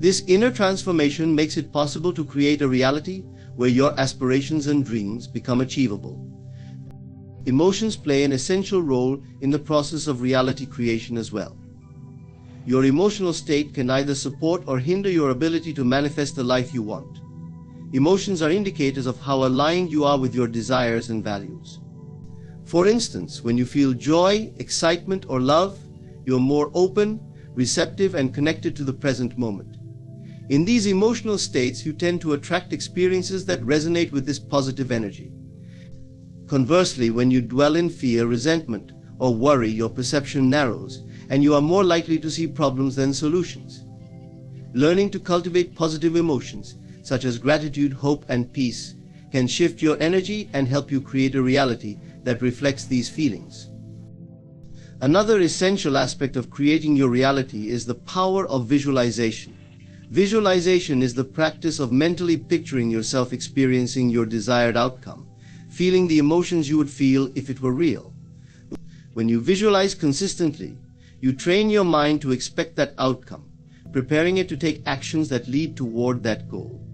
[SPEAKER 2] This inner transformation makes it possible to create a reality where your aspirations and dreams become achievable. Emotions play an essential role in the process of reality creation as well. Your emotional state can either support or hinder your ability to manifest the life you want. Emotions are indicators of how aligned you are with your desires and values. For instance, when you feel joy, excitement, or love, you are more open, receptive, and connected to the present moment. In these emotional states, you tend to attract experiences that resonate with this positive energy. Conversely, when you dwell in fear, resentment, or worry, your perception narrows, and you are more likely to see problems than solutions. Learning to cultivate positive emotions, such as gratitude, hope, and peace, can shift your energy and help you create a reality that reflects these feelings. Another essential aspect of creating your reality is the power of visualization. Visualization is the practice of mentally picturing yourself experiencing your desired outcome, feeling the emotions you would feel if it were real. When you visualize consistently, you train your mind to expect that outcome, preparing it to take actions that lead toward that goal.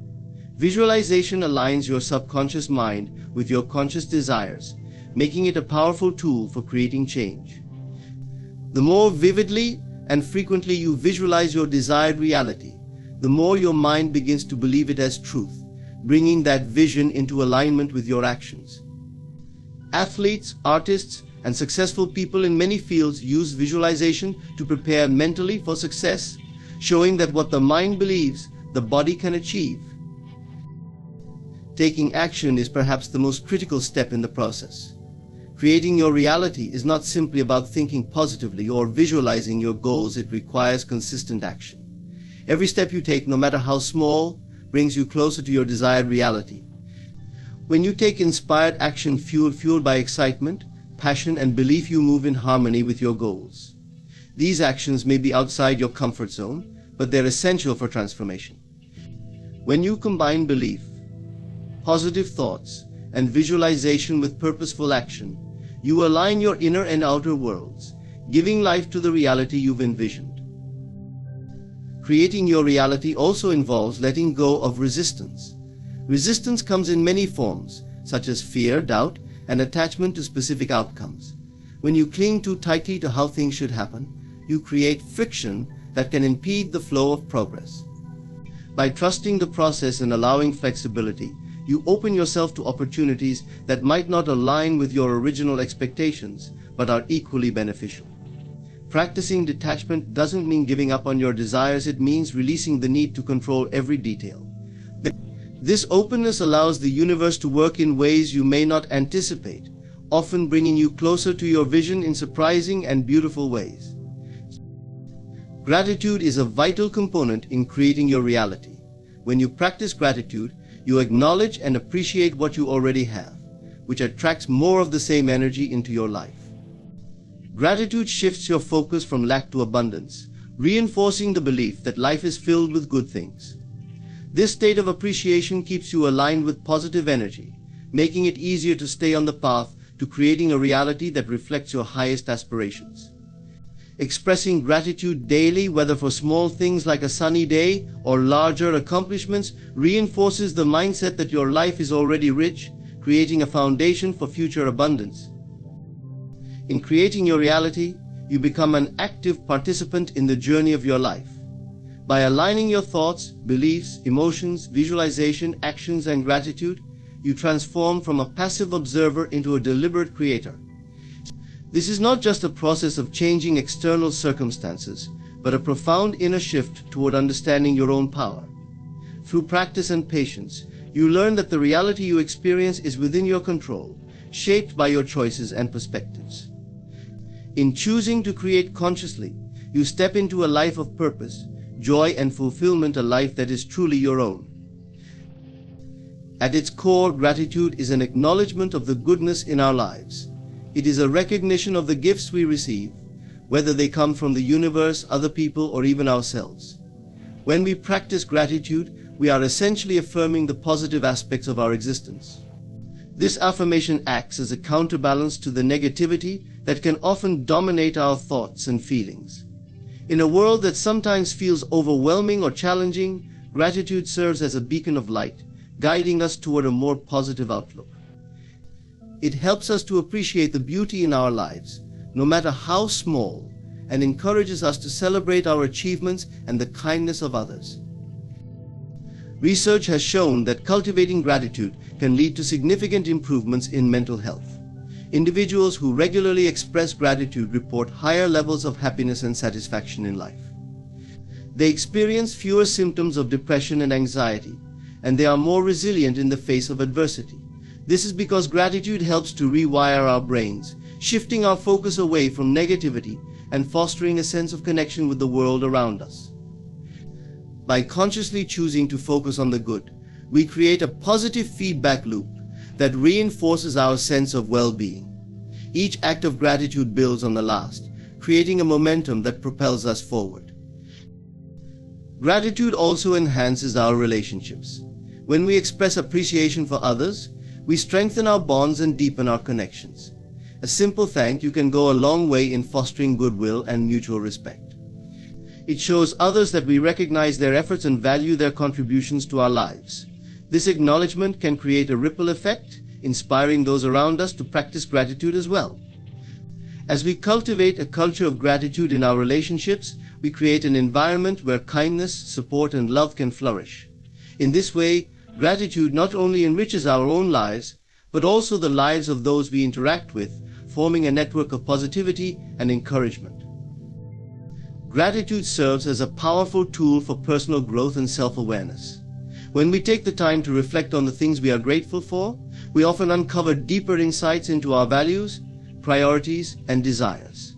[SPEAKER 2] Visualization aligns your subconscious mind with your conscious desires, making it a powerful tool for creating change. The more vividly and frequently you visualize your desired reality, the more your mind begins to believe it as truth, bringing that vision into alignment with your actions. Athletes, artists, and successful people in many fields use visualization to prepare mentally for success, showing that what the mind believes, the body can achieve. Taking action is perhaps the most critical step in the process. Creating your reality is not simply about thinking positively or visualizing your goals. It requires consistent action. Every step you take, no matter how small, brings you closer to your desired reality. When you take inspired action fueled by excitement, passion, and belief, you move in harmony with your goals. These actions may be outside your comfort zone, but they're essential for transformation. When you combine belief, positive thoughts, and visualization with purposeful action, you align your inner and outer worlds, giving life to the reality you've envisioned. Creating your reality also involves letting go of resistance. Resistance comes in many forms, such as fear, doubt, and attachment to specific outcomes. When you cling too tightly to how things should happen, you create friction that can impede the flow of progress. By trusting the process and allowing flexibility, you open yourself to opportunities that might not align with your original expectations, but are equally beneficial. Practicing detachment doesn't mean giving up on your desires. It means releasing the need to control every detail. This openness allows the universe to work in ways you may not anticipate, often bringing you closer to your vision in surprising and beautiful ways. Gratitude is a vital component in creating your reality. When you practice gratitude, you acknowledge and appreciate what you already have, which attracts more of the same energy into your life. Gratitude shifts your focus from lack to abundance, reinforcing the belief that life is filled with good things. This state of appreciation keeps you aligned with positive energy, making it easier to stay on the path to creating a reality that reflects your highest aspirations. Expressing gratitude daily, whether for small things like a sunny day or larger accomplishments, reinforces the mindset that your life is already rich, creating a foundation for future abundance. In creating your reality, you become an active participant in the journey of your life. By aligning your thoughts, beliefs, emotions, visualization, actions, and gratitude, you transform from a passive observer into a deliberate creator. This is not just a process of changing external circumstances, but a profound inner shift toward understanding your own power. Through practice and patience, you learn that the reality you experience is within your control, shaped by your choices and perspectives. In choosing to create consciously, you step into a life of purpose, joy, and fulfillment, a life that is truly your own. At its core, gratitude is an acknowledgement of the goodness in our lives. It is a recognition of the gifts we receive, whether they come from the universe, other people, or even ourselves. When we practice gratitude, we are essentially affirming the positive aspects of our existence. This affirmation acts as a counterbalance to the negativity that can often dominate our thoughts and feelings. In a world that sometimes feels overwhelming or challenging, gratitude serves as a beacon of light, guiding us toward a more positive outlook. It helps us to appreciate the beauty in our lives, no matter how small, and encourages us to celebrate our achievements and the kindness of others. Research has shown that cultivating gratitude can lead to significant improvements in mental health. Individuals who regularly express gratitude report higher levels of happiness and satisfaction in life. They experience fewer symptoms of depression and anxiety, and they are more resilient in the face of adversity. This is because gratitude helps to rewire our brains, shifting our focus away from negativity and fostering a sense of connection with the world around us. By consciously choosing to focus on the good, we create a positive feedback loop that reinforces our sense of well-being. Each act of gratitude builds on the last, creating a momentum that propels us forward. Gratitude also enhances our relationships. When we express appreciation for others, we strengthen our bonds and deepen our connections. A simple thank you can go a long way in fostering goodwill and mutual respect. It shows others that we recognize their efforts and value their contributions to our lives. This acknowledgement can create a ripple effect, inspiring those around us to practice gratitude as well. As we cultivate a culture of gratitude in our relationships, we create an environment where kindness, support, and love can flourish. In this way, gratitude not only enriches our own lives, but also the lives of those we interact with, forming a network of positivity and encouragement. Gratitude serves as a powerful tool for personal growth and self-awareness. When we take the time to reflect on the things we are grateful for, we often uncover deeper insights into our values, priorities, and desires.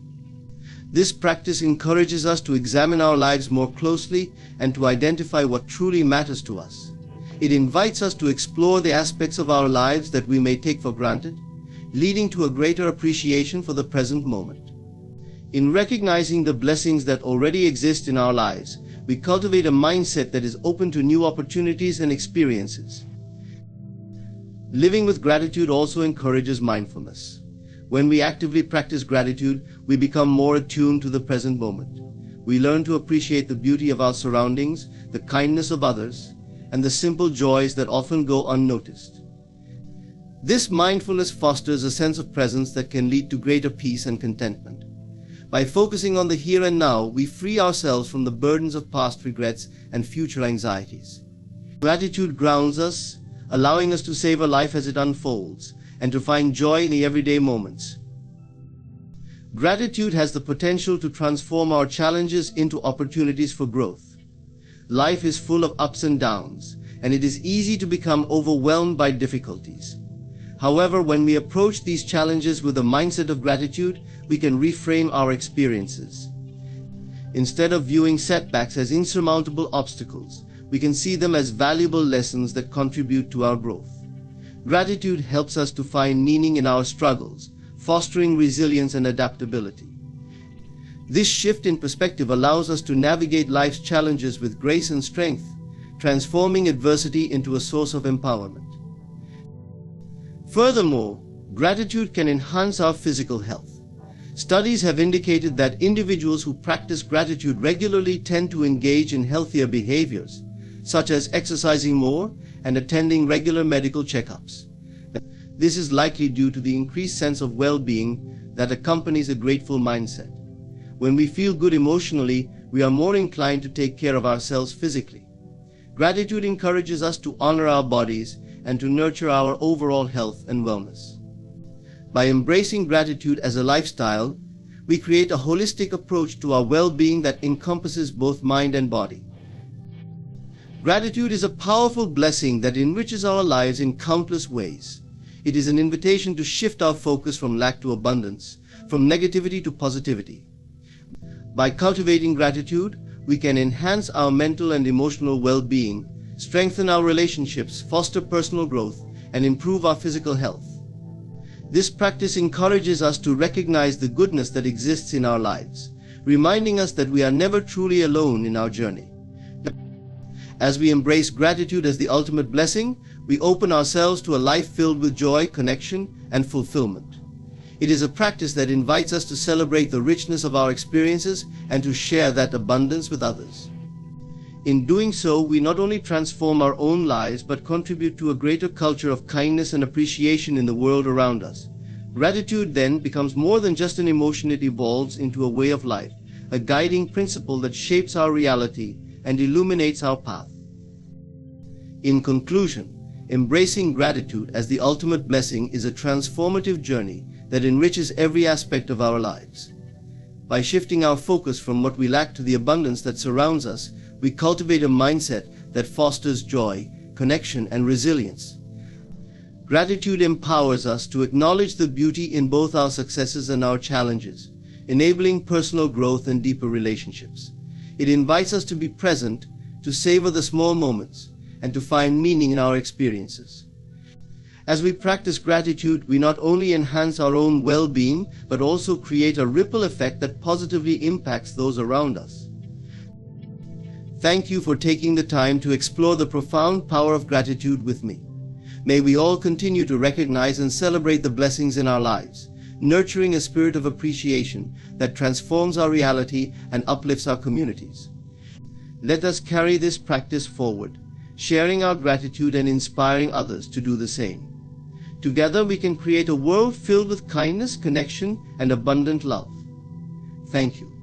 [SPEAKER 2] This practice encourages us to examine our lives more closely and to identify what truly matters to us. It invites us to explore the aspects of our lives that we may take for granted, leading to a greater appreciation for the present moment. In recognizing the blessings that already exist in our lives, we cultivate a mindset that is open to new opportunities and experiences. Living with gratitude also encourages mindfulness. When we actively practice gratitude, we become more attuned to the present moment. We learn to appreciate the beauty of our surroundings, the kindness of others, and the simple joys that often go unnoticed. This mindfulness fosters a sense of presence that can lead to greater peace and contentment. By focusing on the here and now, we free ourselves from the burdens of past regrets and future anxieties. Gratitude grounds us, allowing us to savor life as it unfolds, and to find joy in the everyday moments. Gratitude has the potential to transform our challenges into opportunities for growth. Life is full of ups and downs, and it is easy to become overwhelmed by difficulties. However, when we approach these challenges with a mindset of gratitude, we can reframe our experiences. Instead of viewing setbacks as insurmountable obstacles, we can see them as valuable lessons that contribute to our growth. Gratitude helps us to find meaning in our struggles, fostering resilience and adaptability. This shift in perspective allows us to navigate life's challenges with grace and strength, transforming adversity into a source of empowerment. Furthermore, gratitude can enhance our physical health. Studies have indicated that individuals who practice gratitude regularly tend to engage in healthier behaviors, such as exercising more and attending regular medical checkups. This is likely due to the increased sense of well-being that accompanies a grateful mindset. When we feel good emotionally, we are more inclined to take care of ourselves physically. Gratitude encourages us to honor our bodies and to nurture our overall health and wellness. By embracing gratitude as a lifestyle, we create a holistic approach to our well-being that encompasses both mind and body. Gratitude is a powerful blessing that enriches our lives in countless ways. It is an invitation to shift our focus from lack to abundance, from negativity to positivity. By cultivating gratitude, we can enhance our mental and emotional well-being, strengthen our relationships, foster personal growth, and improve our physical health. This practice encourages us to recognize the goodness that exists in our lives, reminding us that we are never truly alone in our journey. As we embrace gratitude as the ultimate blessing, we open ourselves to a life filled with joy, connection, and fulfillment. It is a practice that invites us to celebrate the richness of our experiences and to share that abundance with others. In doing so, we not only transform our own lives but contribute to a greater culture of kindness and appreciation in the world around us. Gratitude then becomes more than just an emotion. It evolves into a way of life, a guiding principle that shapes our reality and illuminates our path. In conclusion, embracing gratitude as the ultimate blessing is a transformative journey that enriches every aspect of our lives. By shifting our focus from what we lack to the abundance that surrounds us, we cultivate a mindset that fosters joy, connection, and resilience. Gratitude empowers us to acknowledge the beauty in both our successes and our challenges, enabling personal growth and deeper relationships. It invites us to be present, to savor the small moments, and to find meaning in our experiences. As we practice gratitude, we not only enhance our own well-being, but also create a ripple effect that positively impacts those around us. Thank you for taking the time to explore the profound power of gratitude with me. May we all continue to recognize and celebrate the blessings in our lives, nurturing a spirit of appreciation that transforms our reality and uplifts our communities. Let us carry this practice forward, sharing our gratitude and inspiring others to do the same. Together we can create a world filled with kindness, connection, and abundant love. Thank you.